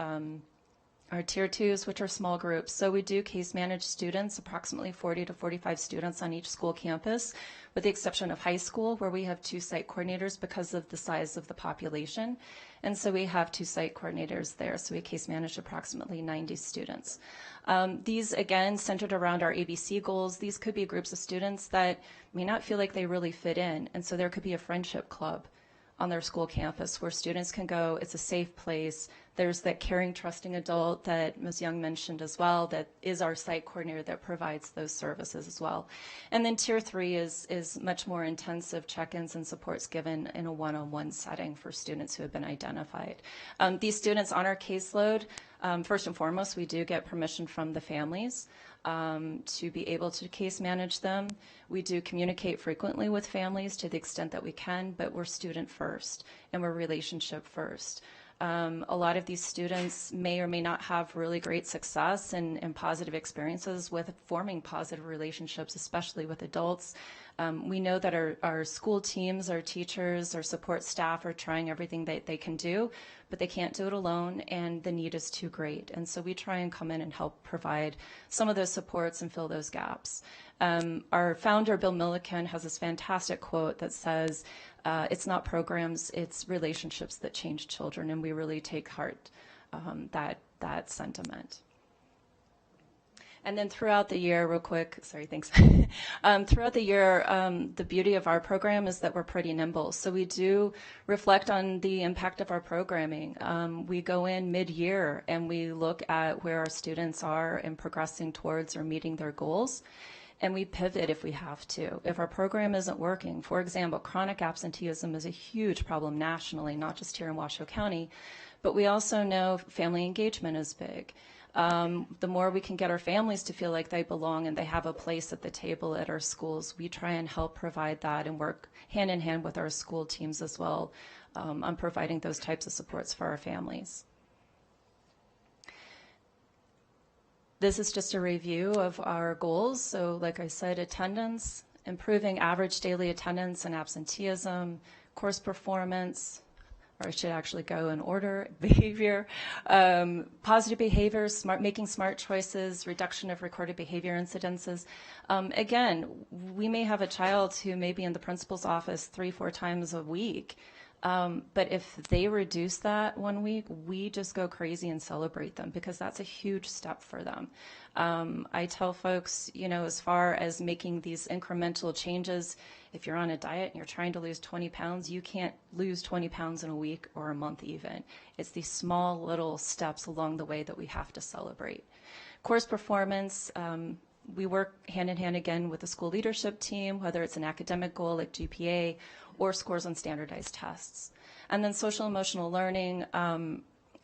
our tier 2s, which are small groups. So we do case manage students, approximately 40 to 45 students on each school campus, with the exception of high school, where we have 2 site coordinators because of the size of the population. And so we have 2 site coordinators there. So we case manage approximately 90 students. These, again, centered around our ABC goals. These could be groups of students that may not feel like they really fit in. And so there could be a friendship club on their school campus where students can go. It's a safe place. There's that caring, trusting adult that Ms. Young mentioned as well, that is our site coordinator that provides those services as well. And then tier 3 is much more intensive check-ins and supports given in a one-on-one setting for students who have been identified. These students on our caseload, first and foremost, we do get permission from the families to be able to case manage them. We do communicate frequently with families to the extent that we can, but we're student first and we're relationship first. A lot of these students may or may not have really great success and positive experiences with forming positive relationships, especially with adults. We know that our school teams, our teachers, our support staff are trying everything that they can do, but they can't do it alone, and the need is too great. And so we try and come in and help provide some of those supports and fill those gaps. Our founder, Bill Milliken, has this fantastic quote that says, it's not programs, it's relationships that change children, and we really take heart that sentiment. And then throughout the year, real quick, sorry, thanks. Throughout the year, the beauty of our program is that we're pretty nimble. So we do reflect on the impact of our programming. We go in mid-year and we look at where our students are in progressing towards or meeting their goals. And we pivot if we have to. If our program isn't working, for example, chronic absenteeism is a huge problem nationally, not just here in Washoe County, but we also know family engagement is big. The more we can get our families to feel like they belong and they have a place at the table at our schools, we try and help provide that and work hand in hand with our school teams as well on providing those types of supports for our families. This is just a review of our goals. So like I said, attendance, improving average daily attendance and absenteeism, course performance, or I should actually go in order, behavior, positive behavior, making smart choices, reduction of recorded behavior incidences. Again, we may have a child who may be in the principal's office 3-4 times a week, but if they reduce that 1 week, we just go crazy and celebrate them because that's a huge step for them. I tell folks, you know, as far as making these incremental changes, if you're on a diet and you're trying to lose 20 pounds, you can't lose 20 pounds in a week or a month even. It's these small little steps along the way that we have to celebrate. Course performance, we work hand in hand again with the school leadership team, whether it's an academic goal like GPA or scores on standardized tests. And then social emotional learning,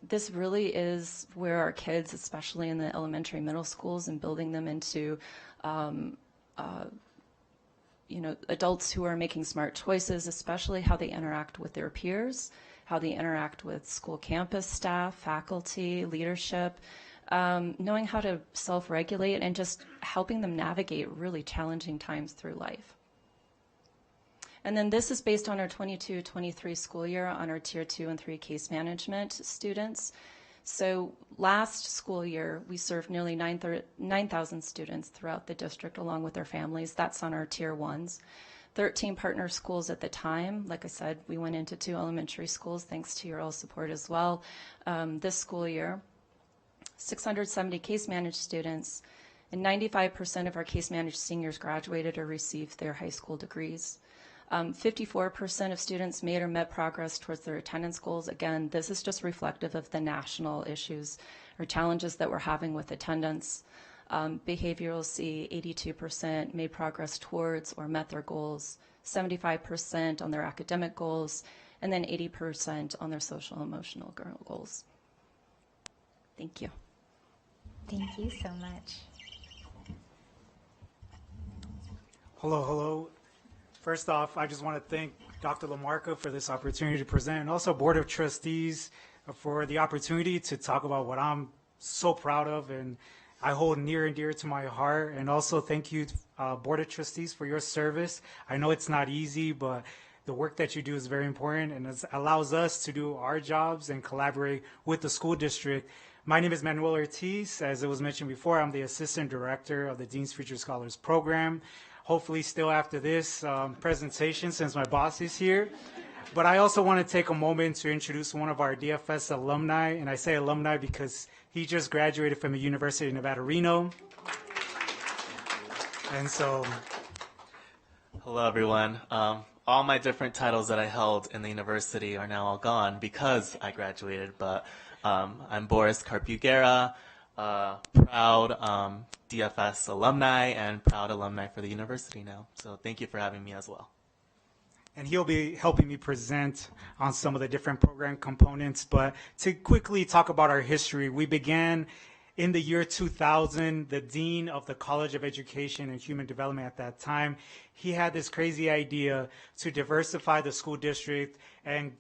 this really is where our kids, especially in the elementary middle schools, and building them into you know, adults who are making smart choices, especially how they interact with their peers, how they interact with school campus staff, faculty, leadership, knowing how to self-regulate and just helping them navigate really challenging times through life. And then this is based on our 22-23 school year on our Tier 2 and 3 case management students. So last school year, we served nearly 9,000 students throughout the district along with their families. That's on our Tier 1s. 13 partner schools at the time. Like I said, we went into 2 elementary schools thanks to your all support as well. This school year, 670 case managed students, and 95% of our case managed seniors graduated or received their high school degrees. 54% of students made or met progress towards their attendance goals. Again, this is just reflective of the national issues or challenges that we're having with attendance. Behavioral C, 82% made progress towards or met their goals, 75% on their academic goals, and then 80% on their social emotional goals. Thank you. Thank you so much. Hello. First off, I just want to thank Dr. LaMarca for this opportunity to present, and also Board of Trustees for the opportunity to talk about what I'm so proud of and I hold near and dear to my heart. And also thank you, Board of Trustees, for your service. I know it's not easy, but the work that you do is very important, and it allows us to do our jobs and collaborate with the school district. My name is Manuel Ortiz. As it was mentioned before, I'm the Assistant Director of the Dean's Future Scholars Program. Hopefully still after this presentation, since my boss is here. But I also want to take a moment to introduce one of our DFS alumni, and I say alumni because he just graduated from the University of Nevada, Reno. And so... Hello, everyone. All my different titles that I held in the university are now all gone because I graduated, but I'm Boris Carpugera, proud DFS alumni and proud alumni for the university now. So thank you for having me as well. And he'll be helping me present on some of the different program components. But to quickly talk about our history, we began in the year 2000. The dean of the College of Education and Human Development at that time, he had this crazy idea to diversify the school district and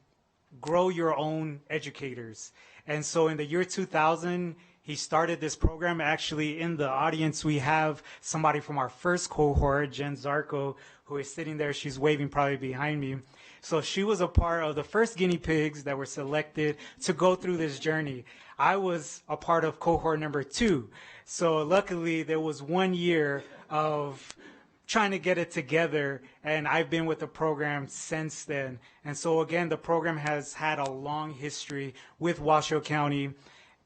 grow your own educators. And so in the year 2000, he started this program. Actually, in the audience, we have somebody from our first cohort, Jen Zarko, who is sitting there. She's waving probably behind me. So she was a part of the first guinea pigs that were selected to go through this journey. I was a part of cohort number 2. So luckily, there was 1 year of trying to get it together, and I've been with the program since then. And so again, the program has had a long history with Washoe County,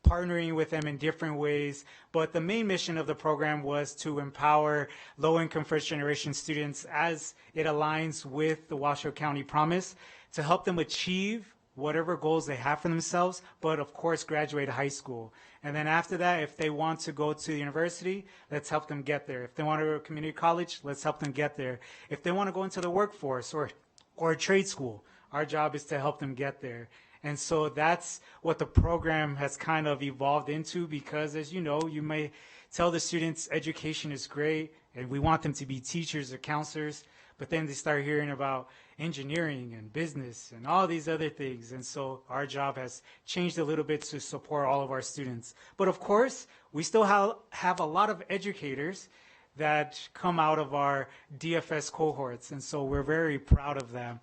partnering with them in different ways. But the main mission of the program was to empower low-income first-generation students as it aligns with the Washoe County Promise to help them achieve whatever goals they have for themselves, but of course graduate high school. And then after that, if they want to go to the university, let's help them get there. If they want to go to community college, let's help them get there. If they want to go into the workforce or a trade school, our job is to help them get there. And so that's what the program has kind of evolved into, because as you know, you may tell the students education is great and we want them to be teachers or counselors, but then they start hearing about engineering and business and all these other things. And so our job has changed a little bit to support all of our students. But of course, we still have a lot of educators that come out of our DFS cohorts. And so we're very proud of them.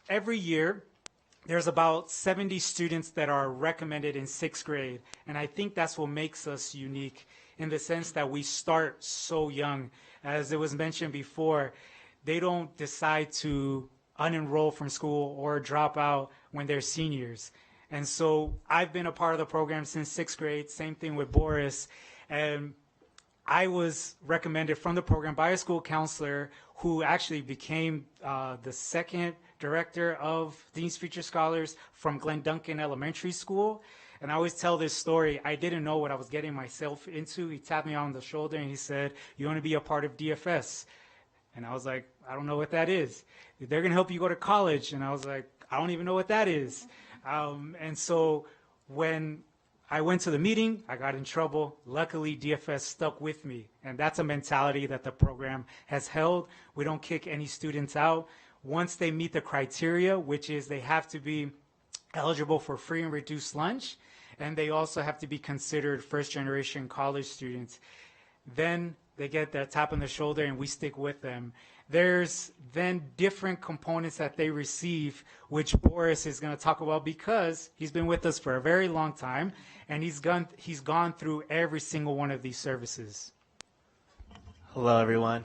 Every year, there's about 70 students that are recommended in 6th grade. And I think that's what makes us unique in the sense that we start so young. As it was mentioned before, they don't decide to unenroll from school or drop out when they're seniors. And so I've been a part of the program since 6th grade, same thing with Boris. And I was recommended from the program by a school counselor who actually became the second director of Dean's Future Scholars from Glen Duncan Elementary School. And I always tell this story. I didn't know what I was getting myself into. He tapped me on the shoulder and he said, "You want to be a part of DFS?" And I was like, "I don't know what that is." "They're going to help you go to college." And I was like, "I don't even know what that is." And so when I went to the meeting, I got in trouble. Luckily, DFS stuck with me. And that's a mentality that the program has held. We don't kick any students out. Once they meet the criteria, which is they have to be eligible for free and reduced lunch, and they also have to be considered first-generation college students, then they get that tap on the shoulder and we stick with them. There's then different components that they receive, which Boris is going to talk about because he's been with us for a very long time and he's gone through every single one of these services. Hello, everyone.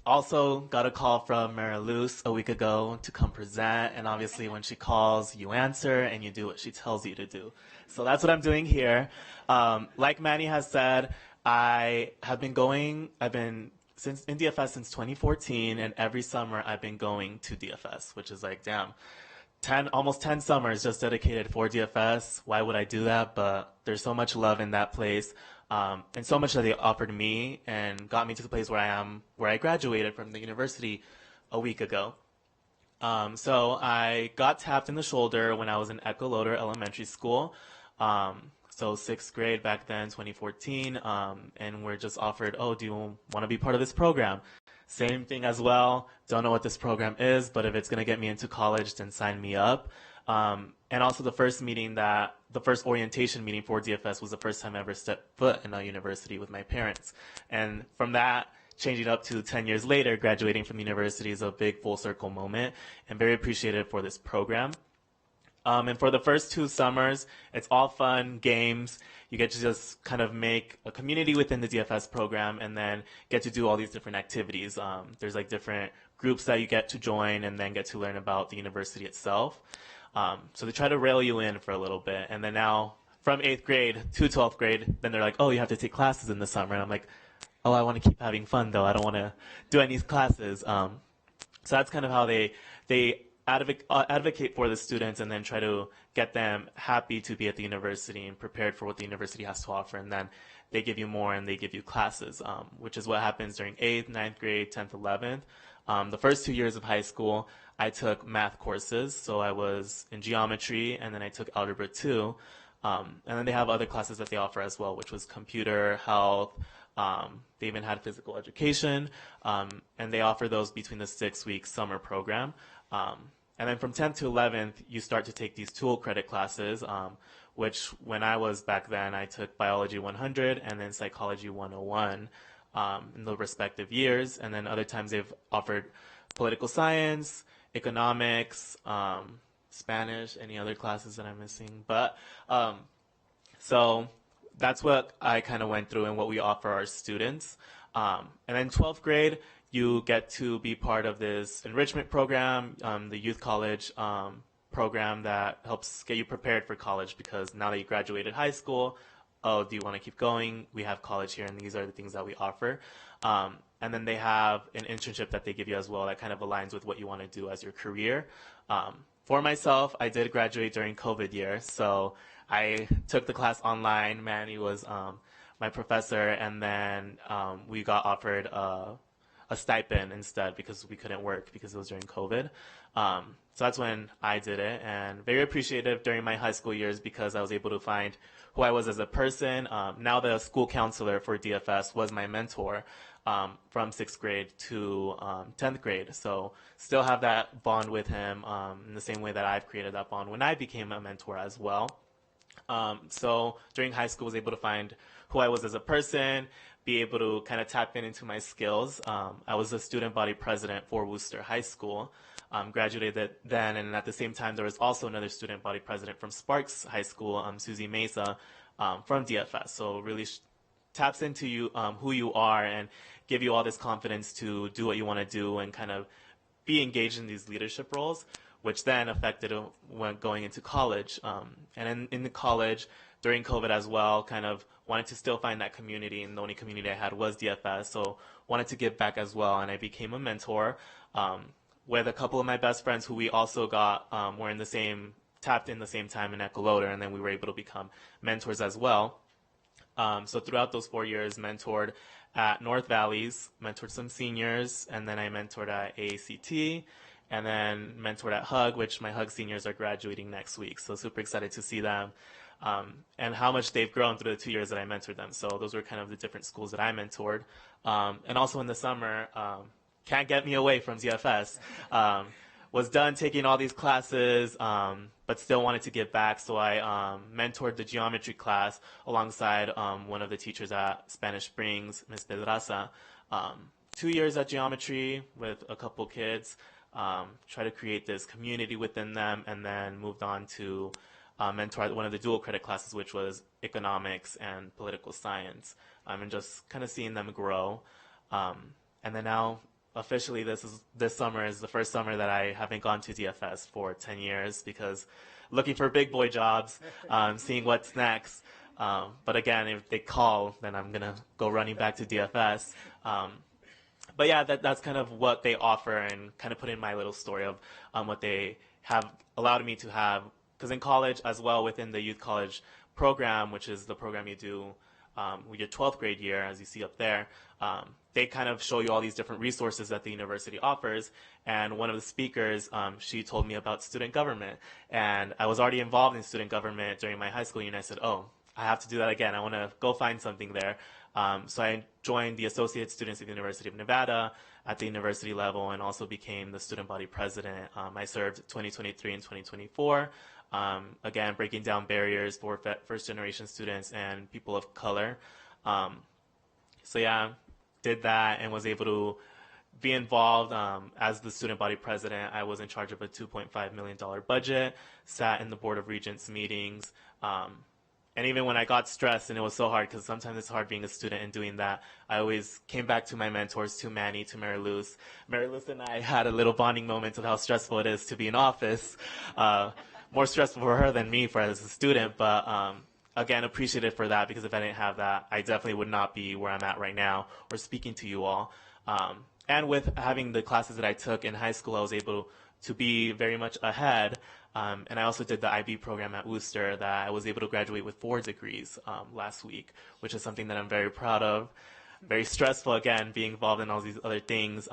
Also got a call from Mara Luce a week ago to come present, and obviously when she calls, you answer and you do what she tells you to do. So that's what I'm doing here. Like Manny has said, I've been in DFS since 2014, and every summer I've been going to DFS, which is like, damn, almost 10 summers just dedicated for DFS. Why would I do that? But there's so much love in that place. And so much that they offered me and got me to the place where I am, where I graduated from the university a week ago. So I got tapped in the shoulder when I was in Echoloder Elementary School. So 6th grade back then, 2014, and we're just offered, "Oh, do you want to be part of this program?" Same thing as well. Don't know what this program is, but if it's going to get me into college, then sign me up. And also the first orientation meeting for DFS was the first time I ever stepped foot in a university with my parents. And from that, changing up to 10 years later, graduating from university is a big full circle moment and very appreciated for this program. And for the first 2 summers, it's all fun, games. You get to just kind of make a community within the DFS program and then get to do all these different activities. There's like different groups that you get to join and then get to learn about the university itself. So they try to rail you in for a little bit. And then now from 8th grade to 12th grade, then they're like, "Oh, you have to take classes in the summer." And I'm like, "Oh, I want to keep having fun though. I don't want to do any classes." So that's kind of how they advocate for the students and then try to get them happy to be at the university and prepared for what the university has to offer. And then they give you more and they give you classes, which is what happens during 8th, 9th grade, 10th, 11th. The first 2 years of high school, I took math courses. So I was in geometry and then I took algebra 2. And then they have other classes that they offer as well, which was computer, health. They even had physical education. And they offer those between the 6-week summer program. And then from 10th to 11th, you start to take these tool credit classes, which when I was back then, I took Biology 100 and then Psychology 101 in the respective years. And then other times they've offered political science, economics, Spanish, any other classes that I'm missing. But so that's what I kind of went through and what we offer our students. And then 12th grade, you get to be part of this enrichment program, the youth college program that helps get you prepared for college, because now that you graduated high school, oh, do you want to keep going? We have college here, and these are the things that we offer. And then they have an internship that they give you as well that kind of aligns with what you want to do as your career. For myself, I did graduate during COVID year, so I took the class online. Manny was my professor, and then we got offered a stipend instead because we couldn't work because it was during COVID. So that's when I did it, and very appreciative during my high school years because I was able to find who I was as a person. Now the school counselor for DFS was my mentor from 6th grade to 10th grade. So still have that bond with him in the same way that I've created that bond when I became a mentor as well. So during high school, I was able to find who I was as a person, be able to kind of tap into my skills. I was the student body president for Worcester High School. Graduated then, and at the same time, there was also another student body president from Sparks High School, Susie Mesa, from DFS. So really taps into you, who you are, and give you all this confidence to do what you want to do and kind of be engaged in these leadership roles, which then affected when going into college. And in the college, during COVID as well, kind of wanted to still find that community, and the only community I had was DFS, so wanted to give back as well, and I became a mentor with a couple of my best friends who we also got, were tapped in the same time in Ecoloder, and then we were able to become mentors as well. So throughout those 4 years, mentored at North Valleys, mentored some seniors, and then I mentored at AACT, and then mentored at HUG, which my HUG seniors are graduating next week. So super excited to see them and how much they've grown through the 2 years that I mentored them. So those were kind of the different schools that I mentored. And also in the summer, can't get me away from DFS. Was done taking all these classes, but still wanted to give back. So I mentored the geometry class alongside one of the teachers at Spanish Springs, Ms. Pedraza. 2 years at geometry with a couple kids, try to create this community within them, and then moved on to mentor one of the dual credit classes, which was economics and political science, and just kind of seeing them grow. And then now, officially, this summer is the first summer that I haven't gone to DFS for 10 years because looking for big boy jobs, seeing what's next. But again, if they call, then I'm going to go running back to DFS. But yeah, that's kind of what they offer, and kind of put in my little story of what they have allowed me to have. Because in college as well, within the youth college program, which is the program you do with your 12th grade year, as you see up there, they kind of show you all these different resources that the university offers. And one of the speakers, she told me about student government. And I was already involved in student government during my high school year, and I said, oh, I have to do that again. I want to go find something there. So I joined the Associate Students of the University of Nevada at the university level, and also became the student body president. I served 2023 and 2024. Again, breaking down barriers for first-generation students and people of color. So yeah, did that and was able to be involved as the student body president. I was in charge of a $2.5 million budget, sat in the Board of Regents meetings, and even when I got stressed, and it was so hard because sometimes it's hard being a student and doing that, I always came back to my mentors, to Manny, to Mary Luz. Mary Luz and I had a little bonding moment of how stressful it is to be in office. More stressful for her than me as a student, but again, appreciative for that, because if I didn't have that, I definitely would not be where I'm at right now or speaking to you all. And with having the classes that I took in high school, I was able to be very much ahead. And I also did the IB program at Worcester that I was able to graduate with 4 degrees last week, which is something that I'm very proud of. Very stressful, again, being involved in all these other things.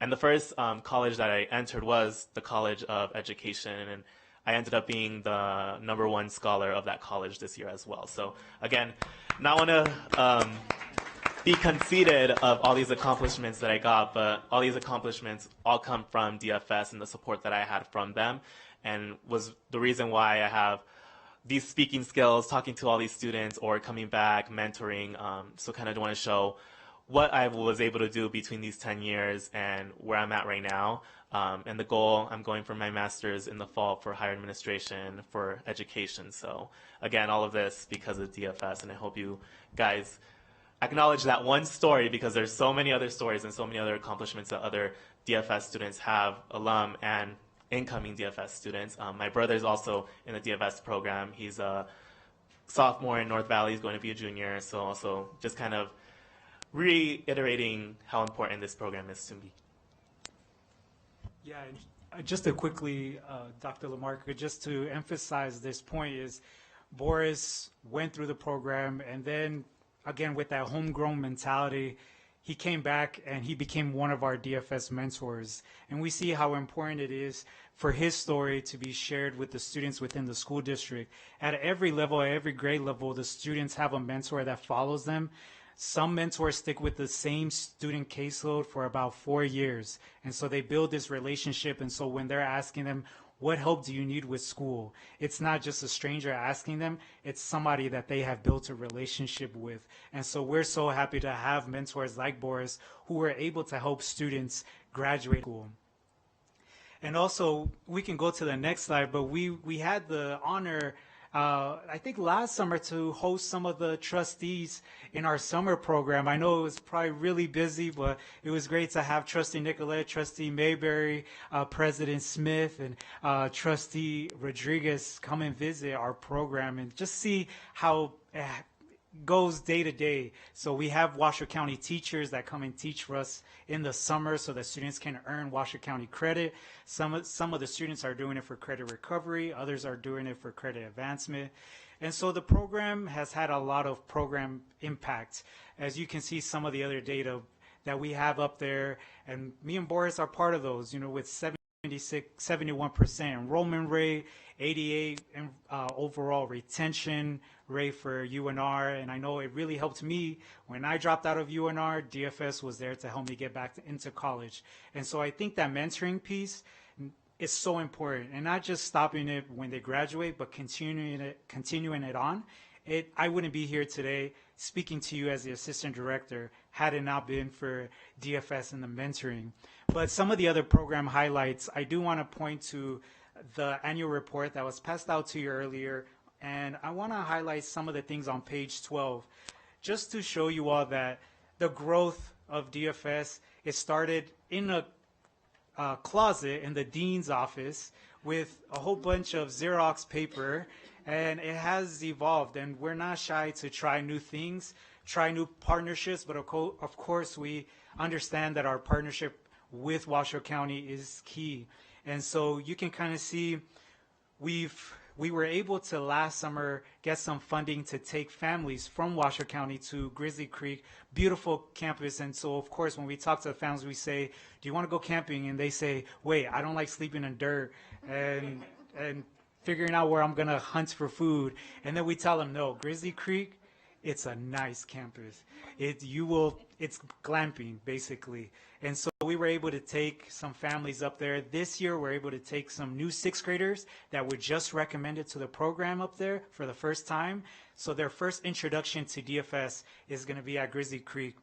And the first college that I entered was the College of Education, and I ended up being the #1 scholar of that college this year as well. So again, not want to be conceited of all these accomplishments that I got, but all these accomplishments all come from DFS and the support that I had from them, and was the reason why I have these speaking skills, talking to all these students, or coming back, mentoring. So kind of want to show what I was able to do between these 10 years and where I'm at right now. And the goal, I'm going for my master's in the fall for higher administration for education. So again, all of this because of DFS, and I hope you guys acknowledge that one story, because there's so many other stories and so many other accomplishments that other DFS students have, alum and incoming DFS students. My brother is also in the DFS program. He's a sophomore in North Valley. He's going to be a junior. So also just kind of reiterating how important this program is to me. Yeah, and just to quickly, Dr. Lamarca, just to emphasize this point is Boris went through the program, and then again with that homegrown mentality, he came back and he became one of our DFS mentors. And we see how important it is for his story to be shared with the students within the school district. At every level, at every grade level, the students have a mentor that follows them. Some mentors stick with the same student caseload for about 4 years. And so they build this relationship. And so when they're asking them, what help do you need with school? It's not just a stranger asking them, it's somebody that they have built a relationship with. And so we're so happy to have mentors like Boris who are able to help students graduate school. And also, we can go to the next slide, but we had the honor, I think last summer, to host some of the trustees in our summer program. I know it was probably really busy, but it was great to have Trustee Nicolette, Trustee Mayberry, President Smith, and Trustee Rodriguez come and visit our program and just see how goes day to day. So we have Washoe County teachers that come and teach for us in the summer so that students can earn Washoe County credit. Some of the students are doing it for credit recovery, others are doing it for credit advancement. And so the program has had a lot of program impact. As you can see, some of the other data that we have up there, and me and Boris are part of those, with 71% enrollment rate, 88 overall retention rate for UNR. And I know it really helped me when I dropped out of UNR. DFS was there to help me get back into college. And so I think that mentoring piece is so important, and not just stopping it when they graduate, but continuing it on. I wouldn't be here today speaking to you as the assistant director had it not been for DFS and the mentoring. But some of the other program highlights, I do want to point to the annual report that was passed out to you earlier, and I want to highlight some of the things on page 12, just to show you all that the growth of DFS, it started in a closet in the dean's office with a whole bunch of Xerox paper, and it has evolved, and we're not shy to try new things, try new partnerships, but of course we understand that our partnership with Washoe County is key. And so you can kind of see we were able to last summer get some funding to take families from Washoe County to Grizzly Creek, beautiful campus. And so of course when we talk to the families, we say, do you want to go camping? And they say, wait, I don't like sleeping in dirt and figuring out where I'm going to hunt for food. And then we tell them, no, Grizzly Creek, it's a nice campus. It's glamping basically. And so we were able to take some families up there. This year we're able to take some new 6th graders that were just recommended to the program up there for the first time. So their first introduction to DFS is going to be at Grizzly Creek.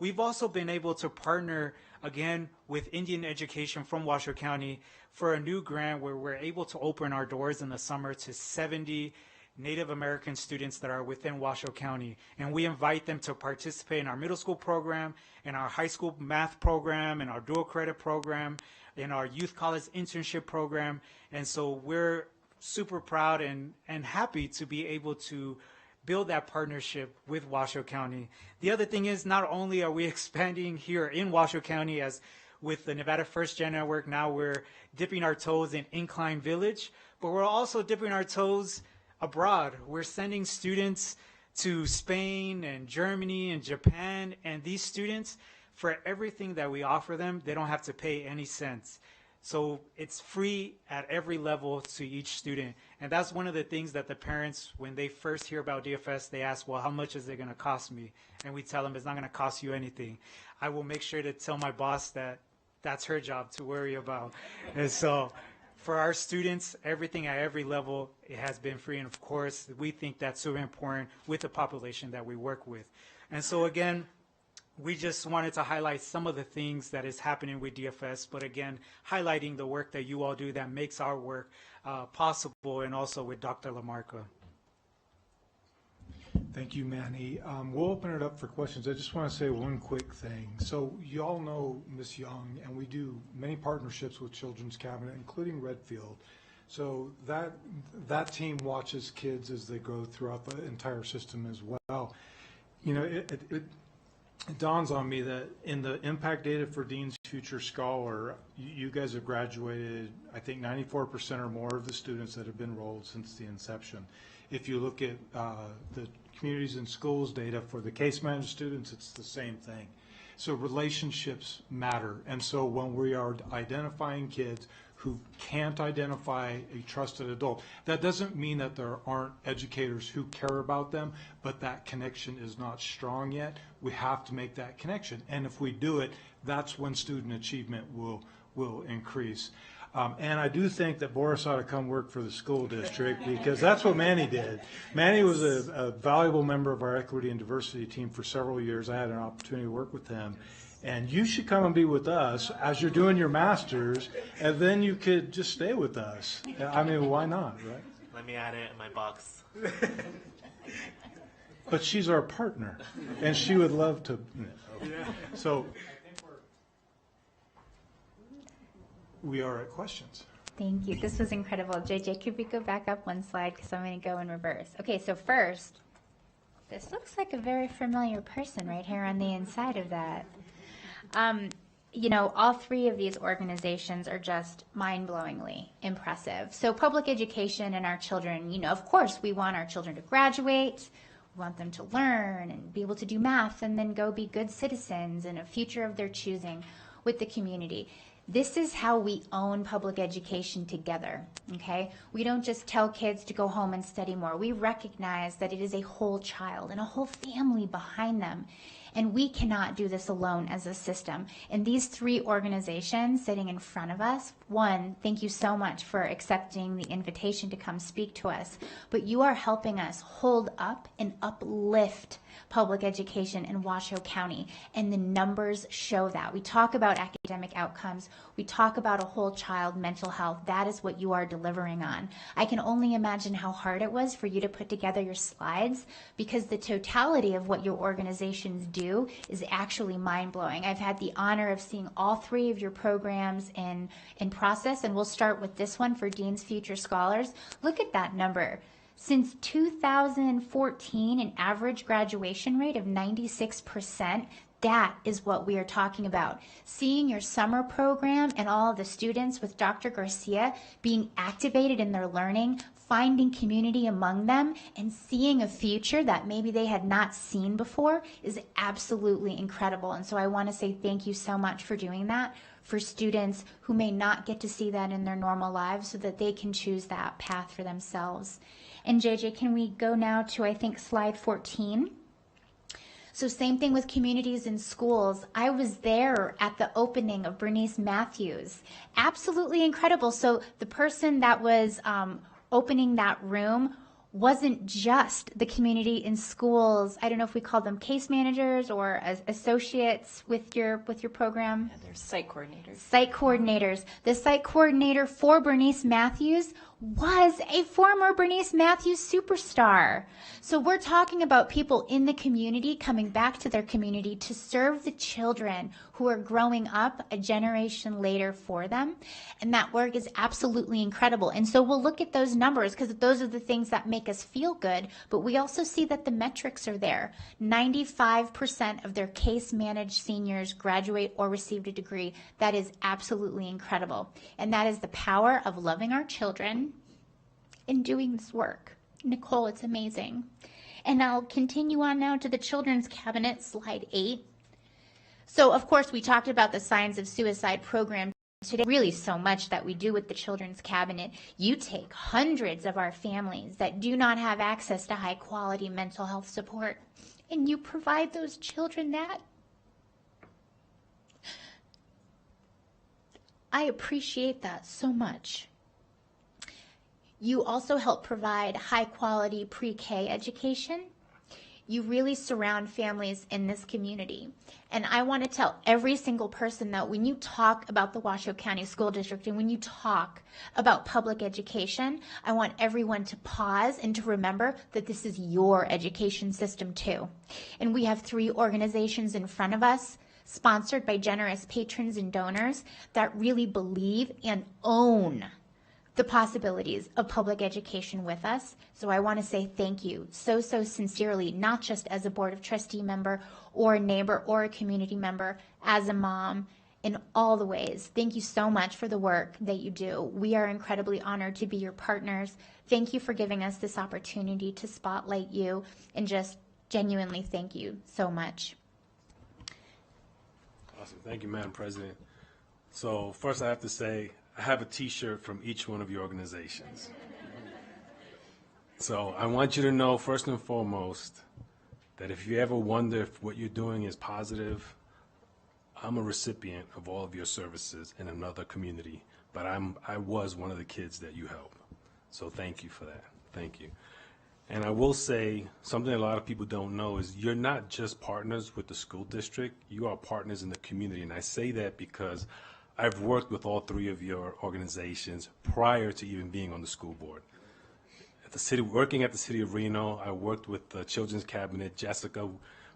We've also been able to partner again with Indian Education from Washoe County for a new grant where we're able to open our doors in the summer to 70 Native American students that are within Washoe County. And we invite them to participate in our middle school program, in our high school math program, in our dual credit program, in our youth college internship program. And so we're super proud and happy to be able to build that partnership with Washoe County. The other thing is, not only are we expanding here in Washoe County as with the Nevada First Gen Network, now we're dipping our toes in Incline Village, but we're also dipping our toes abroad. We're sending students to Spain and Germany and Japan, and these students, for everything that we offer them, they don't have to pay any cents. So it's free at every level to each student. And that's one of the things that the parents, when they first hear about DFS, they ask, well, how much is it going to cost me? And we tell them it's not going to cost you anything. I will make sure to tell my boss that that's her job to worry about. And so for our students, everything at every level, it has been free. And of course, we think that's so important with the population that we work with. And so again, we just wanted to highlight some of the things that is happening with DFS, but again, highlighting the work that you all do that makes our work possible, and also with Dr. LaMarca. Thank you, Manny. We'll open it up for questions. I just want to say one quick thing. So you all know Ms. Young, and we do many partnerships with Children's Cabinet, including Redfield. So that team watches kids as they go throughout the entire system as well. You know, it dawns on me that in the impact data for Dean's Future Scholar, you guys have graduated, I think, 94% or more of the students that have been enrolled since the inception. If you look at the communities and schools data for the case managed students, it's the same thing. So relationships matter. And so when we are identifying kids who can't identify a trusted adult, that doesn't mean that there aren't educators who care about them, but that connection is not strong yet. We have to make that connection. And if we do it, that's when student achievement will increase. And I do think that Boris ought to come work for the school district, because that's what Manny did. Manny was a valuable member of our equity and diversity team for several years. I had an opportunity to work with him. And you should come and be with us as you're doing your master's, and then you could just stay with us. I mean, why not, right? Let me add it in my box. But she's our partner, and she would love to. So we are at questions. Thank you. This was incredible. JJ, could we go back up one slide, because I'm going to go in reverse. Okay, so first, this looks like a very familiar person right here on the inside of that. You know, all three of these organizations are just mind-blowingly impressive. So public education and our children, you know, of course, we want our children to graduate. We want them to learn and be able to do math and then go be good citizens in a future of their choosing with the community. This is how we own public education together, okay? We don't just tell kids to go home and study more. We recognize that it is a whole child and a whole family behind them. And we cannot do this alone as a system. And these three organizations sitting in front of us, one, thank you so much for accepting the invitation to come speak to us. But you are helping us hold up and uplift public education in Washoe County. And the numbers show that. We talk about academic outcomes. We talk about a whole child mental health. That is what you are delivering on. I can only imagine how hard it was for you to put together your slides, because the totality of what your organizations do is actually mind-blowing. I've had the honor of seeing all three of your programs in process, and we'll start with this one for Dean's Future Scholars. Look at that number. Since 2014, an average graduation rate of 96%. That is what we are talking about. Seeing your summer program and all of the students with Dr. Garcia being activated in their learning, finding community among them, and seeing a future that maybe they had not seen before is absolutely incredible. And so I want to say thank you so much for doing that for students who may not get to see that in their normal lives, so that they can choose that path for themselves. And JJ, can we go now to, I think, slide 14? So same thing with communities and schools. I was there at the opening of Bernice Matthews. Absolutely incredible. So the person that was opening that room wasn't just the community in schools. I don't know if we call them case managers or as associates with your program. Yeah, they're site coordinators. Site coordinators. The site coordinator for Bernice Matthews was a former Bernice Matthews superstar. So we're talking about people in the community coming back to their community to serve the children who are growing up a generation later for them. And that work is absolutely incredible. And so we'll look at those numbers, because those are the things that make us feel good. But we also see that the metrics are there. 95% of their case managed seniors graduate or received a degree. That is absolutely incredible. And that is the power of loving our children in doing this work. Nicole, it's amazing. And I'll continue on now to the Children's Cabinet, slide 8. So, of course, we talked about the Signs of Suicide program today, really so much that we do with the Children's Cabinet. You take hundreds of our families that do not have access to high quality mental health support, and you provide those children that. I appreciate that so much. You also help provide high quality pre-K education. You really surround families in this community. And I want to tell every single person that when you talk about the Washoe County School District and when you talk about public education, I want everyone to pause and to remember that this is your education system too. And we have 3 organizations in front of us, sponsored by generous patrons and donors, that really believe and own the possibilities of public education with us. So I want to say thank you so sincerely, not just as a Board of Trustee member or a neighbor or a community member, as a mom, in all the ways. Thank you so much for the work that you do. We are incredibly honored to be your partners. Thank you for giving us this opportunity to spotlight you, and just genuinely thank you so much. Awesome. Thank you, Madam President. So first I have to say, I have a t-shirt from each one of your organizations. So I want you to know, first and foremost, that if you ever wonder if what you're doing is positive, I'm a recipient of all of your services in another community, but I was one of the kids that you help. So thank you for that. Thank you. And I will say something a lot of people don't know is you're not just partners with the school district, you are partners in the community. And I say that because I've worked with all 3 of your organizations prior to even being on the school board. At the city, working at the City of Reno, I worked with the Children's Cabinet, Jessica,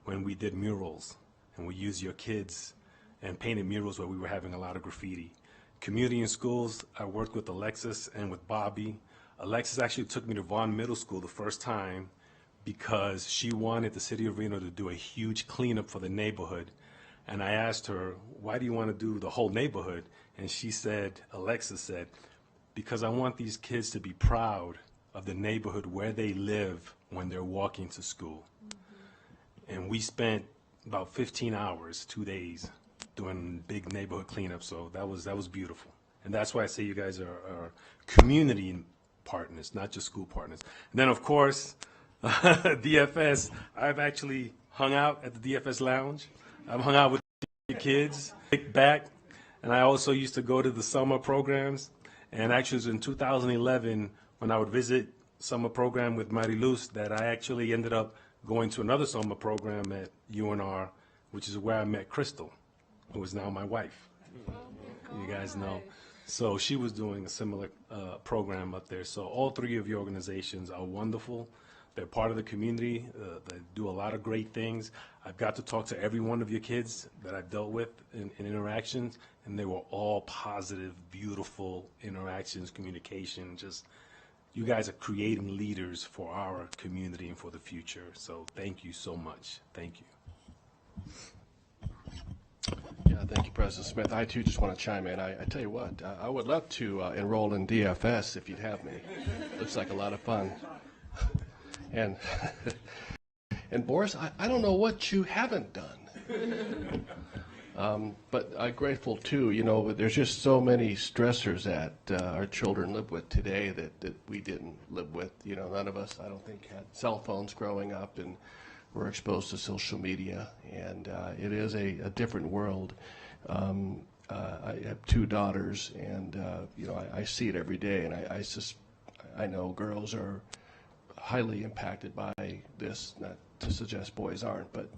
when we did murals, and we used your kids and painted murals where we were having a lot of graffiti. Community and schools, I worked with Alexis and with Bobby. Alexis actually took me to Vaughn Middle School the first time because she wanted the City of Reno to do a huge cleanup for the neighborhood. And I asked her, why do you want to do the whole neighborhood? And she said, Alexis said, because I want these kids to be proud of the neighborhood where they live when they're walking to school. Mm-hmm. And we spent about 15 hours, 2 days, doing big neighborhood cleanup. So that was beautiful. And that's why I say you guys are community partners, not just school partners. And then, of course, DFS, I've actually hung out at the DFS Lounge. I've hung out with the kids, kicked back, and I also used to go to the summer programs. And actually, it was in 2011 when I would visit summer program with Mariluz that I actually ended up going to another summer program at UNR, which is where I met Crystal, who is now my wife. You guys know. So she was doing a similar program up there. So all 3 of your organizations are wonderful. They're part of the community. They do a lot of great things. I've got to talk to every one of your kids that I've dealt with in interactions, and they were all positive, beautiful interactions, communication. Just, you guys are creating leaders for our community and for the future. So thank you so much. Thank you. Yeah, thank you, President Smith. I, too, just want to chime in. I tell you what, I would love to enroll in DFS if you'd have me. Looks like a lot of fun. And Boris, I don't know what you haven't done. But I'm grateful, too. You know, there's just so many stressors that our children live with today that we didn't live with. You know, none of us, I don't think, had cell phones growing up, and we're exposed to social media. And it is a different world. I have 2 daughters, and, you know, I see it every day. And I know girls are highly impacted by this, not to suggest boys aren't, but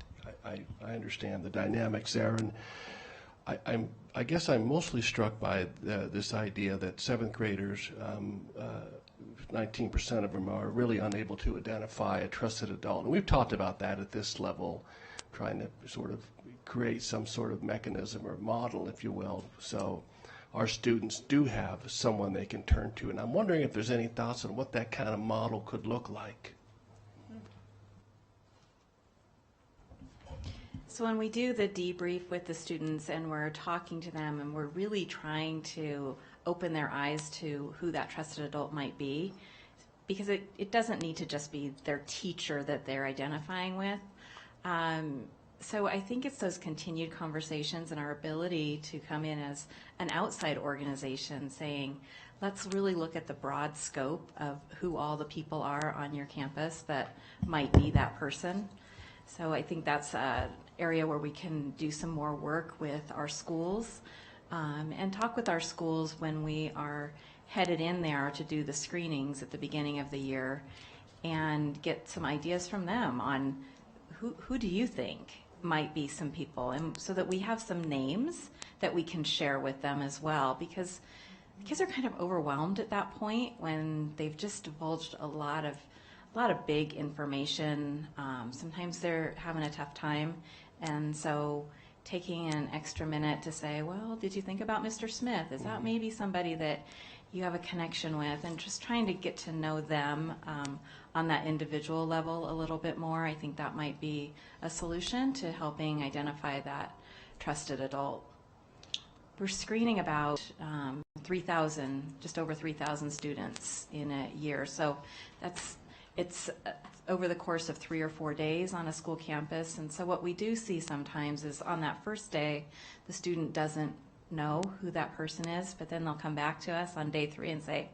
I understand the dynamics there. And I guess I'm mostly struck by this idea that 7th graders, 19% of them are really unable to identify a trusted adult. And we've talked about that at this level, trying to sort of create some sort of mechanism or model, if you will, so our students do have someone they can turn to. And I'm wondering if there's any thoughts on what that kind of model could look like. So when we do the debrief with the students and we're talking to them and we're really trying to open their eyes to who that trusted adult might be, because it doesn't need to just be their teacher that they're identifying with. So I think it's those continued conversations and our ability to come in as an outside organization saying, let's really look at the broad scope of who all the people are on your campus that might be that person. So I think that's an area where we can do some more work with our schools and talk with our schools when we are headed in there to do the screenings at the beginning of the year and get some ideas from them on who do you think might be some people, and so that we have some names that we can share with them as well, because kids are kind of overwhelmed at that point when they've just divulged a lot of big information. Sometimes they're having a tough time, and so taking an extra minute to say, well, did you think about Mr. Smith? Is that maybe somebody that you have a connection with? And just trying to get to know them on that individual level a little bit more. I think that might be a solution to helping identify that trusted adult. We're screening about 3,000, just over 3,000 students in a year. So it's over the course of 3 or 4 days on a school campus. And so what we do see sometimes is on that first day, the student doesn't know who that person is, but then they'll come back to us on day 3 and say,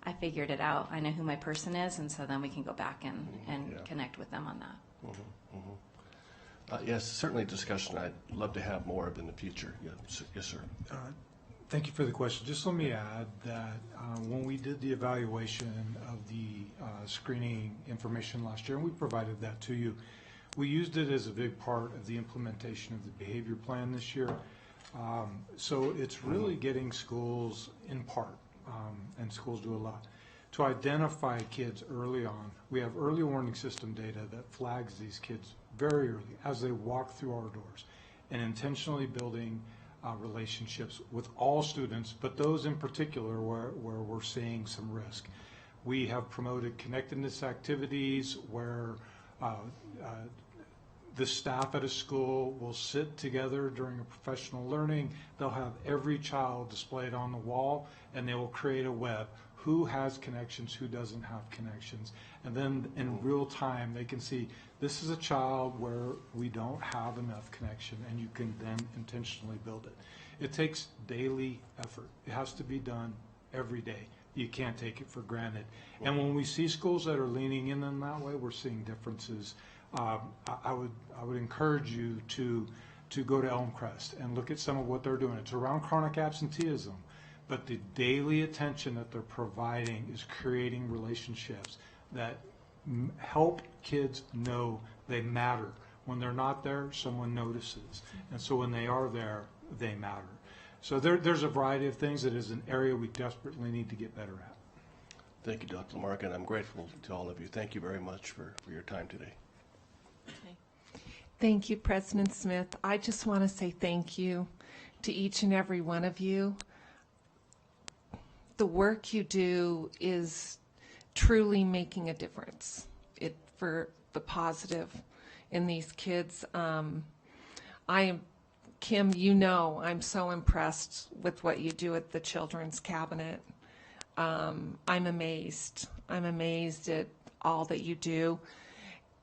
I figured it out. I know who my person is, and so then we can go back and connect with them on that. Yes, certainly discussion I'd love to have more of in the future. Yes, sir. Thank you for the question. Just let me add that when we did the evaluation of the screening information last year, and we provided that to you, we used it as a big part of the implementation of the behavior plan this year. So it's really getting schools in part, and schools do a lot, to identify kids early on. We have early warning system data that flags these kids very early as they walk through our doors, and intentionally building relationships with all students, but those in particular where we're seeing some risk. We have promoted connectedness activities where the staff at a school will sit together during a professional learning. They'll have every child displayed on the wall, and they will create a web. Who has connections, who doesn't have connections? And then in real time, they can see this is a child where we don't have enough connection, and you can then intentionally build it. It takes daily effort. It has to be done every day. You can't take it for granted. And when we see schools that are leaning in that way, we're seeing differences. I would encourage you to go to Elmcrest and look at some of what they're doing. It's around chronic absenteeism, but the daily attention that they're providing is creating relationships that help kids know they matter. When they're not there, someone notices. And so when they are there, they matter. So there's a variety of things that is an area we desperately need to get better at. Thank you, Dr. Lamarca, and I'm grateful to all of you. Thank you very much for your time today. Thank you, President Smith. I just want to say thank you to each and every one of you. The work you do is truly making a difference for the positive in these kids. Kim, you know I'm so impressed with what you do at the Children's Cabinet. I'm amazed. I'm amazed at all that you do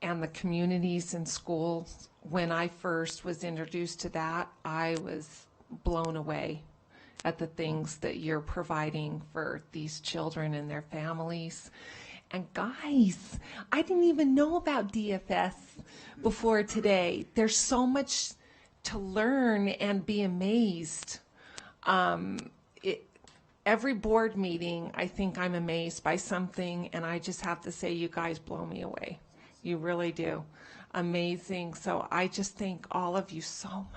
and the communities and schools. When I first was introduced to that, I was blown away at the things that you're providing for these children and their families. And guys, I didn't even know about DFS before today. There's so much to learn and be amazed. Every board meeting, I think I'm amazed by something, and I just have to say, you guys blow me away. You really do. Amazing. So I just thank all of you so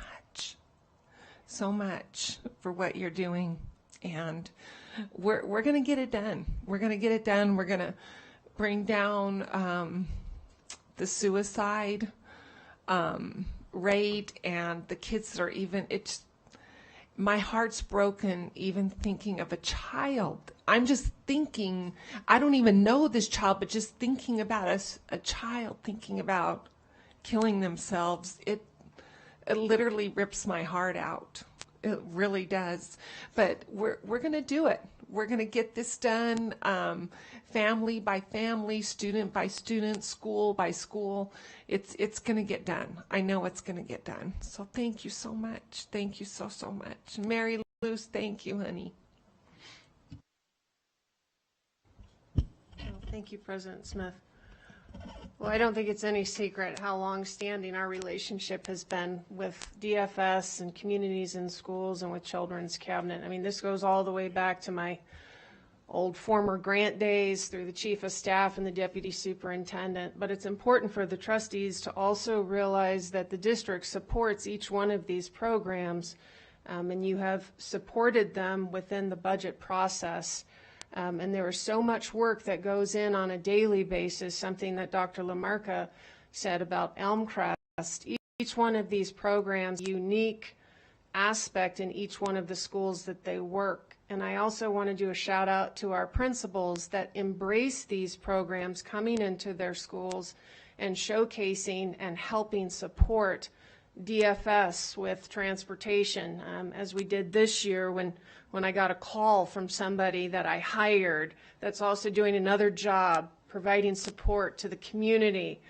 much for what you're doing. And we're going to get it done. We're going to get it done. We're going to bring down the suicide rate, and the kids that are even, my heart's broken even thinking of a child. I'm just thinking, I don't even know this child, but just thinking about a child thinking about killing themselves, it literally rips my heart out. It really does. But we're going to do it. We're going to get this done, family by family, student by student, school by school. It's going to get done. I know it's going to get done. So thank you so much. Thank you so much. Mary Luz, thank you, honey. Thank you, President Smith. Well, I don't think it's any secret how long-standing our relationship has been with DFS and communities in schools and with Children's Cabinet. I mean, this goes all the way back to my old former grant days through the Chief of Staff and the Deputy Superintendent. But it's important for the trustees to also realize that the district supports each one of these programs, and you have supported them within the budget process. And there is so much work that goes in on a daily basis, something that Dr. LaMarca said about Elmcrest. Each one of these programs, unique aspect in each one of the schools that they work. And I also want to do a shout out to our principals that embrace these programs coming into their schools and showcasing and helping support DFS with transportation, as we did this year when I got a call from somebody that I hired that's also doing another job providing support to the community.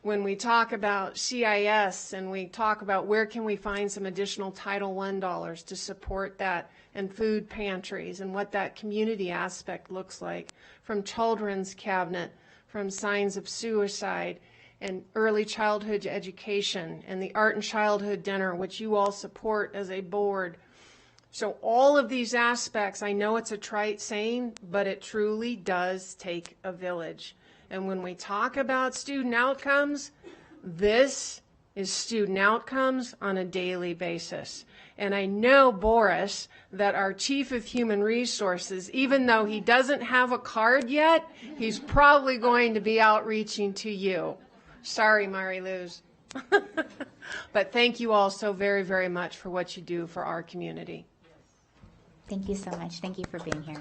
When we talk about CIS and we talk about where can we find some additional Title I dollars to support that, and food pantries and what that community aspect looks like, from Children's Cabinet, from Signs of Suicide, and early childhood education, and the Art and Childhood Dinner, which you all support as a board. So all of these aspects, I know it's a trite saying, but it truly does take a village. And when we talk about student outcomes, this is student outcomes on a daily basis. And I know, Boris, that our Chief of Human Resources, even though he doesn't have a card yet, he's probably going to be outreaching to you. Sorry, Mary Luz. But thank you all so very, very much for what you do for our community. Thank you so much. Thank you for being here.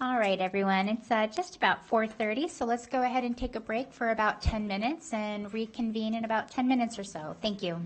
All right, everyone. It's just about 4:30, so let's go ahead and take a break for about 10 minutes and reconvene in about 10 minutes or so. Thank you.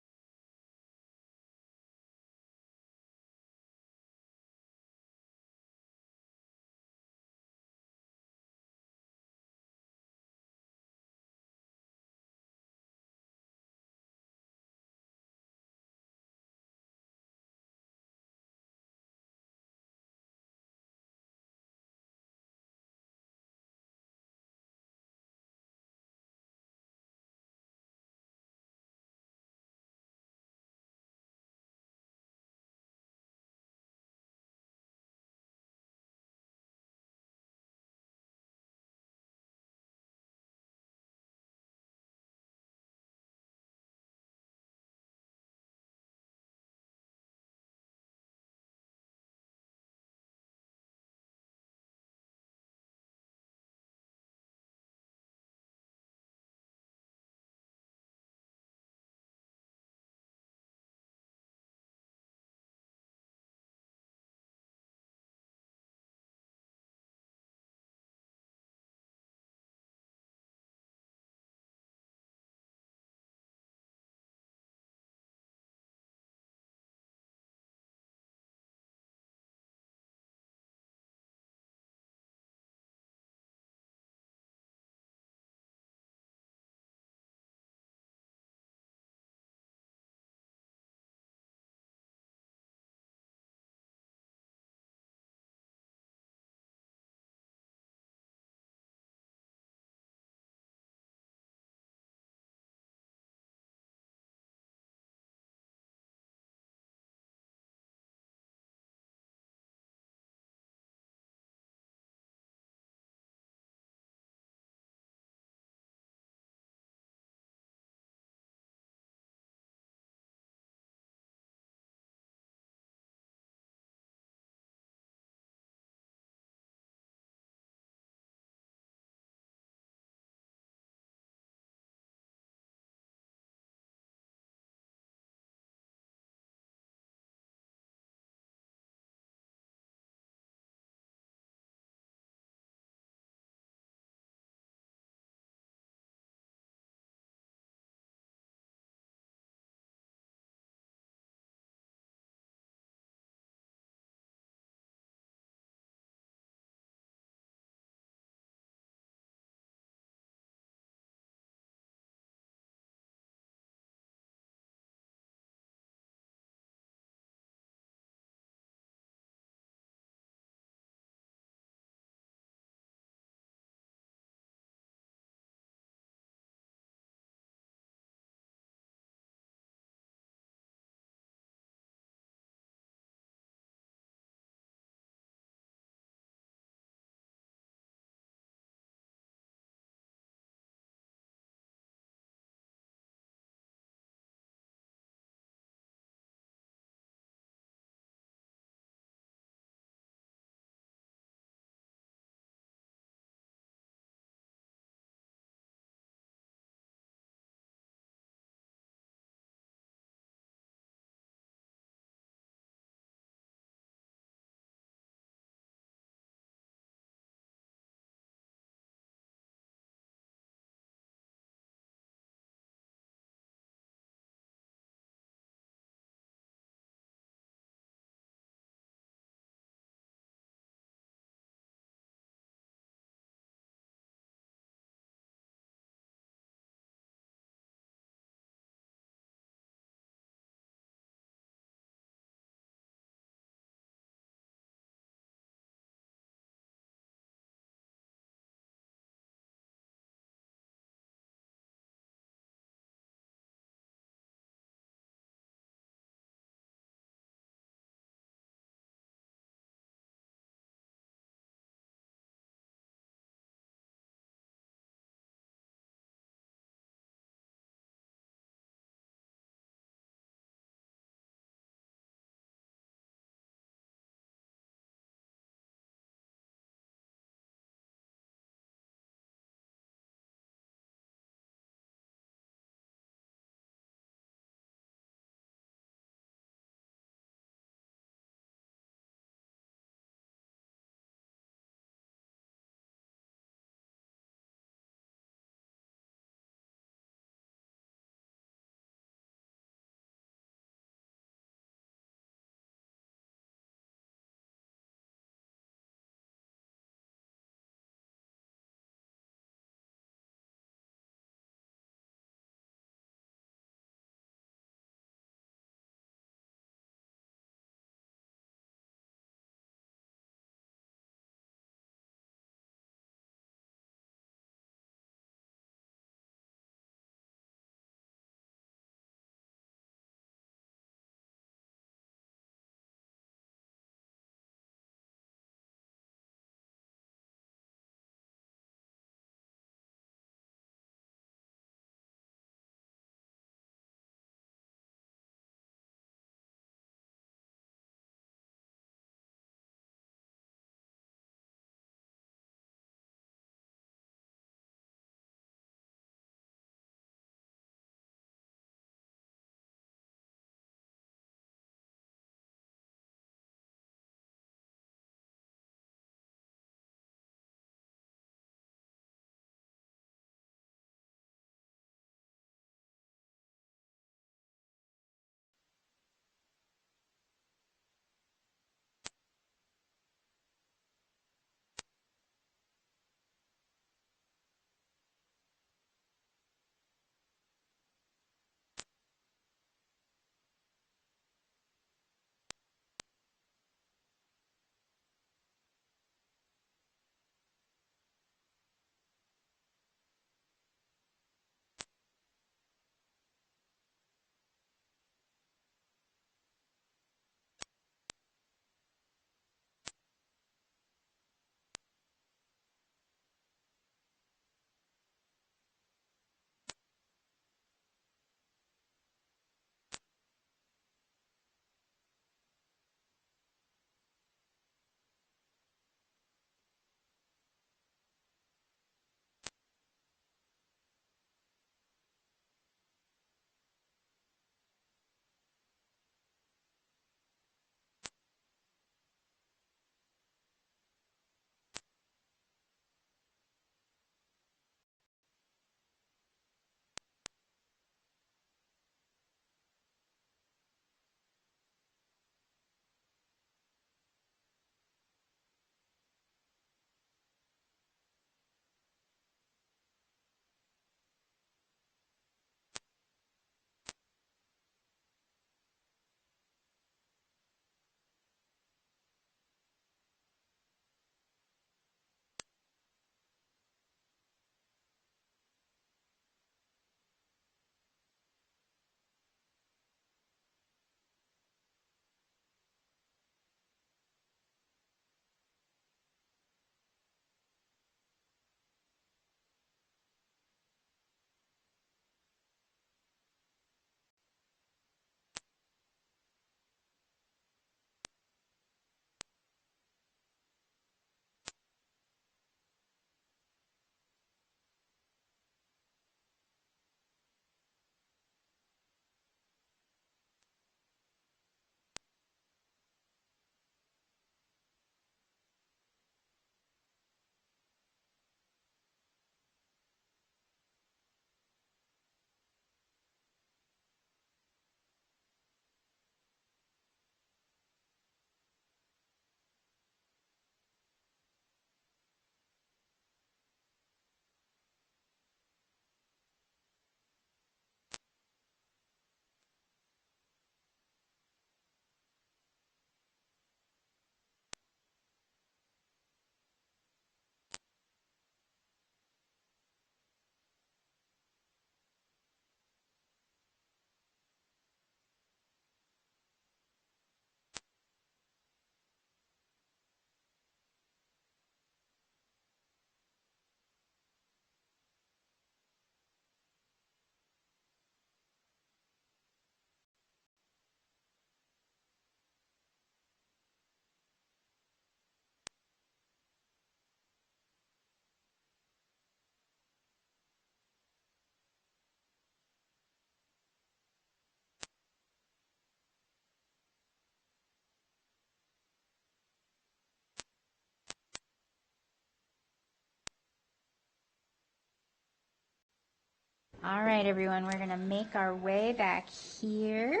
All right, everyone, we're going to make our way back here.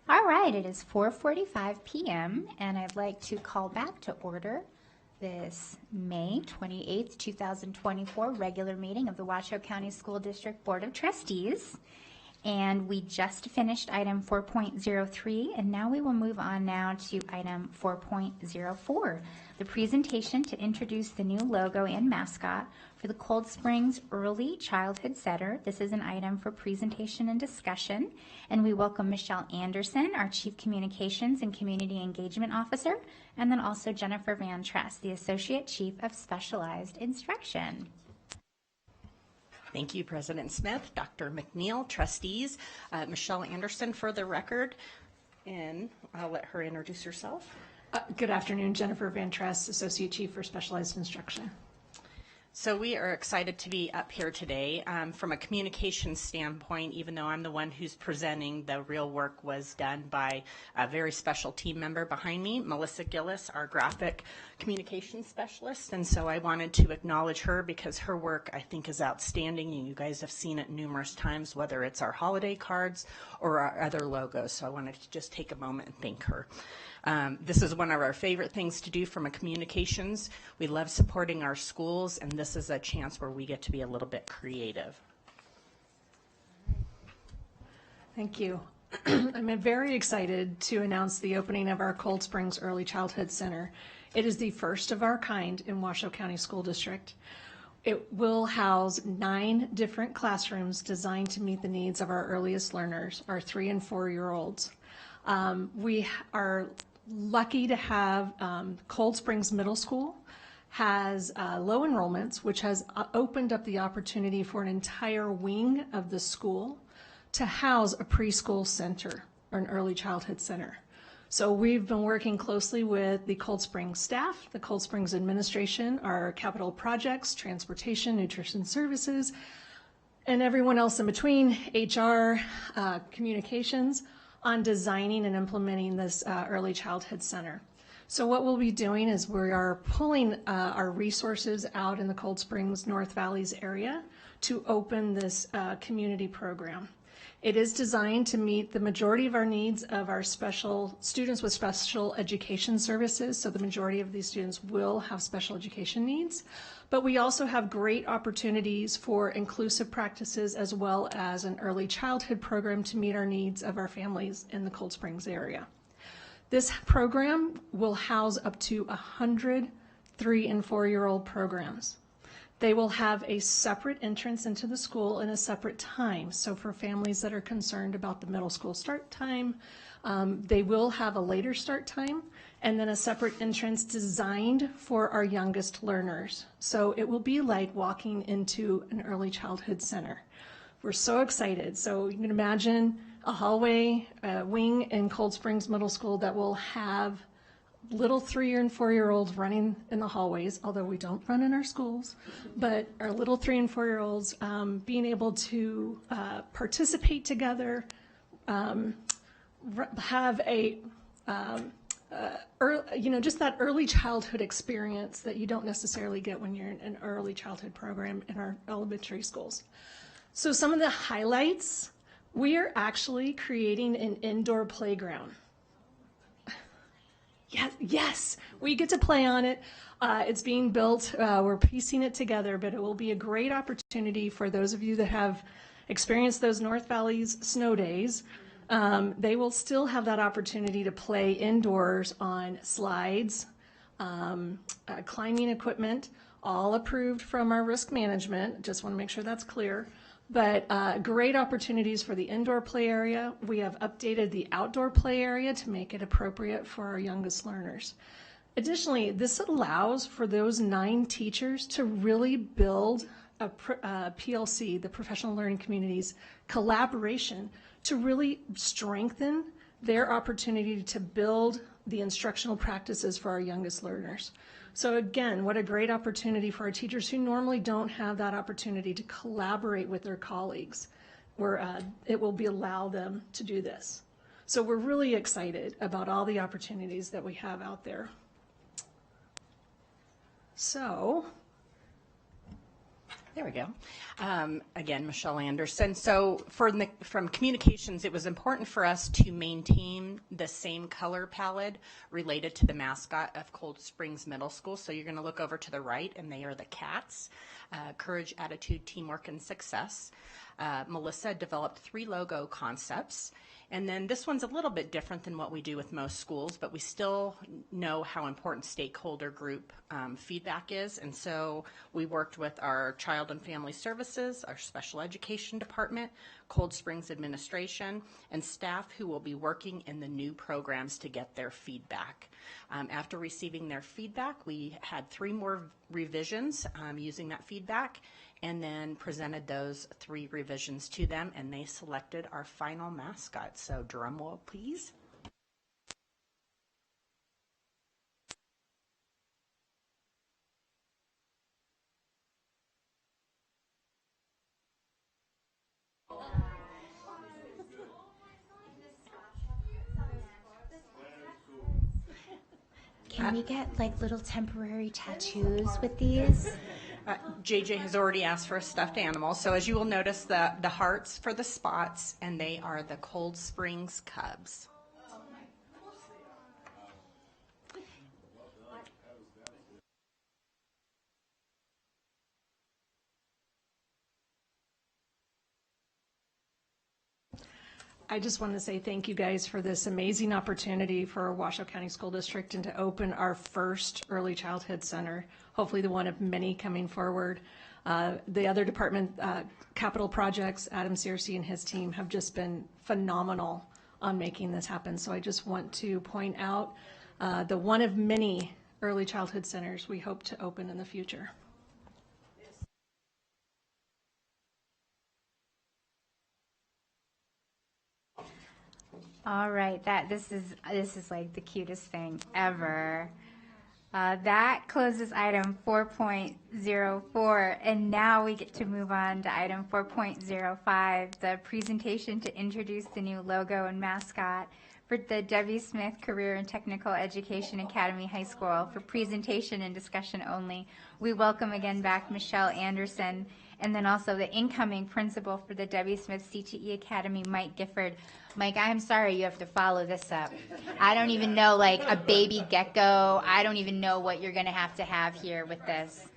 All right, it is 4:45 p.m. and I'd like to call back to order this May 28th, 2024 regular meeting of the Washoe County School District Board of Trustees. And we just finished item 4.03, and now we will move on now to item 4.04, the presentation to introduce the new logo and mascot for the Cold Springs Early Childhood Center. This is an item for presentation and discussion, and we welcome Michelle Anderson, our Chief Communications and Community Engagement Officer, and then also Jennifer Van Tress, the Associate Chief of Specialized Instruction. Thank you, President Smith, Dr. McNeil, trustees, Michelle Anderson for the record, and I'll let her introduce herself. Good afternoon, Jennifer Van Tress, Associate Chief for Specialized Instruction. So we are excited to be up here today. From a communication standpoint, even though I'm the one who's presenting, the real work was done by a very special team member behind me, Melissa Gillis, our graphic communication specialist. And so I wanted to acknowledge her because her work, I think, is outstanding. And you guys have seen it numerous times, whether it's our holiday cards or our other logos. So I wanted to just take a moment and thank her. This is one of our favorite things to do from a communications. We love supporting our schools, and this is a chance where we get to be a little bit creative. Thank you. I'm very excited to announce the opening of our Cold Springs Early Childhood Center. It is the first of our kind in Washoe County School District. It will house 9 different classrooms designed to meet the needs of our earliest learners, our 3- and 4-year-olds. We are lucky to have Cold Springs Middle School has low enrollments, which has opened up the opportunity for an entire wing of the school to house a preschool center or an early childhood center. So we've been working closely with the Cold Springs staff, the Cold Springs administration, our capital projects, transportation, nutrition services, and everyone else in between, HR, communications, on designing and implementing this early childhood center. So what we'll be doing is we are pulling our resources out in the Cold Springs North Valleys area to open this community program. It is designed to meet the majority of our needs of our special students with special education services. So the majority of these students will have special education needs. But we also have great opportunities for inclusive practices as well as an early childhood program to meet our needs of our families in the Cold Springs area. This program will house up to 100 3- and 4-year-old programs. They will have a separate entrance into the school and a separate time. So for families that are concerned about the middle school start time, they will have a later start time and then a separate entrance designed for our youngest learners. So it will be like walking into an early childhood center. We're so excited. So you can imagine a hallway wing in Cold Springs Middle School that will have little 3- and 4-year-olds running in the hallways, although we don't run in our schools, but our little 3- and 4-year-olds being able to participate together, have a just that early childhood experience that you don't necessarily get when you're in an early childhood program in our elementary schools. So some of the highlights, we are actually creating an indoor playground. Yes, we get to play on it. It's being built. We're piecing it together, but it will be a great opportunity for those of you that have experienced those North Valleys snow days. They will still have that opportunity to play indoors on slides, climbing equipment, all approved from our risk management. Just want to make sure that's clear. But great opportunities for the indoor play area. We have updated the outdoor play area to make it appropriate for our youngest learners. Additionally, this allows for those 9 teachers to really build a PLC, the Professional Learning Community's collaboration, to really strengthen their opportunity to build the instructional practices for our youngest learners. So again, what a great opportunity for our teachers who normally don't have that opportunity to collaborate with their colleagues, where it will allow them to do this. So we're really excited about all the opportunities that we have out there. So, there we go. Again, Michelle Anderson. So from communications, it was important for us to maintain the same color palette related to the mascot of Cold Springs Middle School. So you're going to look over to the right, and they are the cats. Courage, attitude, teamwork, and success. Melissa developed 3 logo concepts. And then this one's a little bit different than what we do with most schools, but we still know how important stakeholder group feedback is. And so we worked with our Child and Family Services, our Special Education Department, Cold Springs Administration, and staff who will be working in the new programs to get their feedback. After receiving their feedback, we had 3 more revisions using that feedback, and then presented those 3 revisions to them, and they selected our final mascot. So drum roll, please. Can we get like little temporary tattoos with these? JJ has already asked for a stuffed animal. So as you will notice, the hearts for the spots, and they are the Cold Springs Cubs. I just want to say thank you guys for this amazing opportunity for Washoe County School District and to open our first early childhood center, hopefully the one of many coming forward. The other department, capital projects, Adam Searcy and his team have just been phenomenal on making this happen. So I just want to point out the one of many early childhood centers we hope to open in the future. All right, this is like the cutest thing ever. That closes item 4.04, and now we get to move on to item 4.05, the presentation to introduce the new logo and mascot for the W. Smith Career and Technical Education Academy High School. For presentation and discussion only, we welcome again back Michelle Anderson, and then also the incoming principal for the W. Smith CTE Academy, Mike Gifford. Mike, I'm sorry you have to follow this up. I don't even know, like, a baby gecko. I don't even know what you're going to have here with this.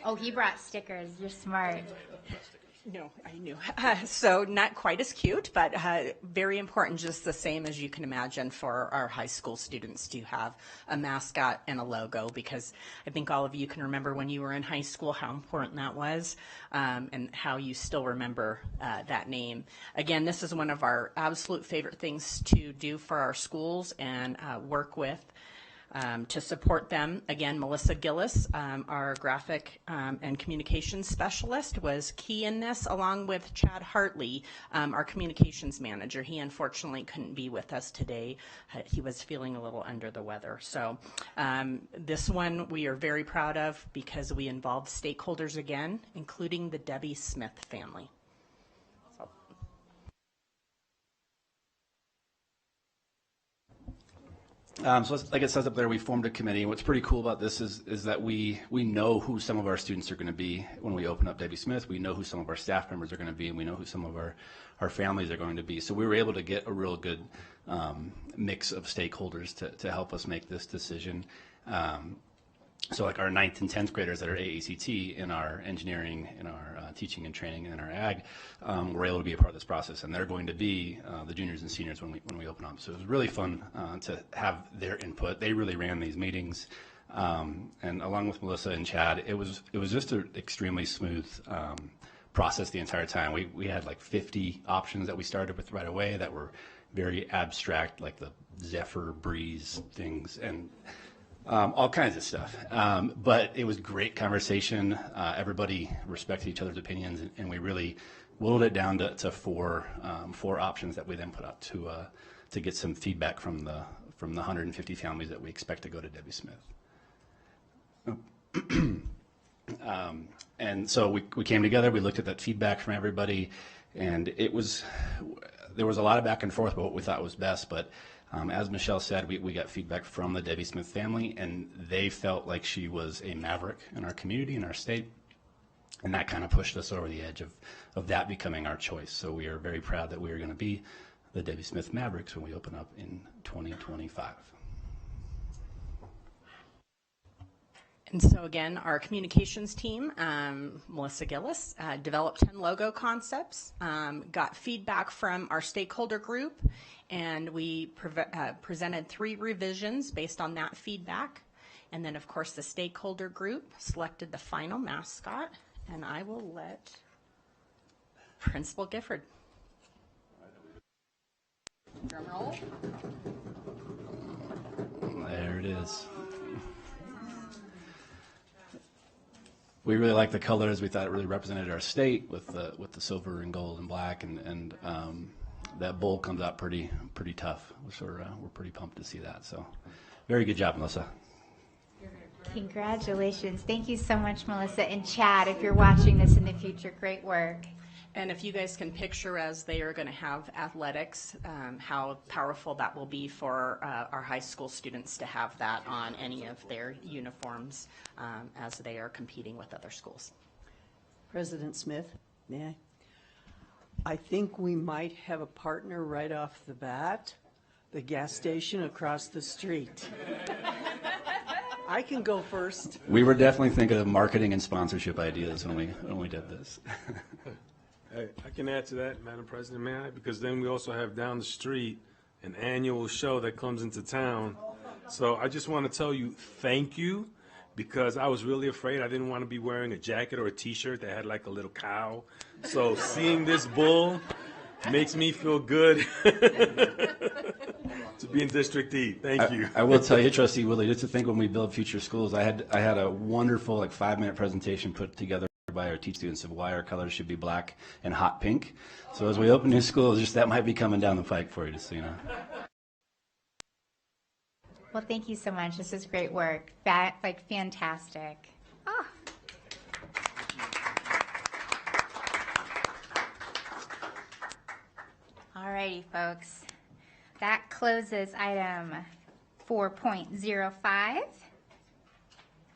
Oh, he brought stickers. You're smart. No, I knew. So not quite as cute, but very important, just the same as you can imagine for our high school students to have a mascot and a logo, because I think all of you can remember when you were in high school how important that was, and how you still remember that name. Again, this is one of our absolute favorite things to do for our schools and work with. To support them, again, Melissa Gillis, our graphic and communications specialist, was key in this, along with Chad Hartley, our communications manager. He unfortunately couldn't be with us today. He was feeling a little under the weather. So this one we are very proud of because we involved stakeholders again, including the Debbie Smith family. So like it says up there, we formed a committee. What's pretty cool about this is that we know who some of our students are going to be when we open up Debbie Smith. We know who some of our staff members are going to be, and we know who some of our families are going to be. So we were able to get a real good mix of stakeholders to help us make this decision. So like our 9th and 10th graders that are AACT in our engineering, in our teaching and training, and in our ag, were able to be a part of this process, and they're going to be the juniors and seniors when we open up. So it was really fun to have their input. They really ran these meetings, and along with Melissa and Chad, it was just an extremely smooth process the entire time. We had like 50 options that we started with right away that were very abstract, like the Zephyr breeze things, and All kinds of stuff. But it was great conversation. Everybody respected each other's opinions, and we really whittled it down to four options that we then put out to get some feedback from the 150 families that we expect to go to Debbie Smith. And so we came together, we looked at that feedback from everybody, and there was a lot of back and forth about what we thought was best, but as Michelle said, we got feedback from the Debbie Smith family, and they felt like she was a maverick in our community, in our state, and that kind of pushed us over the edge of that becoming our choice. So we are very proud that we are going to be the Debbie Smith Mavericks when we open up in 2025. And so again, our communications team, Melissa Gillis, developed 10 logo concepts, got feedback from our stakeholder group, and we presented 3 revisions based on that feedback. And then, of course, the stakeholder group selected the final mascot, and I will let Principal Gifford. Drum roll. There it is. We really liked the colors. We thought it really represented our state with the silver and gold and black, and that bowl comes out pretty tough. So we're pretty pumped to see that. So very good job, Melissa. Congratulations. Thank you so much, Melissa. And Chad, if you're watching this in the future, great work. And if you guys can picture as they are going to have athletics, how powerful that will be for our high school students to have that on any of their uniforms as they are competing with other schools. President Smith, may I? I think we might have a partner right off the bat, the gas station across the street. I can go first. We were definitely thinking of marketing and sponsorship ideas when we did this. I can add to that, Madam President, may I? Because then we also have down the street an annual show that comes into town. So I just want to tell you thank you, because I was really afraid. I didn't want to be wearing a jacket or a T-shirt that had like a little cow. So seeing this bull makes me feel good to be in District E. Thank you. I will tell you, Trustee Willie, just to think when we build future schools, I had a wonderful 5-minute presentation put together by our teach students of why our colors should be black and hot pink. So as we open new schools, just that might be coming down the pike for you, just so you know. Well, thank you so much. This is great work. Fantastic. Oh. All righty, folks. That closes item 4.05.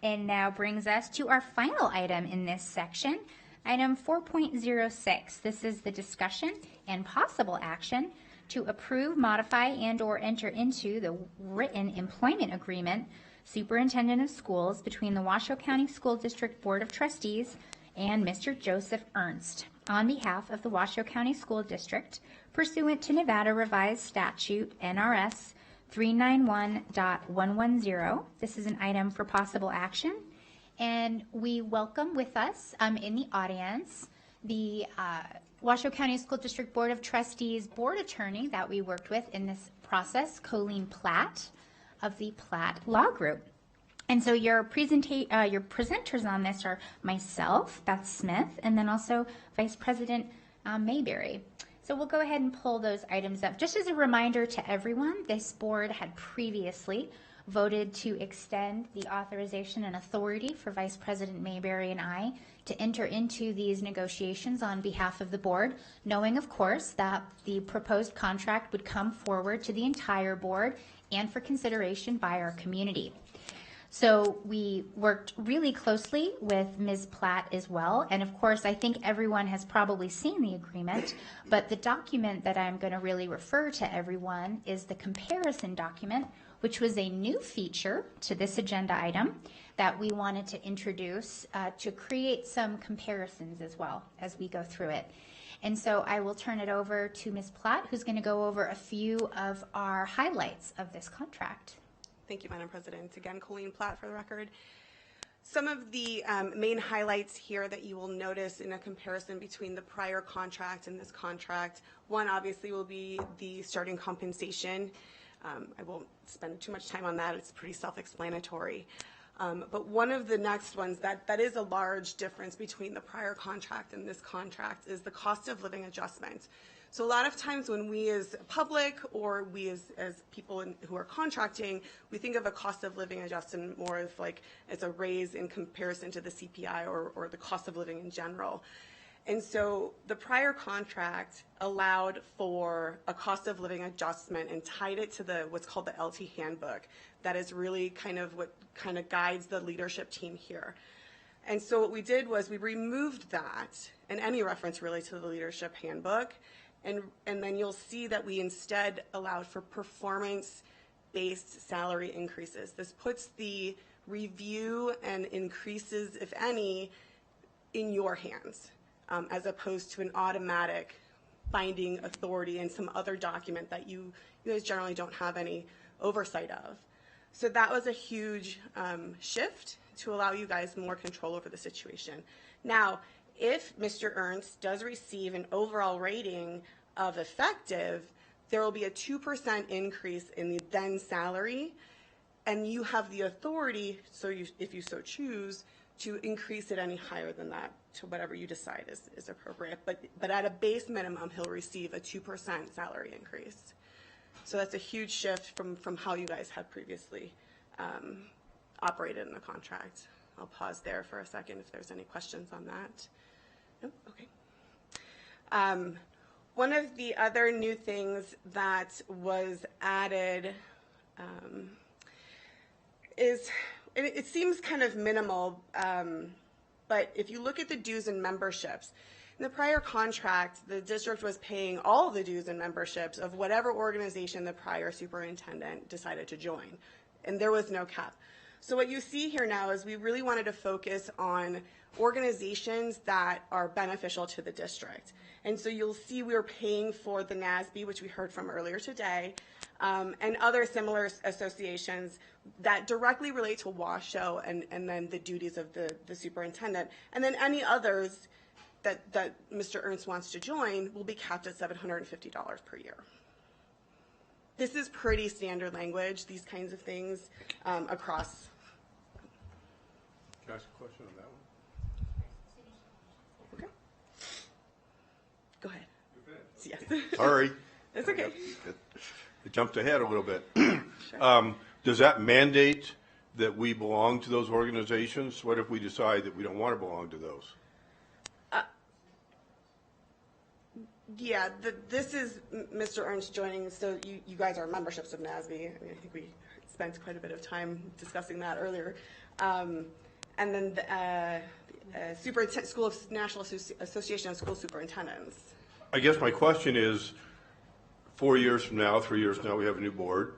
And now brings us to our final item in this section, item 4.06. This is the discussion and possible action to approve, modify, and/or enter into the written employment agreement, Superintendent of Schools, between the Washoe County School District Board of Trustees and Mr. Joseph Ernst on behalf of the Washoe County School District pursuant to Nevada Revised Statute NRS 391.110. This is an item for possible action. And we welcome with us in the audience the Washoe County School District Board of Trustees Board Attorney that we worked with in this process, Colleen Platt of the Platt Law Group. And so your presenters on this are myself, Beth Smith, and then also Vice President Mayberry. So we'll go ahead and pull those items up. Just as a reminder to everyone, this board had previously voted to extend the authorization and authority for Vice President Mayberry and I to enter into these negotiations on behalf of the board, knowing, of course, that the proposed contract would come forward to the entire board and for consideration by our community. So we worked really closely with Ms. Platt as well. And of course, I think everyone has probably seen the agreement, but the document that I'm going to really refer to everyone is the comparison document, which was a new feature to this agenda item that we wanted to introduce to create some comparisons as well as we go through it. And so I will turn it over to Ms. Platt, who's going to go over a few of our highlights of this contract. Thank you, Madam President. Again, Colleen Platt for the record. Some of the main highlights here that you will notice in a comparison between the prior contract and this contract, one obviously will be the starting compensation. I won't spend too much time on that. It's pretty self-explanatory. But one of the next ones that is a large difference between the prior contract and this contract is the cost of living adjustment. So a lot of times when we as public or we as people who are contracting, we think of a cost of living adjustment more as like as a raise in comparison to the CPI or the cost of living in general. And so the prior contract allowed for a cost of living adjustment and tied it to what's called the LT handbook. That is really kind of what kind of guides the leadership team here. And so what we did was we removed that and any reference really to the leadership handbook. And then you'll see that we instead allowed for performance-based salary increases. This puts the review and increases, if any, in your hands, as opposed to an automatic binding authority in some other document that you guys generally don't have any oversight of. So that was a huge shift to allow you guys more control over the situation. Now, if Mr. Ernst does receive an overall rating of effective, there will be a 2% increase in the then salary, and you have the authority, so if you so choose, to increase it any higher than that to whatever you decide is appropriate. But at a base minimum, he'll receive a 2% salary increase. So that's a huge shift from how you guys had previously operated in the contract. I'll pause there for a second if there's any questions on that. No? Okay. One of the other new things that was added is, it seems kind of minimal, but if you look at the dues and memberships, in the prior contract, the district was paying all the dues and memberships of whatever organization the prior superintendent decided to join, and there was no cap. So what you see here now is we really wanted to focus on organizations that are beneficial to the district. And so you'll see we were paying for the NASB, which we heard from earlier today, and other similar associations that directly relate to Washoe and then the duties of the superintendent. And then any others that Mr. Ernst wants to join will be capped at $750 per year. This is pretty standard language, these kinds of things across. Can I ask a question on that one? Okay. Go ahead. Yes. Sorry. It's okay. It jumped ahead a little bit. Sure. Does that mandate that we belong to those organizations? What if we decide that we don't want to belong to those? Yeah, this is Mr. Ernst joining, so you guys are memberships of NASB. I mean, I think we spent quite a bit of time discussing that earlier. And then the National Association of School Superintendents. I guess my question is, 4 years from now, 3 years from now, we have a new board,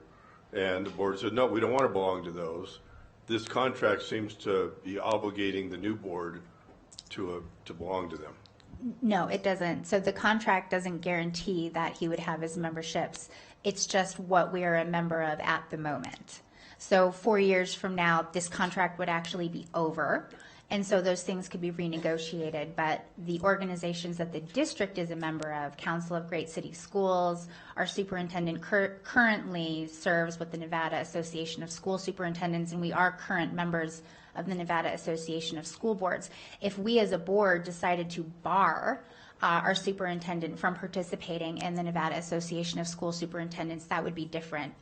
and the board said, no, we don't want to belong to those. This contract seems to be obligating the new board to belong to them. No, it doesn't. So the contract doesn't guarantee that he would have his memberships. It's just what we are a member of at the moment. So 4 years from now, this contract would actually be over. And so those things could be renegotiated. But the organizations that the district is a member of, Council of Great City Schools, our superintendent currently serves with the Nevada Association of School Superintendents, and we are current members of the Nevada Association of School Boards. If we as a board decided to bar our superintendent from participating in the Nevada Association of School Superintendents, that would be different.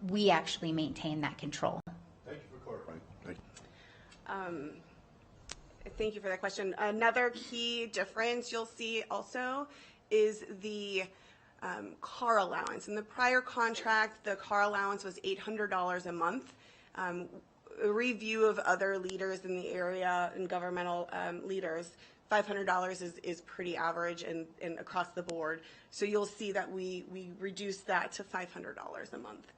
We actually maintain that control. Thank you for clarifying. Thank you. Thank you for that question. Another key difference you'll see also is the car allowance. In the prior contract, the car allowance was $800 a month. A review of other leaders in the area and governmental leaders, $500 is pretty average and across the board. So you'll see that we reduced that to $500 a month.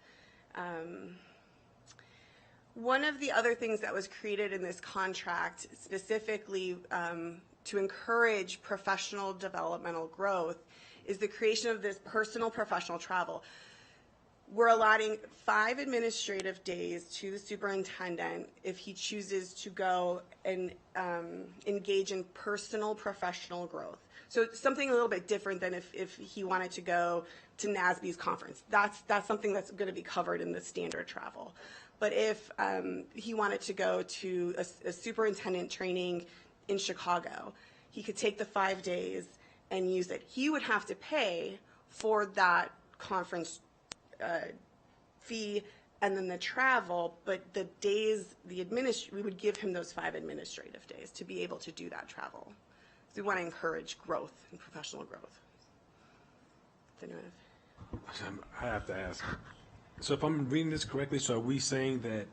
One of the other things that was created in this contract specifically to encourage professional developmental growth is the creation of this personal professional travel. We're allotting 5 administrative days to the superintendent if he chooses to go and engage in personal professional growth. So something a little bit different than if he wanted to go to NASB's conference. That's something that's going to be covered in the standard travel. But if he wanted to go to a superintendent training in Chicago, he could take the 5 days and use it. He would have to pay for that conference fee and then the travel, but the days, we would give him those 5 administrative days to be able to do that travel. So we want to encourage growth and professional growth. I have to ask. So if I'm reading this correctly, so are we saying that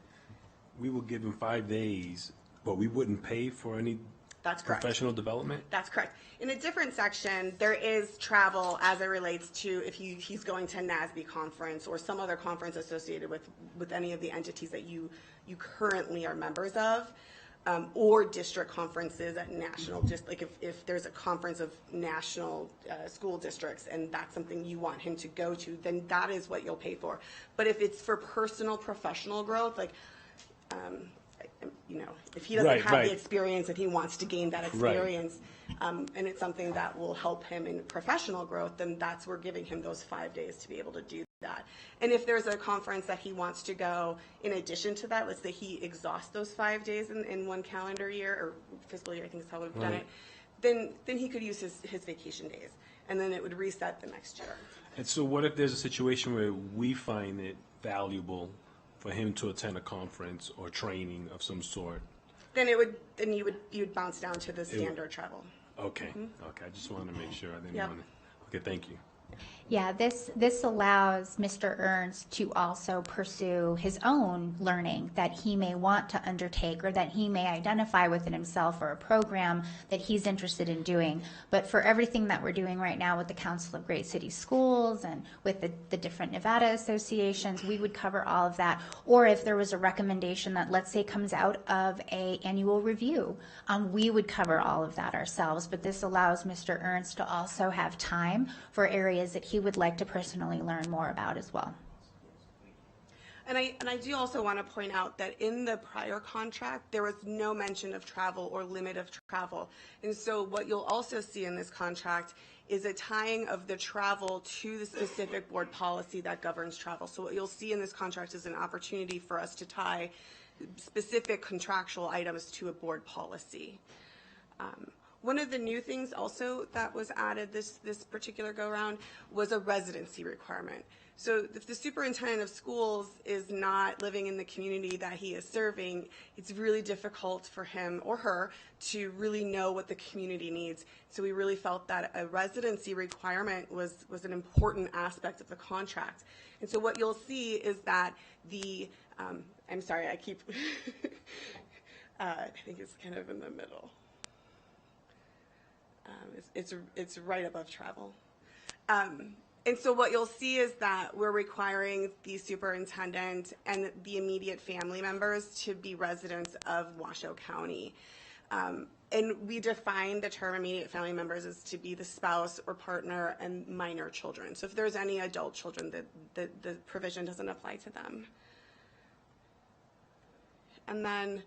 we will give him 5 days, but we wouldn't pay for any professional development? That's correct. In a different section, there is travel as it relates to if he's going to a NASB conference or some other conference associated with any of the entities that you currently are members of, or district conferences at national, just like if there's a conference of national school districts and that's something you want him to go to, then that is what you'll pay for. But if it's for personal professional growth, like if he doesn't have the experience and he wants to gain that experience, and it's something that will help him in professional growth, then we're giving him those 5 days to be able to do that. And if there's a conference that he wants to go in addition to that, let's say he exhausts those 5 days in one calendar year or fiscal year, I think is how we've done it, then he could use his vacation days, and then it would reset the next year. And so what if there's a situation where we find it valuable for him to attend a conference or training of some sort? Then you would bounce down to the standard travel. Okay. Okay. I just wanted to make sure. I didn't want to. Okay. Thank you. Yeah, this allows Mr. Ernst to also pursue his own learning that he may want to undertake or that he may identify within himself or a program that he's interested in doing. But for everything that we're doing right now with the Council of Great City Schools and with the different Nevada associations, we would cover all of that. Or if there was a recommendation that, let's say, comes out of an annual review, we would cover all of that ourselves. But this allows Mr. Ernst to also have time for areas that he would like to personally learn more about as well. And I do also want to point out that in the prior contract, there was no mention of travel or limit of travel. And so what you'll also see in this contract is a tying of the travel to the specific board policy that governs travel. So what you'll see in this contract is an opportunity for us to tie specific contractual items to a board policy. One of the new things also that was added this particular go-around was a residency requirement. So if the superintendent of schools is not living in the community that he is serving, it's really difficult for him or her to really know what the community needs. So we really felt that a residency requirement was an important aspect of the contract. And so what you'll see is that I'm sorry, I keep, I think it's kind of in the middle. It's right above travel. And so what you'll see is that we're requiring the superintendent and the immediate family members to be residents of Washoe County. And we define the term immediate family members as to be the spouse or partner and minor children. So if there's any adult children, the provision doesn't apply to them. And then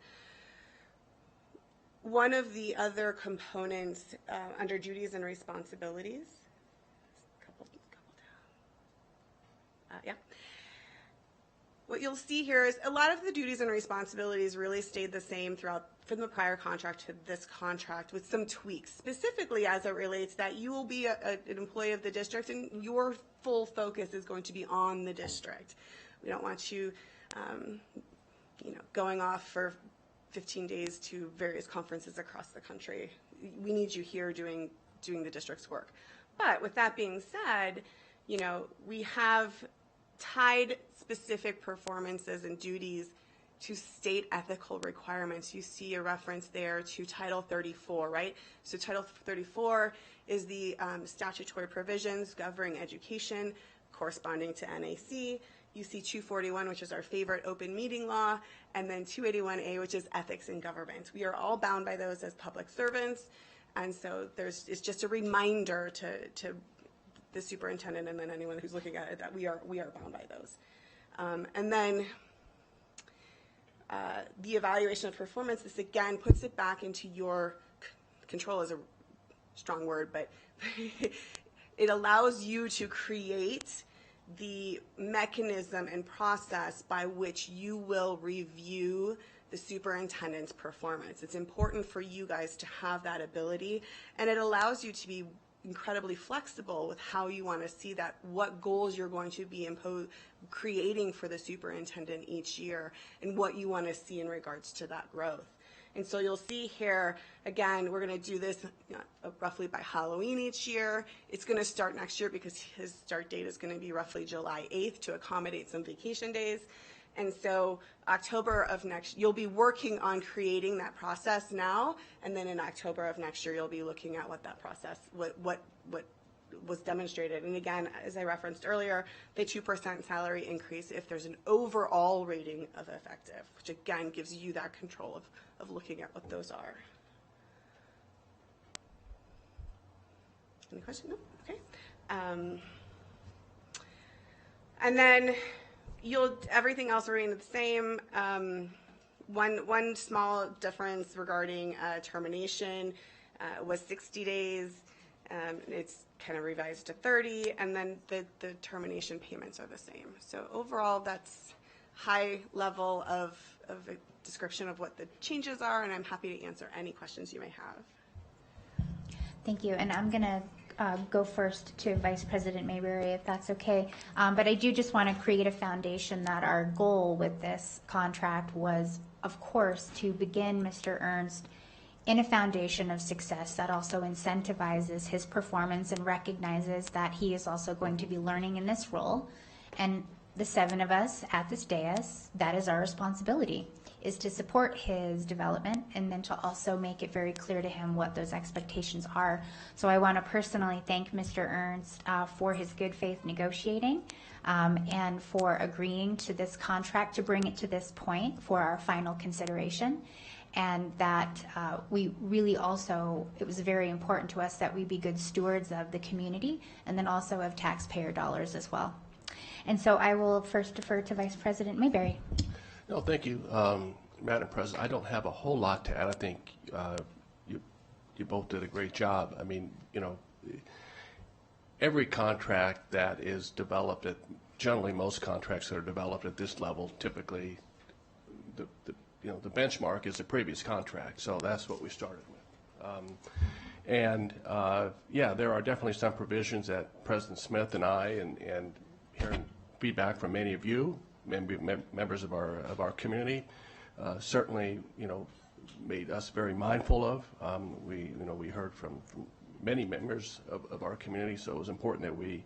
one of the other components under duties and responsibilities, what you'll see here is a lot of the duties and responsibilities really stayed the same throughout from the prior contract to this contract with some tweaks, specifically as it relates that you will be an employee of the district and your full focus is going to be on the district. We don't want you, going off for 15 days to various conferences across the country. We need you here doing the district's work. But with that being said, we have tied specific performances and duties to state ethical requirements. You see a reference there to Title 34, right? So Title 34 is the statutory provisions governing education corresponding to NAC. You see 241, which is our favorite open meeting law, and then 281A, which is ethics in government. We are all bound by those as public servants, and so it's just a reminder to the superintendent and then anyone who's looking at it, that we are bound by those. And then the evaluation of performance, this again puts it back into your control is a strong word, but it allows you to create the mechanism and process by which you will review the superintendent's performance. It's important for you guys to have that ability, and it allows you to be incredibly flexible with how you want to see that, what goals you're going to be creating for the superintendent each year, and what you want to see in regards to that growth. And so you'll see here, again, we're going to do this roughly by Halloween each year. It's going to start next year because his start date is going to be roughly July 8th to accommodate some vacation days. And so October of next, you'll be working on creating that process now, and then in October of next year, you'll be looking at what that process, what was demonstrated. And again, as I referenced earlier, the 2% salary increase if there's an overall rating of effective, which again gives you that control of looking at what those are. Any question? No? Okay. And then everything else will remain the same. One small difference regarding termination was 60 days. It's kind of revised to 30, and then the termination payments are the same. So overall, that's high level of a description of what the changes are, and I'm happy to answer any questions you may have. Thank you, and I'm going to go first to Vice President Mayberry, if that's okay. But I do just want to create a foundation that our goal with this contract was, of course, to begin Mr. Ernst in a foundation of success that also incentivizes his performance and recognizes that he is also going to be learning in this role. And the 7 of us at this dais, that is our responsibility, is to support his development and then to also make it very clear to him what those expectations are. So I want to personally thank Mr. Ernst for his good faith negotiating and for agreeing to this contract to bring it to this point for our final consideration. And that we really also, it was very important to us that we be good stewards of the community and then also of taxpayer dollars as well. And so I will first defer to Vice President Mayberry. No, thank you, Madam President. I don't have a whole lot to add. I think you both did a great job. I mean, every contract that is developed generally most contracts that are developed at this level, typically the benchmark is the previous contract, so that's what we started with. Yeah, there are definitely some provisions that President Smith and I, and hearing feedback from many of you, members of our community, certainly made us very mindful of. We heard from many members of our community, so it was important that we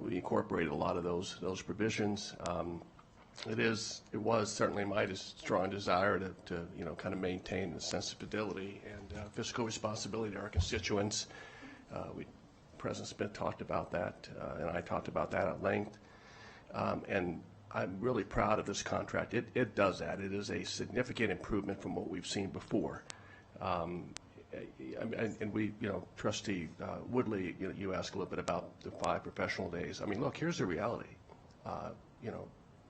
incorporated a lot of those provisions. It was certainly my strong desire to kind of maintain the sensibility and fiscal responsibility to our constituents. President Smith talked about that, and I talked about that at length. And I'm really proud of this contract. It does that. It is a significant improvement from what we've seen before. And we, Trustee Woodley, you asked a little bit about the 5 professional days. I mean, look, here's the reality.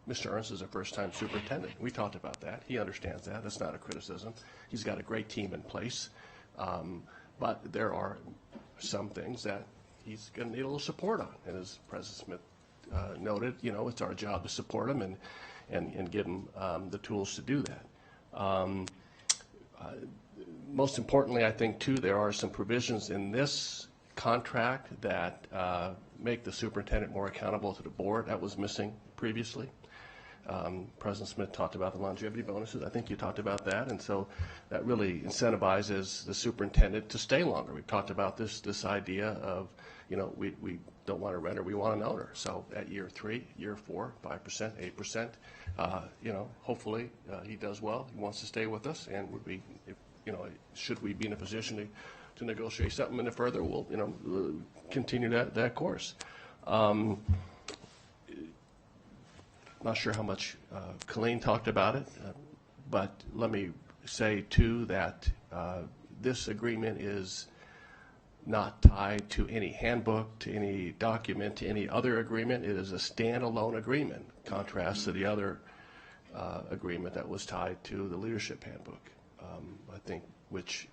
Mr. Ernst is a first-time superintendent. We talked about that. He understands that. That's not a criticism. He's got a great team in place. But there are some things that he's going to need a little support on. And as President Smith noted, it's our job to support him and give him the tools to do that. Most importantly, I think, too, there are some provisions in this contract that make the superintendent more accountable to the board. That was missing previously. President Smith talked about the longevity bonuses. I think you talked about that, and so that really incentivizes the superintendent to stay longer. We've talked about this idea of, we don't want a renter, we want an owner. So at year 3, year 4, 5%, 8%, hopefully he does well. He wants to stay with us, and would be, should we be in a position to negotiate something any further, we'll continue that course. Not sure how much Colleen talked about it, but let me say too that this agreement is not tied to any handbook, to any document, to any other agreement. It is a standalone agreement, contrast to the other agreement that was tied to the leadership handbook. I think, which,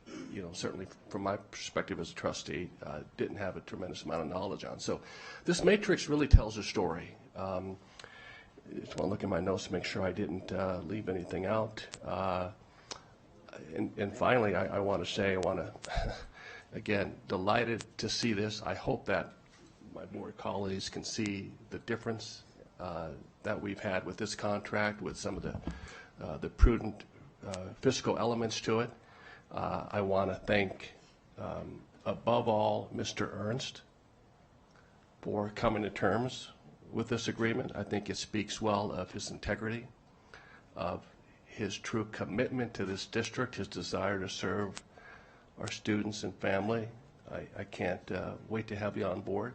certainly from my perspective as a trustee, didn't have a tremendous amount of knowledge on. So this matrix really tells a story. I just want to look at my notes to make sure I didn't leave anything out. And finally, I want to again, delighted to see this. I hope that my board colleagues can see the difference that we've had with this contract, with some of the prudent fiscal elements to it. I want to thank, above all, Mr. Ernst for coming to terms with this agreement. I think it speaks well of his integrity, of his true commitment to this district, his desire to serve our students and family. I can't wait to have you on board.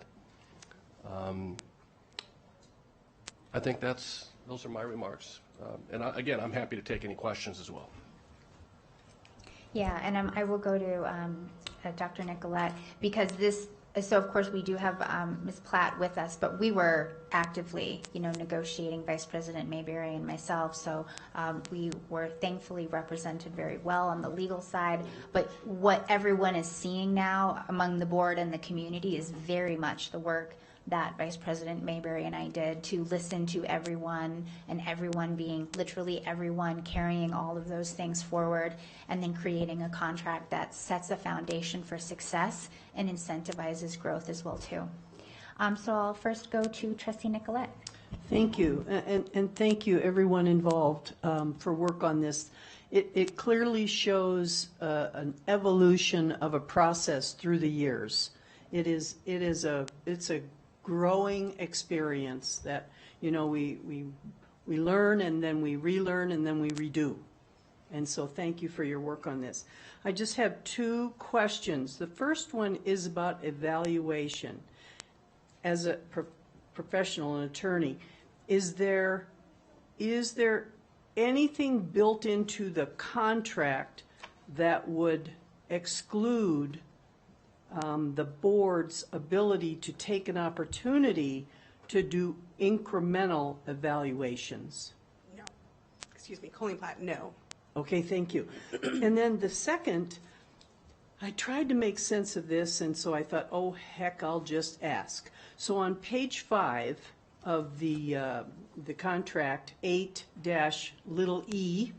I think those are my remarks. And again, I'm happy to take any questions as well. Yeah, and I will go to Dr. Nicolette, because so of course we do have Ms. Platt with us, but we were actively, negotiating, Vice President Mayberry and myself, so we were thankfully represented very well on the legal side. But what everyone is seeing now among the board and the community is very much the work that Vice President Mayberry and I did, to listen to everyone, and everyone being literally everyone, carrying all of those things forward, and then creating a contract that sets a foundation for success and incentivizes growth as well too. So I'll first go to Trustee Nicolette. Thank you, and thank you everyone involved for work on this. It clearly shows an evolution of a process through the years. It's a growing experience that we learn, and then we relearn, and then we redo. And so thank you for your work on this. I just have two questions. The first one is about evaluation. As a professional and attorney, is there anything built into the contract that would exclude the board's ability to take an opportunity to do incremental evaluations? No. Excuse me, Colleen Platt, no. Okay, thank you. And then the second, I tried to make sense of this, and so I thought, oh, heck, I'll just ask. So on page 5 of the contract, 8-e,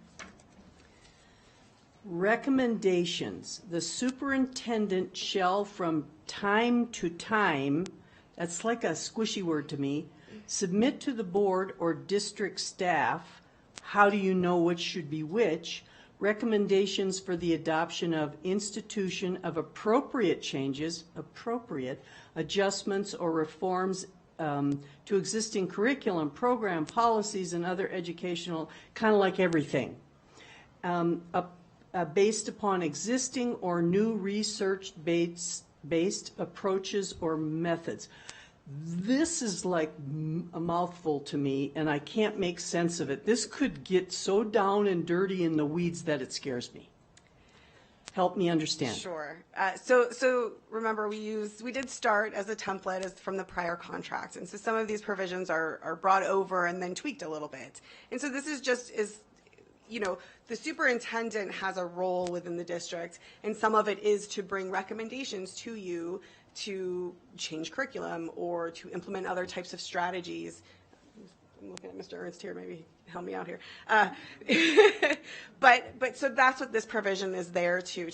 recommendations, the superintendent shall from time to time, that's like a squishy word to me, submit to the board or district staff, how do you know which should be which, recommendations for the adoption of institution of appropriate changes, adjustments or reforms to existing curriculum, program, policies, and other educational, kind of like everything. Based upon existing or new research-based approaches or methods. This is like a mouthful to me, and I can't make sense of it. This could get so down and dirty in the weeds that it scares me. Help me understand. Sure. So remember, we did start as a template from the prior contract, and so some of these provisions are brought over and then tweaked a little bit. And so this is the superintendent has a role within the district, and some of it is to bring recommendations to you to change curriculum or to implement other types of strategies. I'm looking at Mr. Ernst here, maybe help me out here. But so that's what this provision is there to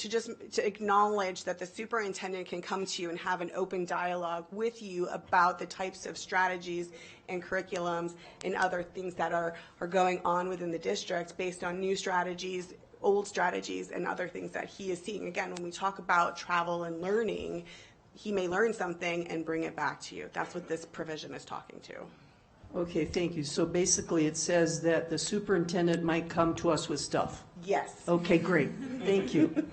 acknowledge that the superintendent can come to you and have an open dialogue with you about the types of strategies and curriculums and other things that are going on within the district based on new strategies, old strategies, and other things that he is seeing. Again, when we talk about travel and learning, he may learn something and bring it back to you. That's what this provision is talking to. Okay, thank you. So basically it says that the superintendent might come to us with stuff. Yes. Okay, great. Thank you.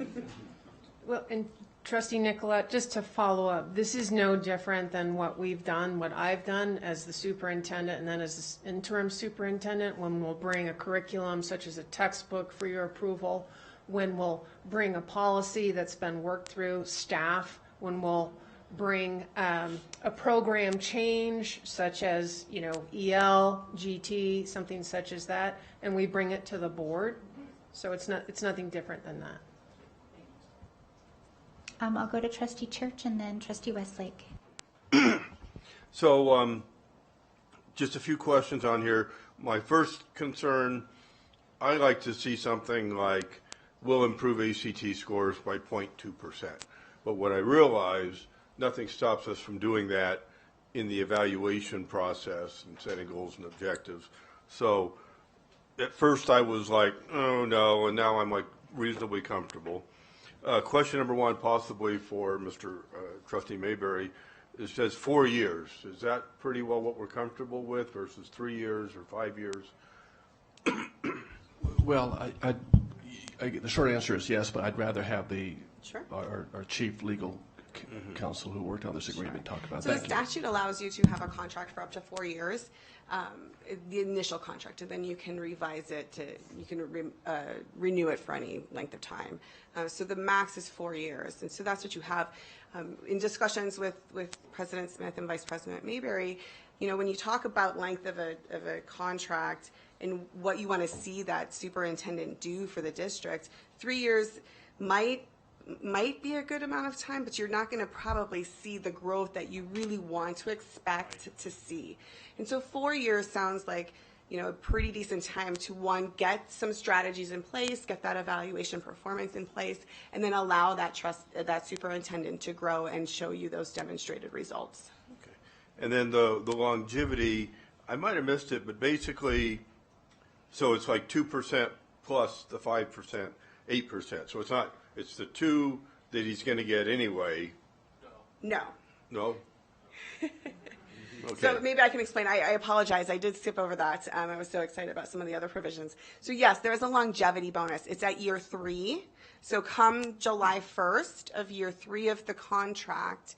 Well, and Trustee Nicolette, just to follow up, this is no different than what we've done, what I've done as the superintendent and then as the interim superintendent, when we'll bring a curriculum such as a textbook for your approval, when we'll bring a policy that's been worked through, staff when we'll bring a program change such as, EL, GT, something such as that, and we bring it to the board. So it's nothing different than that. I'll go to Trustee Church and then Trustee Westlake. So just a few questions on here. My first concern, I like to see something like we'll improve ACT scores by 0.2%. But what I realize, nothing stops us from doing that in the evaluation process and setting goals and objectives. So at first I was like, oh no, and now I'm like reasonably comfortable. Question number one, possibly for Mr. Trustee Mayberry, it says 4 years. Is that pretty well what we're comfortable with versus 3 years or 5 years? Well, the short answer is yes, but I'd rather have our chief legal counsel who worked on this agreement talk about So that. the statute allows you to have a contract for up to 4 years, the initial contract, and then you can revise it renew it for any length of time. So the max is 4 years, and so that's what you have. In discussions with President Smith and Vice President Mayberry, when you talk about length of a contract and what you want to see that superintendent do for the district, 3 years might be a good amount of time, but you're not going to probably see the growth that you really want to expect to see. And so 4 years sounds like, a pretty decent time to, one, get some strategies in place, get that evaluation performance in place, and then allow that superintendent to grow and show you those demonstrated results. Okay. And then the longevity, I might have missed it, but basically, so it's like 2% plus the 5%, 8%. So it's the 2 that he's going to get anyway. No. No? Okay. So maybe I can explain. I apologize. I did skip over that. I was so excited about some of the other provisions. So yes, there is a longevity bonus. It's at year 3. So come July 1st of year 3 of the contract,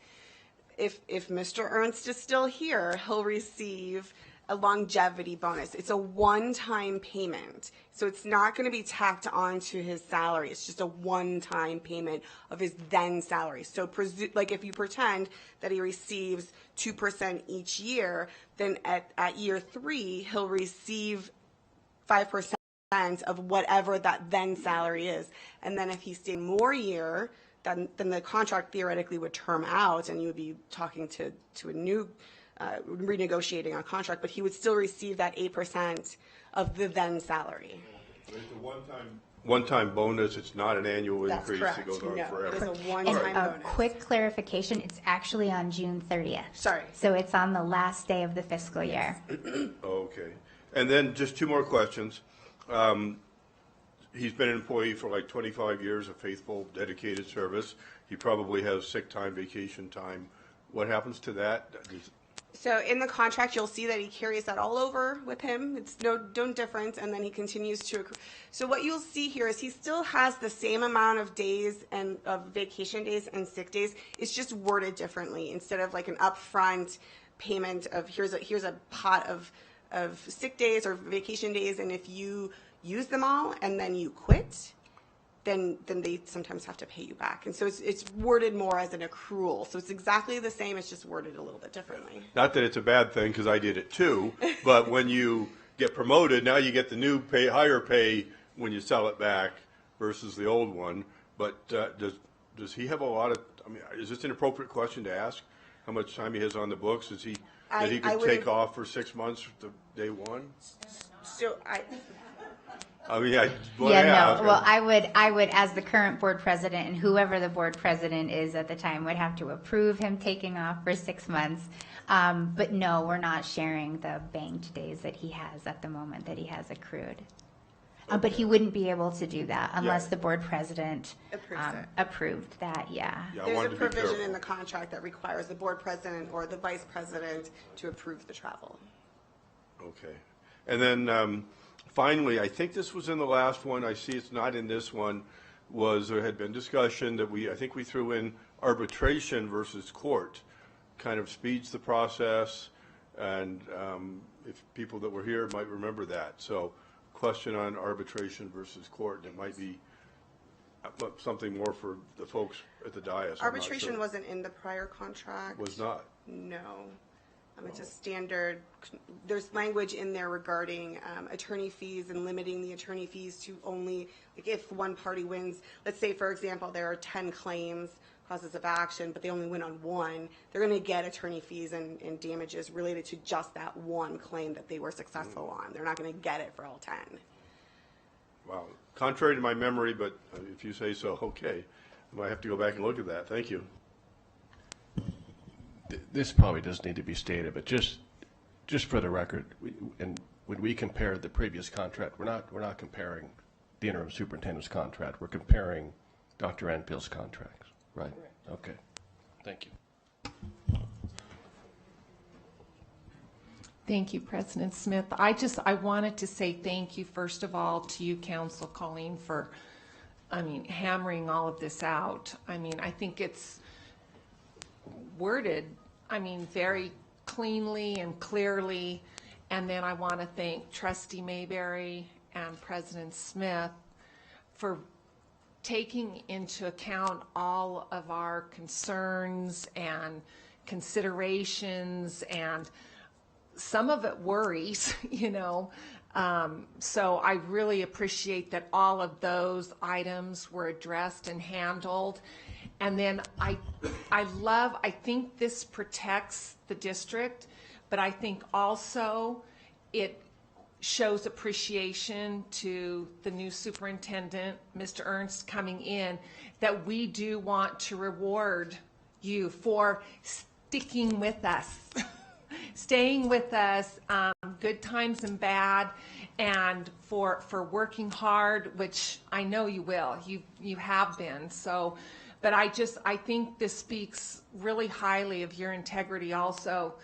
if Mr. Ernst is still here, he'll receive a longevity bonus. It's a one-time payment. So it's not going to be tacked onto his salary. It's just a one-time payment of his then salary. So if you pretend that he receives 2% each year, then at year 3, he'll receive 5% of whatever that then salary is. And then if he stayed more year, then the contract theoretically would term out and you would be talking to a new renegotiating a contract, but he would still receive that 8% of the then salary. It's a one-time bonus. It's not an annual That's increase. correct. It goes on No, forever. it is a one-time bonus. Quick clarification, it's actually on June 30th. Sorry. So it's on the last day of the fiscal year. Okay. And then just 2 more questions. He's been an employee for like 25 years, a faithful, dedicated service. He probably has sick time, vacation time. What happens to that? So in the contract, you'll see that he carries that all over with him. It's no different, and then he continues to accrue. So what you'll see here is he still has the same amount of days and of vacation days and sick days. It's just worded differently. Instead of like an upfront payment of here's a pot of sick days or vacation days, and if you use them all and then you quit, then they sometimes have to pay you back. And so it's worded more as an accrual. So it's exactly the same, it's just worded a little bit differently. Not that it's a bad thing, because I did it too, but when you get promoted, now you get the new higher pay when you sell it back versus the old one. But does he have a lot of, is this an appropriate question to ask? How much time he has on the books? Is he, that he could take off for 6 months to day one? So Well, I would, as the current board president, and whoever the board president is at the time would have to approve him taking off for 6 months. But no, we're not sharing the banked days that he has at the moment that he has accrued. But he wouldn't be able to do that unless the board president approved that. There's a provision in the contract that requires the board president or the vice president to approve the travel. Okay. And then finally, I think this was in the last one, I see it's not in this one, there had been discussion that I think we threw in arbitration versus court. Kind of speeds the process, and if people that were here might remember that. So question on arbitration versus court, and it might be something more for the folks at the dais. I'm not Arbitration sure. wasn't in the prior contract. Was not. No. It's a standard, there's language in there regarding attorney fees and limiting the attorney fees to only, like if one party wins, let's say, for example, there are 10 claims, causes of action, but they only win on one, they're going to get attorney fees and damages related to just that one claim that they were successful on. They're not going to get it for all 10. Wow. Contrary to my memory, but if you say so, okay. I might have to go back and look at that. Thank you. This probably doesn't need to be stated, but just for the record, and when we compare the previous contract, we're not comparing the interim superintendent's contract. We're comparing Dr. Anpill's contracts, right? Okay. Thank you. Thank you, President Smith. I wanted to say thank you, first of all, to you, Council Colleen, for, hammering all of this out. I think it's worded, very cleanly and clearly. And then I want to thank Trustee Mayberry and President Smith for taking into account all of our concerns and considerations, and some of it worries, So I really appreciate that all of those items were addressed and handled. And then I think this protects the district, but I think also it shows appreciation to the new superintendent, Mr. Ernst, coming in, that we do want to reward you for sticking with us, staying with us, good times and bad, and for working hard, which I know you will. You have been. So, but I think this speaks really highly of your integrity also,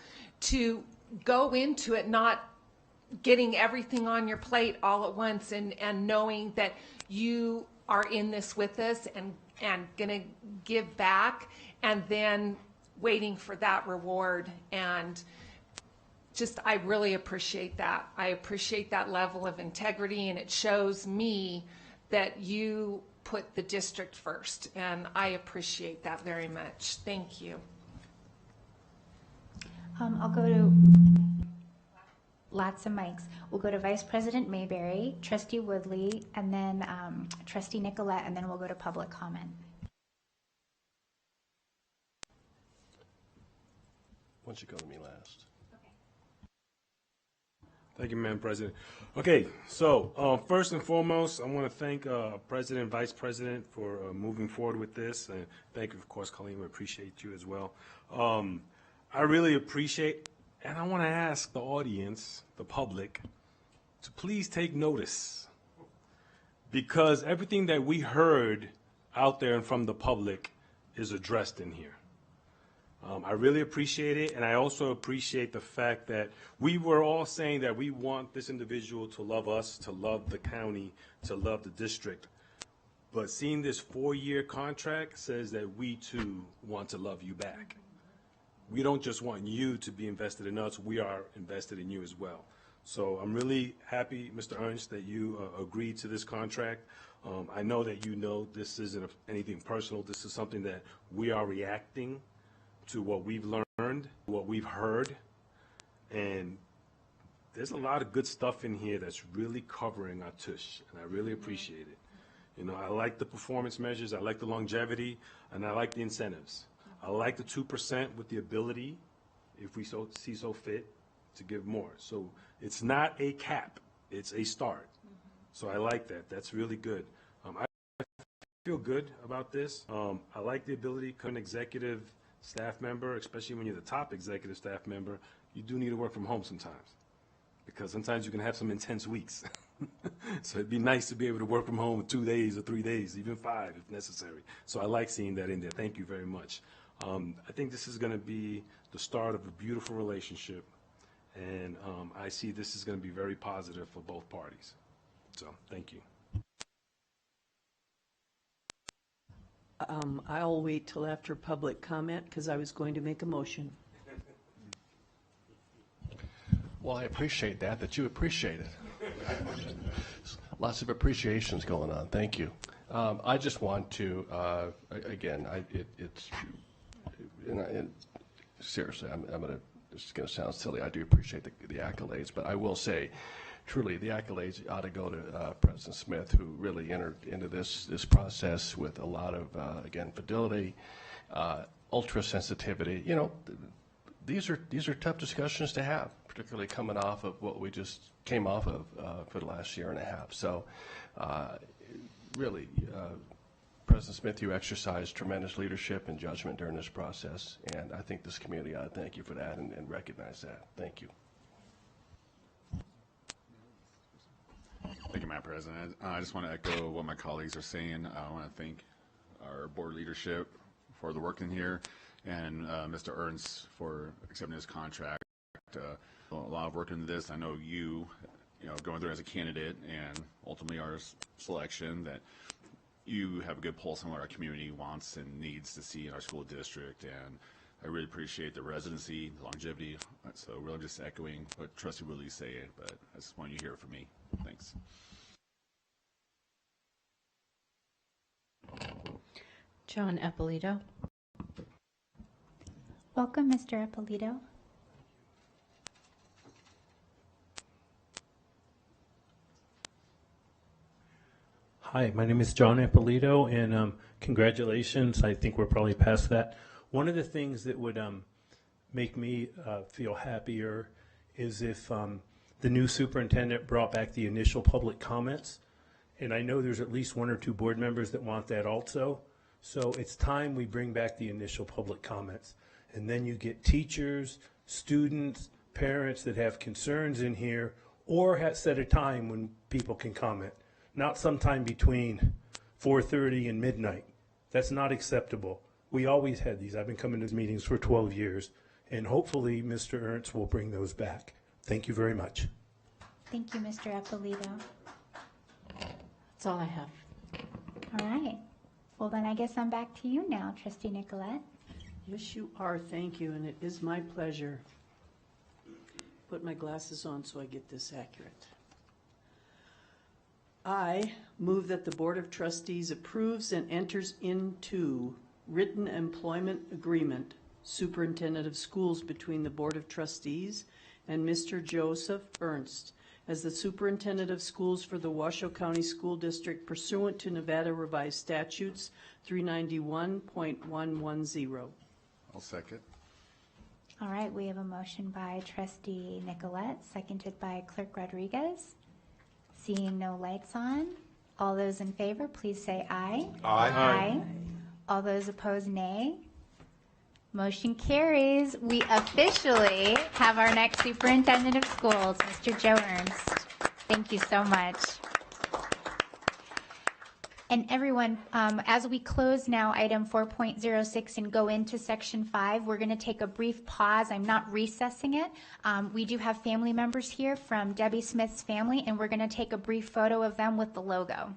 to go into it not getting everything on your plate all at once, and knowing that you are in this with us and gonna give back, and then waiting for that reward. And I really appreciate that. I appreciate that level of integrity, and it shows me that you put the district first, and I appreciate that very much. Thank you. I'll go to lots of mics. We'll go to Vice President Mayberry, Trustee Woodley, and then Trustee Nicolette, and then we'll go to public comment. Why don't you go to me last? Thank you, Madam President. Okay, so first and foremost, I want to thank President and Vice President for moving forward with this, and thank you, of course, Colleen. We appreciate you as well. I really appreciate, and I want to ask the audience, the public, to please take notice, because everything that we heard out there and from the public is addressed in here. I really appreciate it, and I also appreciate the fact that we were all saying that we want this individual to love us, to love the county, to love the district. But seeing this 4-year contract says that we too want to love you back. We don't just want you to be invested in us, we are invested in you as well. So I'm really happy, Mr. Ernst, that you agreed to this contract. I know that you know this isn't anything personal. This is something that we are reacting to what we've learned, what we've heard, and there's a lot of good stuff in here that's really covering our tush, and I really appreciate it. I like the performance measures, I like the longevity, and I like the incentives. I like the 2% with the ability, if we see so fit, to give more. So it's not a cap, it's a start. So I like that. That's really good. I feel good about this. I like the ability to an executive staff member, especially when you're the top executive staff member, you do need to work from home sometimes, because sometimes you can have some intense weeks. So it'd be nice to be able to work from home 2 days or 3 days, even 5 if necessary. So I like seeing that in there. Thank you very much. I think this is going to be the start of a beautiful relationship, and I see this is going to be very positive for both parties. So thank you. I'll wait till after public comment, because I was going to make a motion. Well, I appreciate that you appreciate it. Lots of appreciations going on. Thank you. I just want to, again, seriously, this is going to sound silly. I do appreciate the accolades, but I will say, truly, the accolades ought to go to President Smith, who really entered into this process with a lot of, again, fidelity, ultra sensitivity. You know, these are tough discussions to have, particularly coming off of what we just came off of for the last year and a half. So, really, President Smith, you exercised tremendous leadership and judgment during this process, and I think this community ought to thank you for that and recognize that. Thank you. Thank you, Madam President. I just want to echo what my colleagues are saying. I want to thank our board leadership for the work in here, and Mr. Ernst for accepting his contract. A lot of work into this. I know you know, going through as a candidate and ultimately our selection, that you have a good pulse on what our community wants and needs to see in our school district, and I really appreciate the residency, the longevity. So really just echoing what Trustee Willie's saying, but I just want you to hear it from me. Thanks. John Eppolito. Welcome, Mr. Eppolito. Hi, my name is John Eppolito, and congratulations. I think we're probably past that. One of the things that would make me feel happier is if the new superintendent brought back the initial public comments, and I know there's at least one or two board members that want that also. So it's time we bring back the initial public comments, and then you get teachers, students, parents that have concerns in here, or set a time when people can comment. Not sometime between 4:30 and midnight. That's not acceptable. We always had these. I've been coming to these meetings for 12 years, and hopefully Mr. Ernst will bring those back. Thank you very much. Thank you, Mr. Eppolito. That's all I have. All right. Well, then I guess I'm back to you now, Trustee Nicolette. Yes, you are. Thank you, and it is my pleasure. Put my glasses on so I get this accurate. I move that the Board of Trustees approves and enters into written employment agreement, Superintendent of Schools, between the Board of Trustees and Mr. Joseph Ernst as the Superintendent of Schools for the Washoe County School District pursuant to Nevada Revised Statutes 391.110. I'll second. All right, we have a motion by Trustee Nicolette, seconded by Clerk Rodriguez. Seeing no lights on, all those in favor, please say aye. Aye. Aye. All those opposed, nay. Motion carries. We officially have our next superintendent of schools, Mr. Joe Ernst. Thank you so much. And everyone, as we close now item 4.06 and go into section 5, we're going to take a brief pause. I'm not recessing it. We do have family members here from Debbie Smith's family, and we're going to take a brief photo of them with the logo.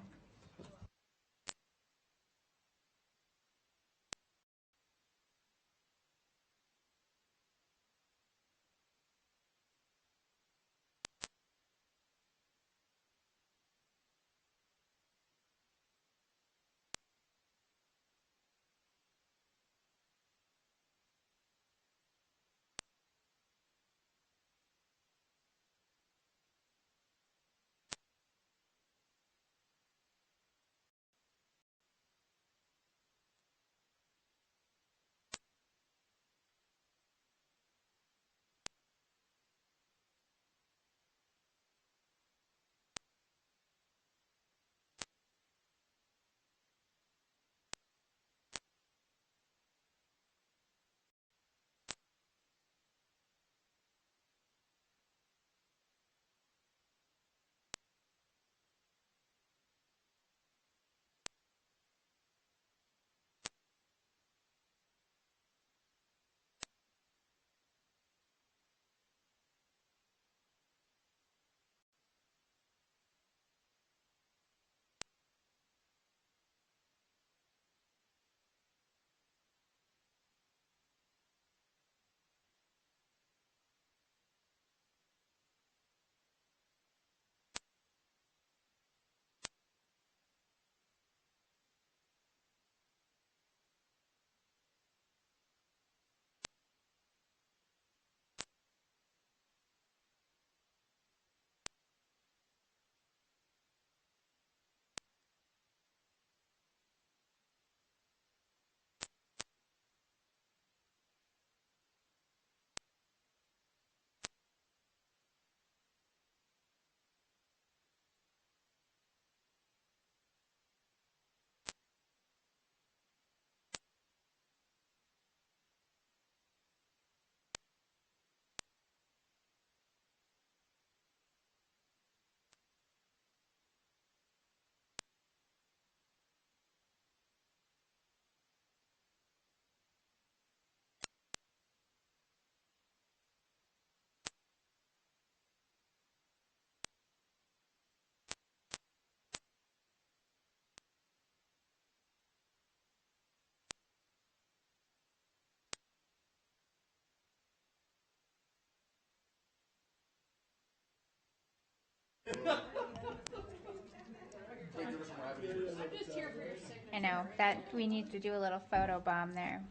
I know that we need to do a little photo bomb there.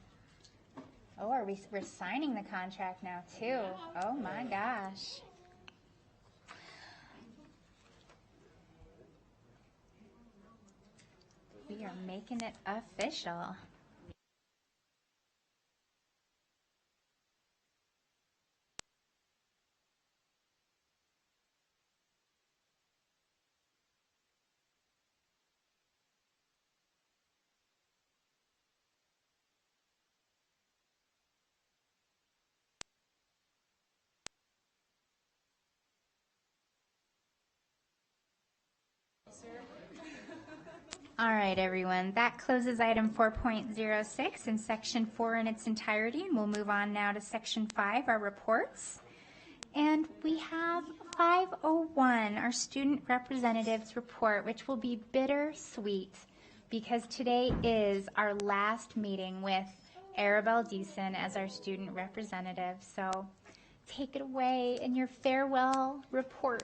Oh, we're signing the contract now too. Oh my gosh. We are making it official. All right, everyone. That closes item 4.06 and section 4 in its entirety. And we'll move on now to section 5, our reports. And we have 501, our student representatives report, which will be bittersweet because today is our last meeting with Arabelle Deason as our student representative. So take it away in your farewell report.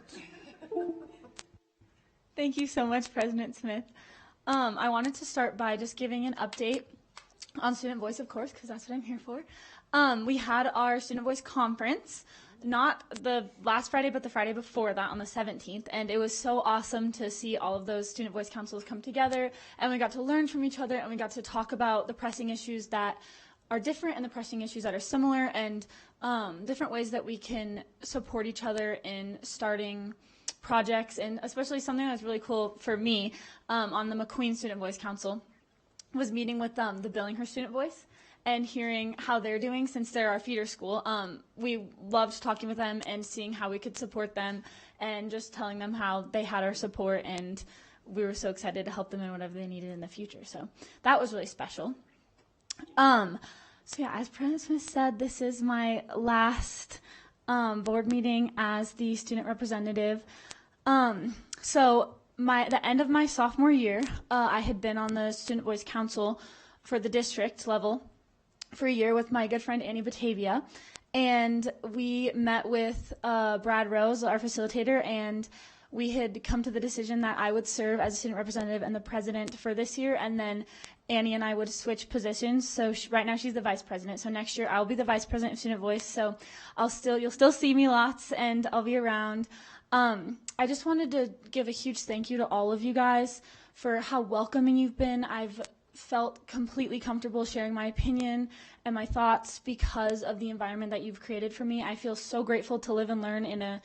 Thank you so much, President Smith. I wanted to start by just giving an update on Student Voice, of course, because that's what I'm here for. We had our Student Voice conference, not the last Friday, but the Friday before that on the 17th, and it was so awesome to see all of those Student Voice councils come together, and we got to learn from each other, and we got to talk about the pressing issues that are different and the pressing issues that are similar, and different ways that we can support each other in starting projects, and especially something that's really cool for me on the McQueen Student Voice Council was meeting with the Billinghurst Student Voice and hearing how they're doing since they're our feeder school. We loved talking with them and seeing how we could support them and just telling them how they had our support, and we were so excited to help them in whatever they needed in the future. So that was really special. So yeah, as President Smith said, this is my last board meeting as the student representative. So the end of my sophomore year, I had been on the Student Voice Council for the district level for a year with my good friend Annie Batavia, and we met with Brad Rose, our facilitator, and we had come to the decision that I would serve as a student representative and the president for this year, and then Annie and I would switch positions. So right now she's the vice president. So next year I'll be the vice president of Student Voice. So you'll still see me lots, and I'll be around. I just wanted to give a huge thank you to all of you guys for how welcoming you've been. I've felt completely comfortable sharing my opinion and my thoughts because of the environment that you've created for me. I feel so grateful to live and learn in a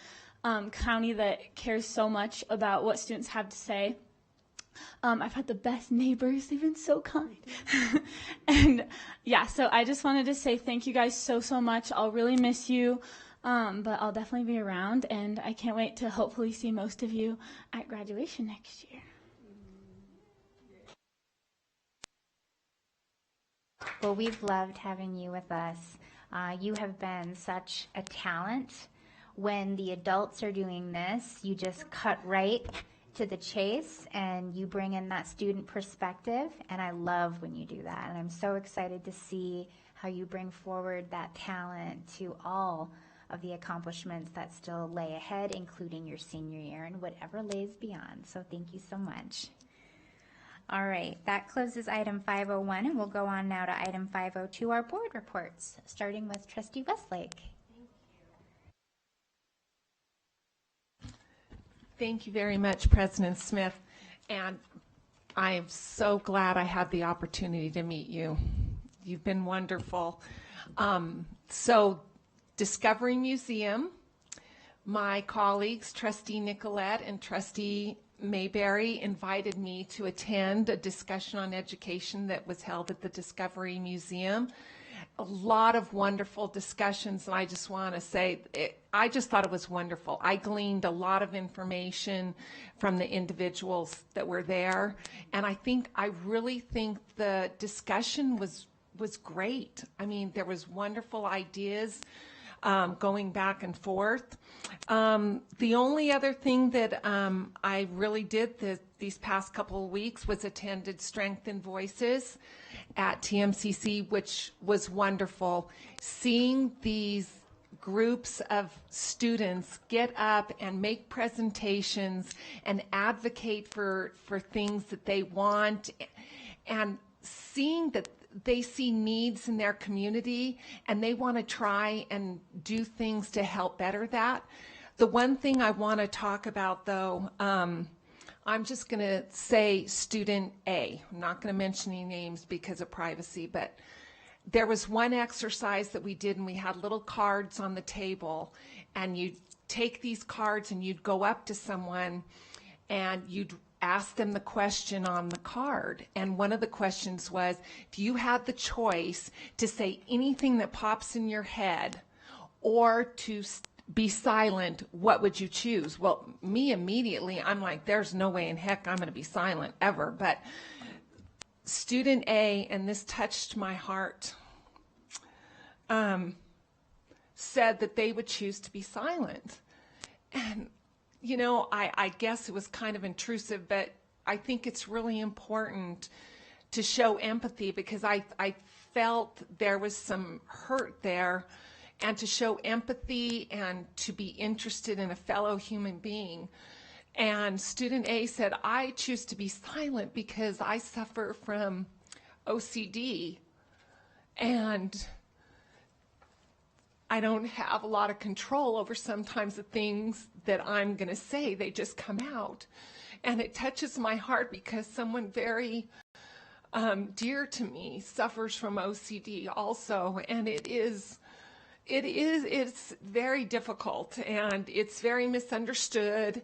county that cares so much about what students have to say. I've had the best neighbors. They've been so kind. And yeah, so I just wanted to say thank you guys so much. I'll really miss you. But I'll definitely be around, and I can't wait to hopefully see most of you at graduation next year. Well, we've loved having you with us. You have been such a talent. When the adults are doing this, you just cut right to the chase, and you bring in that student perspective, and I love when you do that. And I'm so excited to see how you bring forward that talent to all of the accomplishments that still lay ahead, including your senior year and whatever lays beyond. So thank you so much. All right, that closes item 501, and we'll go on now to item 502, our board reports, starting with Trustee Westlake. Thank you very much, President Smith. And I am so glad I had the opportunity to meet you. You've been wonderful. Discovery Museum, my colleagues, Trustee Nicolette and Trustee Mayberry, invited me to attend a discussion on education that was held at the Discovery Museum. A lot of wonderful discussions, and I just want to say, I just thought it was wonderful. I gleaned a lot of information from the individuals that were there, and I really think the discussion was great. I mean, there was wonderful ideas going back and forth. The only other thing that I really did these past couple of weeks was attended Strength in Voices at TMCC, which was wonderful. Seeing these groups of students get up and make presentations and advocate for things that they want and seeing that they see needs in their community and they want to try and do things to help better that. The one thing I want to talk about, though, I'm just going to say student A. I'm not going to mention any names because of privacy, but there was one exercise that we did, and we had little cards on the table, and you'd take these cards and you'd go up to someone and you'd ask them the question on the card. And one of the questions was, if you had the choice to say anything that pops in your head or to be silent, what would you choose? Well, me immediately, I'm like, there's no way in heck I'm going to be silent ever. But student A, and this touched my heart, said that they would choose to be silent. And, you know, I guess it was kind of intrusive, but I think it's really important to show empathy, because I felt there was some hurt there, and to show empathy and to be interested in a fellow human being. And student A said, I choose to be silent because I suffer from OCD, and I don't have a lot of control over sometimes the things that I'm going to say. They just come out. And it touches my heart because someone very dear to me suffers from OCD also. And it's very difficult, and it's very misunderstood.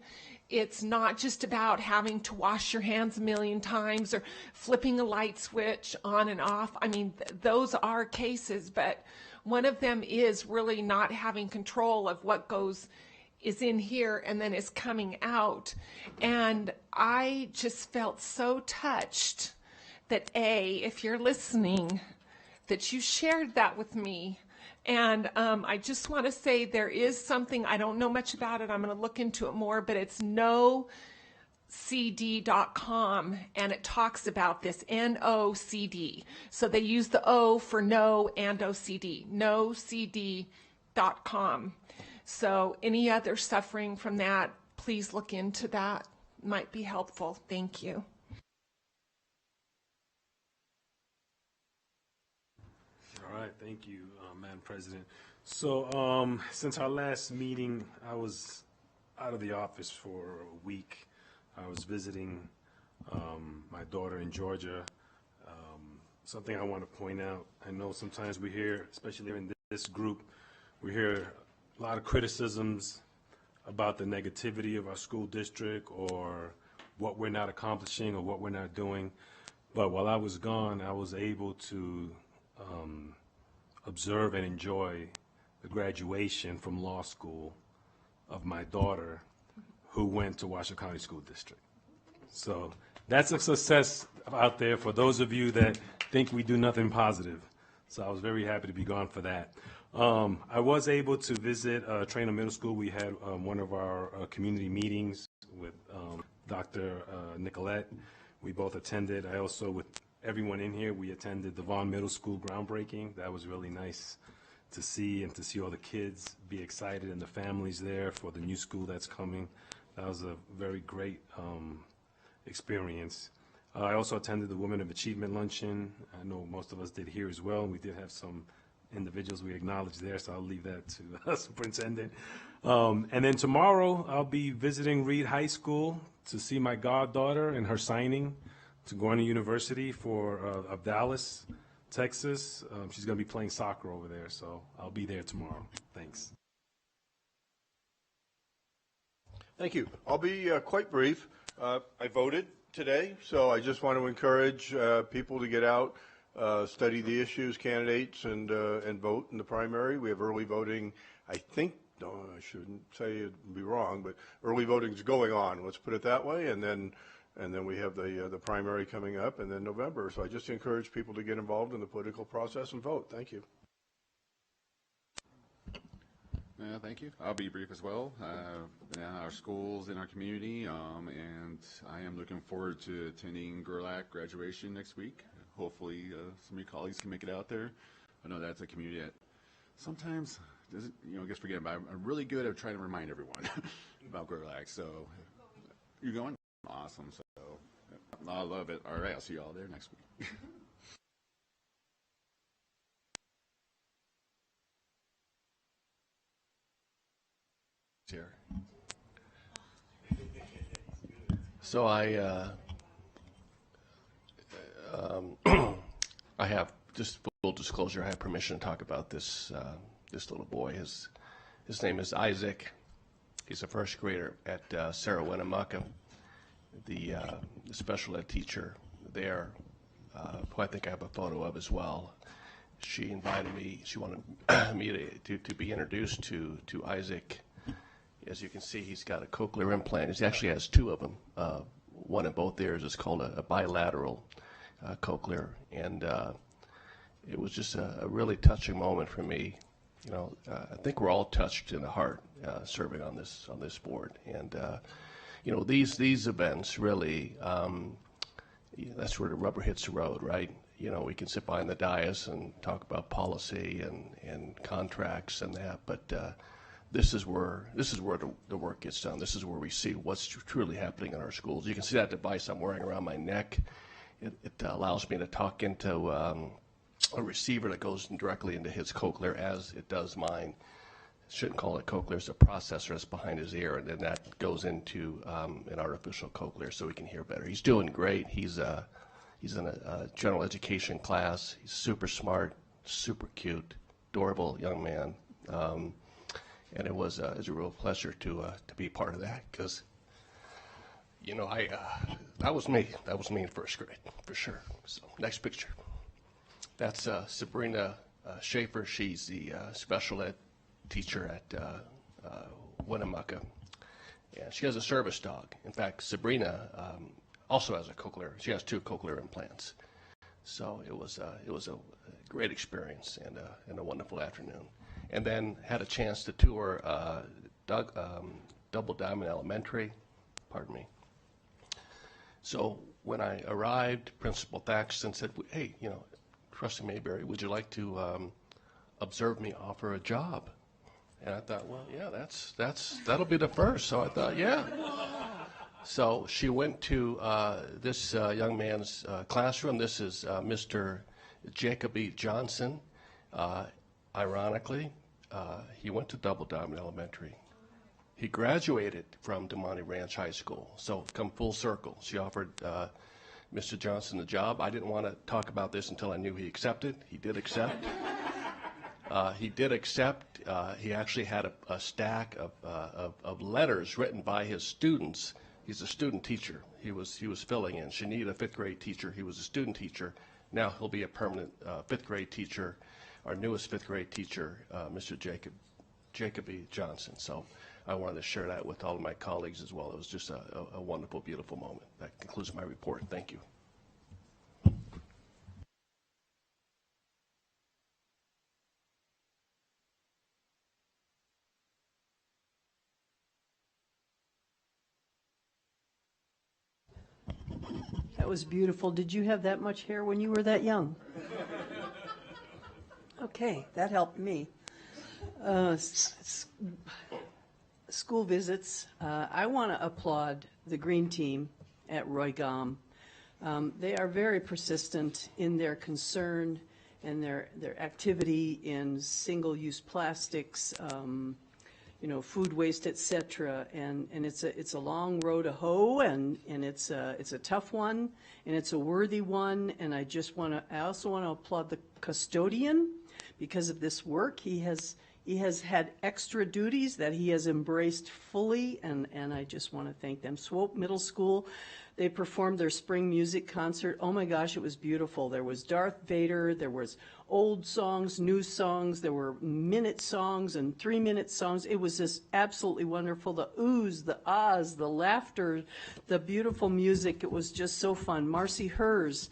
It's not just about having to wash your hands a million times or flipping a light switch on and off. I mean, those are cases, but one of them is really not having control of what is in here and then is coming out. And I just felt so touched that, A, if you're listening, that you shared that with me. And I just want to say there is something, I don't know much about it, I'm going to look into it more, but it's nocd.com, and it talks about this, NOCD. So they use the O for no and OCD, nocd.com. So any other suffering from that, please look into that. Might be helpful. Thank you. All right, thank you, Madam President. So since our last meeting, I was out of the office for a week. I was visiting my daughter in Georgia. Something I want to point out, I know sometimes we hear, especially in this group, we hear a lot of criticisms about the negativity of our school district or what we're not accomplishing or what we're not doing. But while I was gone, I was able to observe and enjoy the graduation from law school of my daughter, who went to Washoe County School District. So that's a success out there for those of you that think we do nothing positive. So I was very happy to be gone for that. I was able to visit Trainer Middle School. We had one of our community meetings with Dr. Nicolette. We both attended. I also, with everyone in here, we attended the Vaughn Middle School groundbreaking. That was really nice to see, and to see all the kids be excited and the families there for the new school that's coming. That was a very great experience. I also attended the Women of Achievement Luncheon. I know most of us did here as well. We did have some individuals we acknowledged there, so I'll leave that to the superintendent. And then tomorrow, I'll be visiting Reed High School to see my goddaughter and her signing to Gorney University of Dallas, Texas. She's going to be playing soccer over there, so I'll be there tomorrow. Thanks. Thank you. I'll be quite brief. I voted today, so I just want to encourage people to get out, study the issues, candidates, and vote in the primary. We have early voting, I think. No, I shouldn't say it'd be wrong, but early voting is going on. Let's put it that way, and then we have the primary coming up, and then November. So I just encourage people to get involved in the political process and vote. Thank you. Thank you. I'll be brief as well. Our schools in our community, and I am looking forward to attending Gerlach graduation next week. Hopefully, some of your colleagues can make it out there. I know that's a community that sometimes gets forgotten, but I'm really good at trying to remind everyone about Gerlach. So, you're going? Awesome. So, I love it. All right, I'll see you all there next week. Here. So I have, just full disclosure, I have permission to talk about this this little boy. His name is Isaac. He's a first grader at Sarah Winnemucca, the special ed teacher there, who I think I have a photo of as well. She invited me. She wanted me to be introduced to Isaac. As you can see, he's got a cochlear implant. He actually has two of them. One in both ears. It's called a bilateral cochlear, and it was just a really touching moment for me. You know, I think we're all touched in the heart serving on this board, and you know, these events really, that's where the rubber hits the road, right? You know, we can sit behind the dais and talk about policy and contracts and that, but this is where the work gets done. This is where we see what's truly happening in our schools. You can see that device I'm wearing around my neck. It allows me to talk into a receiver that goes directly into his cochlear as it does mine. Shouldn't call it cochlear, it's a processor that's behind his ear, and then that goes into an artificial cochlear so he can hear better. He's doing great. He's in a general education class. He's super smart, super cute, adorable young man. And it was a real pleasure to be part of that, because, you know, that was me. That was me in first grade, for sure. So next picture. That's Sabrina Schaefer. She's the special ed teacher at Winnemucca. And she has a service dog. In fact, Sabrina also has a cochlear. She has 2 cochlear implants. So it was a great experience and a wonderful afternoon. And then had a chance to tour Double Diamond Elementary. Pardon me. So when I arrived, Principal Thaxton said, "Hey, you know, Trustee Mayberry, would you like to observe me offer a job?" And I thought, well, yeah, that'll be the first. So I thought, yeah. So she went to this young man's classroom. This is Mr. Jacob E. Johnson. Ironically, he went to Double Diamond Elementary. He graduated from DeMonte Ranch High School. So come full circle. She offered Mr. Johnson the job. I didn't want to talk about this until I knew he accepted. He did accept. He actually had a stack of letters written by his students. He's a student teacher. He was filling in. She needed a 5th grade teacher. He was a student teacher. Now he'll be a permanent 5th grade teacher. Our newest 5th grade teacher, Mr. Jacob E. Johnson. So I wanted to share that with all of my colleagues as well. It was just a wonderful, beautiful moment. That concludes my report. Thank you. That was beautiful. Did you have that much hair when you were that young? Okay, that helped me. School visits. I want to applaud the Green Team at Roy Gom. They are very persistent in their concern and their activity in single-use plastics, you know, food waste, etc. And it's a long road to hoe, and it's a tough one, and it's a worthy one. And I also want to applaud the custodian because of this work. He has had extra duties that he has embraced fully, and I just want to thank them. Swope Middle School, they performed their spring music concert. Oh my gosh, it was beautiful. There was Darth Vader, there was old songs, new songs, there were minute songs and 3-minute songs. It was just absolutely wonderful. The oohs, the ahs, the laughter, the beautiful music. It was just so fun. Marcy Hers.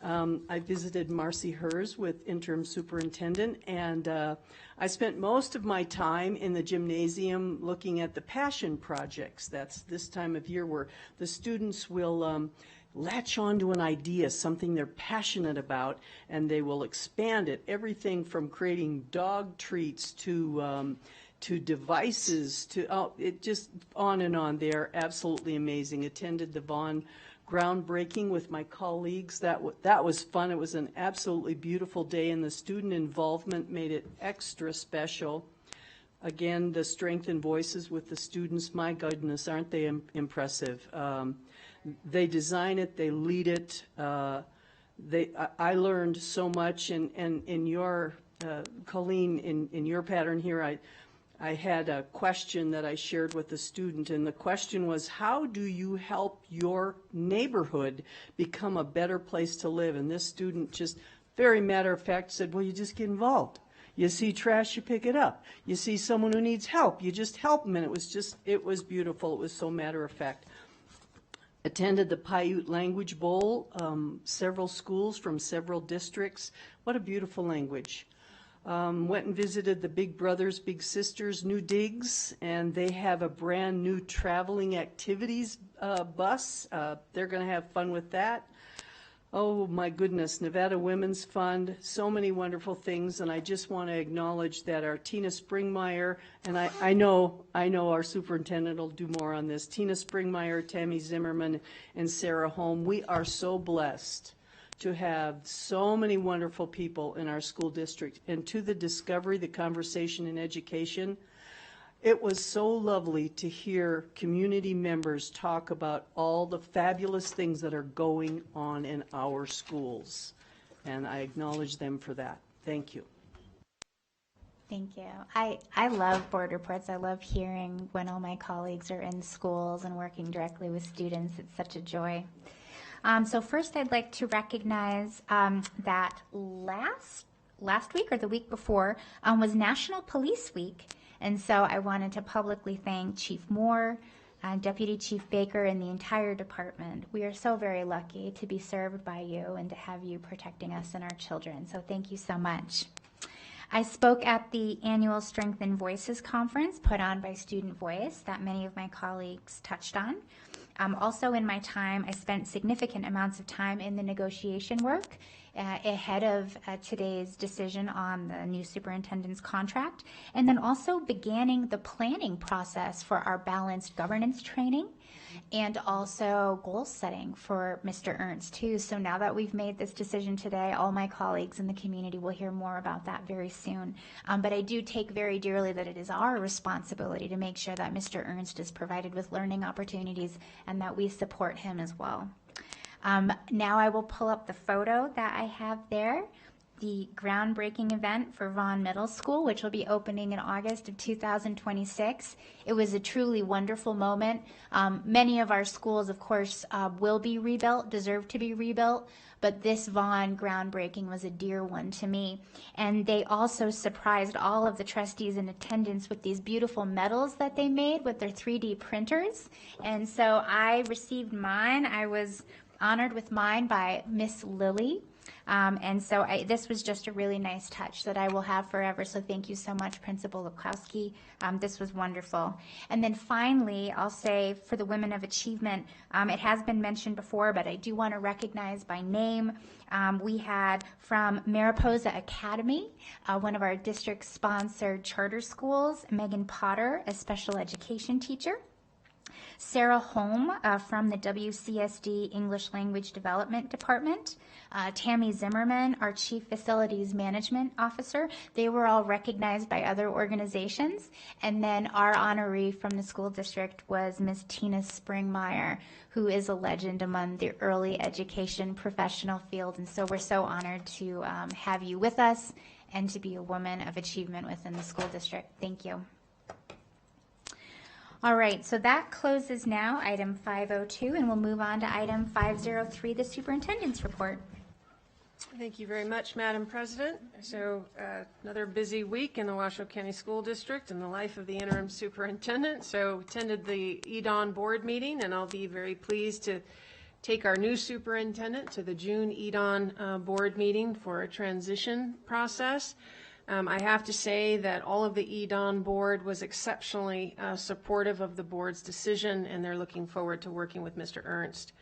I visited Marcy Hers with interim superintendent, and I spent most of my time in the gymnasium looking at the passion projects. That's this time of year where the students will latch onto an idea, something they're passionate about, and they will expand it. Everything from creating dog treats to devices to it just on and on. They are absolutely amazing. Attended the Vaughn groundbreaking with my colleagues. That was fun. It was an absolutely beautiful day, and the student involvement made it extra special. Again, the strength in voices with the students, my goodness, aren't they impressive? They design it, they lead it. I learned so much, and in your, Colleen, in your pattern here, I had a question that I shared with the student, and the question was, how do you help your neighborhood become a better place to live? And this student just very matter of fact said, well, you just get involved. You see trash, you pick it up. You see someone who needs help, you just help them. And it was beautiful. It was so matter of fact. Attended the Paiute Language Bowl, several schools from several districts. What a beautiful language. Went and visited the Big Brothers, Big Sisters New Digs, and they have a brand new traveling activities bus. They're going to have fun with that. Oh my goodness, Nevada Women's Fund, so many wonderful things, and I just want to acknowledge that our Tina Springmeyer, and I know our superintendent will do more on this, Tina Springmeyer, Tammy Zimmerman, and Sarah Holm, we are so blessed to have so many wonderful people in our school district. And to the Discovery, the Conversation in Education, it was so lovely to hear community members talk about all the fabulous things that are going on in our schools. And I acknowledge them for that. Thank you. Thank you. I love board reports. I love hearing when all my colleagues are in schools and working directly with students. It's such a joy. So first I'd like to recognize that last week or the week before was National Police Week. And so I wanted to publicly thank Chief Moore, Deputy Chief Baker, and the entire department. We are so very lucky to be served by you and to have you protecting us and our children. So thank you so much. I spoke at the annual Strength in Voices conference put on by Student Voice that many of my colleagues touched on. Also in my time, I spent significant amounts of time in the negotiation work ahead of today's decision on the new superintendent's contract, and then also beginning the planning process for our balanced governance training and also goal setting for Mr. Ernst too. So now that we've made this decision today, all my colleagues in the community will hear more about that very soon. But I do take very dearly that it is our responsibility to make sure that Mr. Ernst is provided with learning opportunities and that we support him as well. Now I will pull up the photo that I have there. The groundbreaking event for Vaughan Middle School, which will be opening in August of 2026. It was a truly wonderful moment. Many of our schools, of course, will be rebuilt, deserve to be rebuilt, but this Vaughan groundbreaking was a dear one to me. And they also surprised all of the trustees in attendance with these beautiful medals that they made with their 3D printers. And so I received mine. I was honored with mine by Miss Lily. And so this was just a really nice touch that I will have forever. So thank you so much, Principal Lukowski. This was wonderful. And then finally, I'll say for the Women of Achievement, it has been mentioned before, but I do want to recognize by name. We had from Mariposa Academy, one of our district-sponsored charter schools, Megan Potter, a special education teacher. Sarah Holm from the WCSD English Language Development Department, Tammy Zimmerman, our Chief Facilities Management Officer. They were all recognized by other organizations. And then our honoree from the school district was Ms. Tina Springmeyer, who is a legend among the early education professional field. And so we're so honored to have you with us and to be a woman of achievement within the school district. Thank you. All right, so that closes now item 502, and we'll move on to item 503, the superintendent's report. Thank you very much, Madam President. So another busy week in the Washoe County School District in the life of the interim superintendent. So attended the EDON board meeting, and I'll be very pleased to take our new superintendent to the June EDON board meeting for a transition process. I have to say that all of the EDON board was exceptionally supportive of the board's decision, and they're looking forward to working with Mr. Ernst.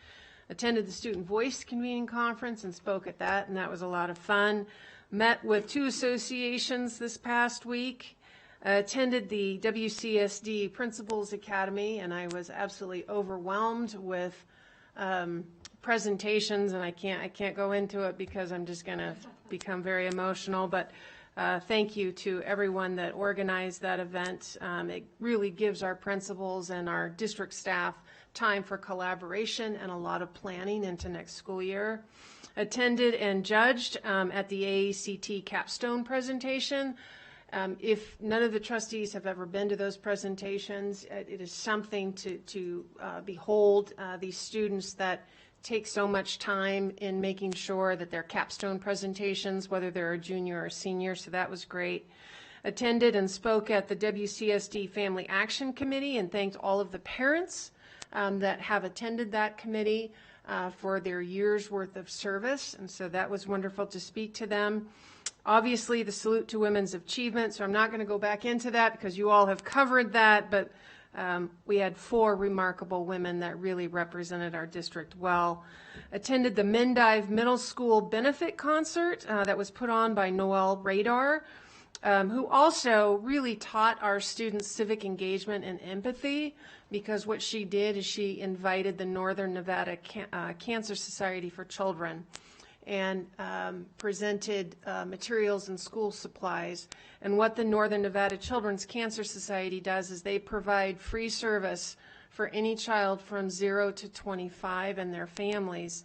Attended the Student Voice Convening Conference and spoke at that, and that was a lot of fun. Met with 2 associations this past week. Attended the WCSD Principals Academy, and I was absolutely overwhelmed with presentations, and I can't go into it because I'm just going to become very emotional, but thank you to everyone that organized that event. It really gives our principals and our district staff time for collaboration and a lot of planning into next school year. Attended and judged at the AACT capstone presentation. If none of the trustees have ever been to those presentations, it is something to behold these students that take so much time in making sure that their capstone presentations, whether they're a junior or senior, so that was great. Attended and spoke at the WCSD Family Action Committee and thanked all of the parents that have attended that committee for their year's worth of service, and so that was wonderful to speak to them. Obviously, the salute to women's achievement, so I'm not going to go back into that because you all have covered that, but we had 4 remarkable women that really represented our district well. Attended the Mendive Middle School benefit concert that was put on by Noelle Radar, who also really taught our students civic engagement and empathy, because what she did is she invited the Northern Nevada Cancer Society for Children and presented materials and school supplies. And what the Northern Nevada Children's Cancer Society does is they provide free service for any child from 0 to 25 and their families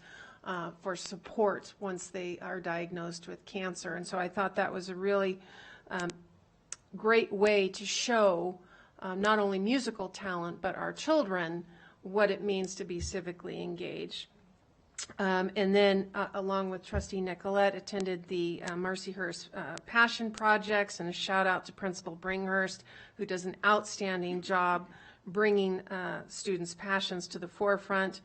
for support once they are diagnosed with cancer. And so I thought that was a really great way to show not only musical talent, but our children, what it means to be civically engaged. And then, along with Trustee Nicolette, attended the Mercyhurst Passion Projects, and a shout out to Principal Bringhurst, who does an outstanding job bringing students' passions to the forefront.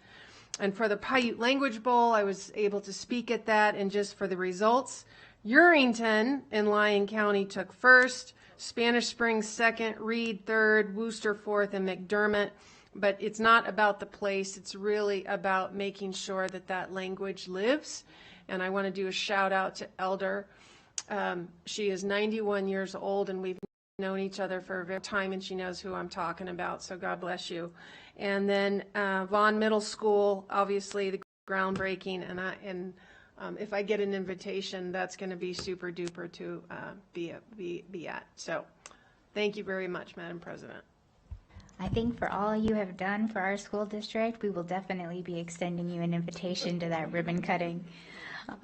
And for the Paiute Language Bowl, I was able to speak at that, and just for the results, Urington in Lyon County took first, Spanish Springs second, Reed third, Wooster fourth, and McDermott. But it's not about the place, it's really about making sure that that language lives. And I want to do a shout out to Elder. She is 91 years old, and we've known each other for a very time, and she knows who I'm talking about, so God bless you. And then Vaughn Middle School, obviously the groundbreaking, and if I get an invitation, that's going to be super duper to be at. So thank you very much, Madam President. I think for all you have done for our school district, we will definitely be extending you an invitation to that ribbon cutting.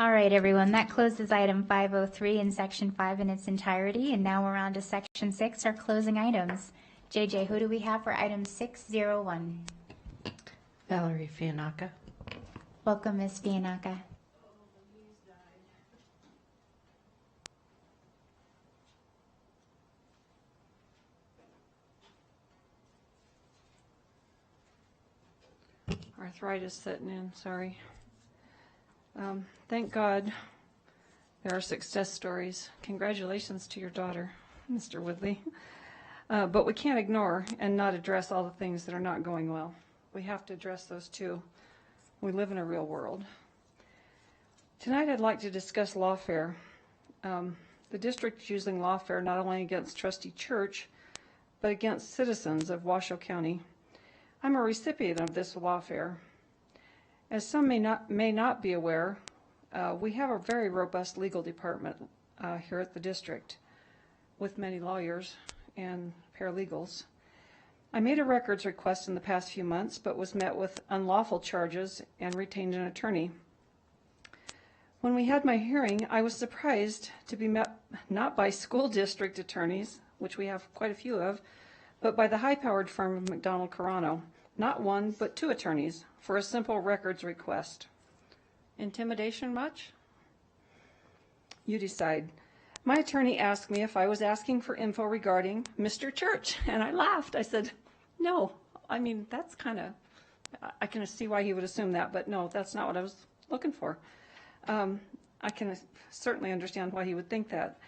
All right, everyone, that closes item 503 in section 5 in its entirety, and now we're on to section 6, our closing items. JJ, who do we have for item 601? Valerie Fianaka. Welcome, Ms. Fianaka. Arthritis setting in, sorry. Thank God there are success stories. Congratulations to your daughter, Mr. Woodley. But we can't ignore and not address all the things that are not going well. We have to address those too. We live in a real world. Tonight I'd like to discuss lawfare. The district is using lawfare not only against Trustee Church, but against citizens of Washoe County. I'm a recipient of this lawfare. As some may not be aware, we have a very robust legal department here at the district with many lawyers and paralegals. I made a records request in the past few months, but was met with unlawful charges and retained an attorney. When we had my hearing, I was surprised to be met not by school district attorneys, which we have quite a few of, but by the high-powered firm of McDonald Carano. Not one, but 2 attorneys for a simple records request. Intimidation much? You decide. My attorney asked me if I was asking for info regarding Mr. Church, and I laughed. I said, no, I mean, that's kind of, I can see why he would assume that, but no, that's not what I was looking for. I can certainly understand why he would think that.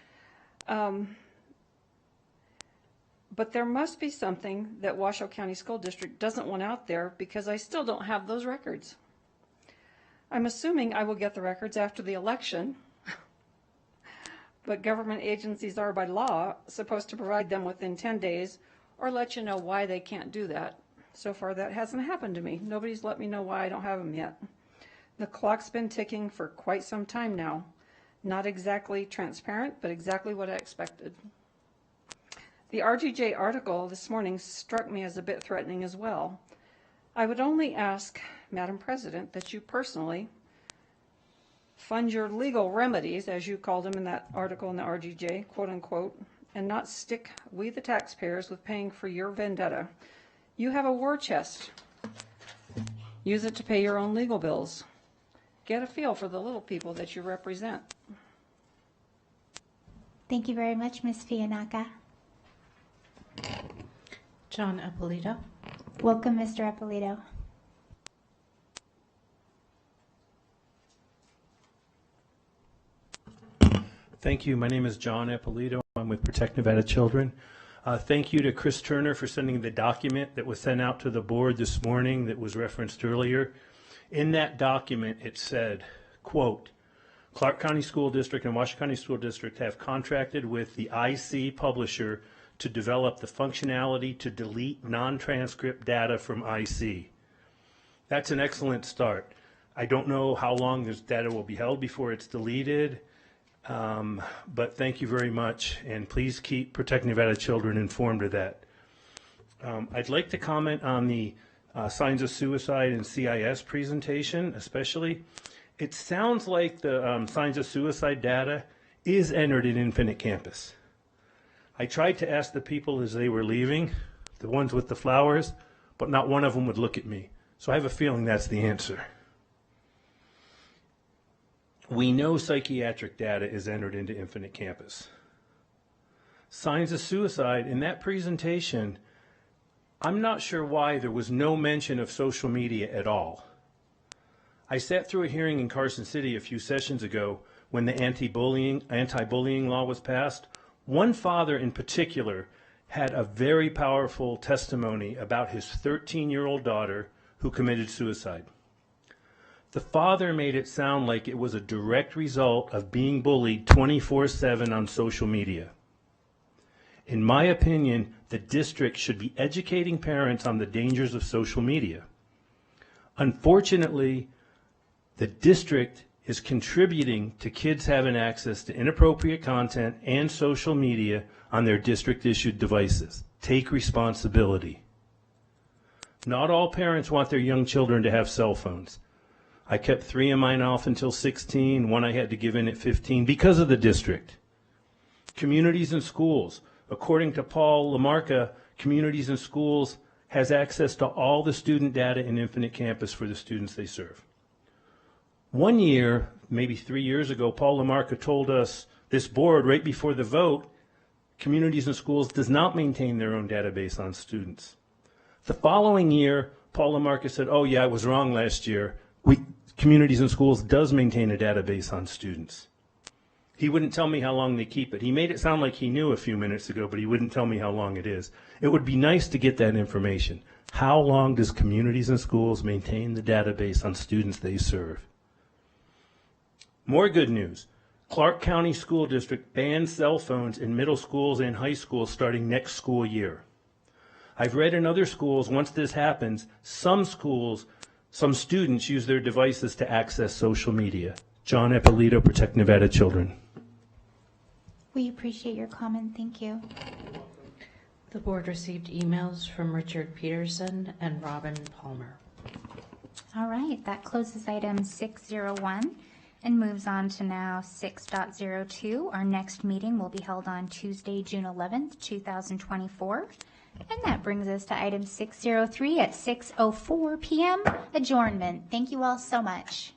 But there must be something that Washoe County School District doesn't want out there, because I still don't have those records. I'm assuming I will get the records after the election, but government agencies are by law supposed to provide them within 10 days or let you know why they can't do that. So far that hasn't happened to me. Nobody's let me know why I don't have them yet. The clock's been ticking for quite some time now. Not exactly transparent, but exactly what I expected. The RGJ article this morning struck me as a bit threatening as well. I would only ask, Madam President, that you personally fund your legal remedies, as you called them in that article in the RGJ, quote unquote, and not stick we the taxpayers with paying for your vendetta. You have a war chest. Use it to pay your own legal bills. Get a feel for the little people that you represent. Thank you very much, Ms. Fianaka. John Ippolito. Welcome, Mr. Ippolito. Thank you. My name is John Ippolito. I'm with Protect Nevada Children. Thank you to Chris Turner for sending the document that was sent out to the board this morning that was referenced earlier. In that document, it said, quote, Clark County School District and Washington County School District have contracted with the IC publisher to develop the functionality to delete non-transcript data from IC. That's an excellent start. I don't know how long this data will be held before it's deleted, but thank you very much, and please keep Protect Nevada Children informed of that. I'd like to comment on the signs of suicide and CIS presentation, especially. It sounds like the signs of suicide data is entered in Infinite Campus. I tried to ask the people as they were leaving, the ones with the flowers, but not one of them would look at me. So I have a feeling that's the answer. We know psychiatric data is entered into Infinite Campus. Signs of suicide, in that presentation, I'm not sure why there was no mention of social media at all. I sat through a hearing in Carson City a few sessions ago when the anti-bullying law was passed. One father in particular had a very powerful testimony about his 13-year-old daughter who committed suicide. The father made it sound like it was a direct result of being bullied 24/7 on social media. In my opinion, the district should be educating parents on the dangers of social media. Unfortunately, the district is contributing to kids having access to inappropriate content and social media on their district-issued devices. Take responsibility. Not all parents want their young children to have cell phones. I kept 3 of mine off until 16, one I had to give in at 15 because of the district. Communities and schools. According to Paul LaMarca, communities and schools has access to all the student data in Infinite Campus for the students they serve. One year, maybe 3 years ago, Paul LaMarca told us, this board, right before the vote, communities and schools does not maintain their own database on students. The following year, Paul LaMarca said, oh yeah, I was wrong last year. Communities and schools does maintain a database on students. He wouldn't tell me how long they keep it. He made it sound like he knew a few minutes ago, but he wouldn't tell me how long it is. It would be nice to get that information. How long does communities and schools maintain the database on students they serve? More good news. Clark County School District bans cell phones in middle schools and high schools starting next school year. I've read in other schools, once this happens, some students use their devices to access social media. John Ippolito, Protect Nevada Children. We appreciate your comment. Thank you. The board received emails from Richard Peterson and Robin Palmer. All right, that closes item 601 and moves on to now 6.02. Our next meeting will be held on Tuesday, June 11th, 2024. And that brings us to item 603 at 6:04 p.m. adjournment. Thank you all so much.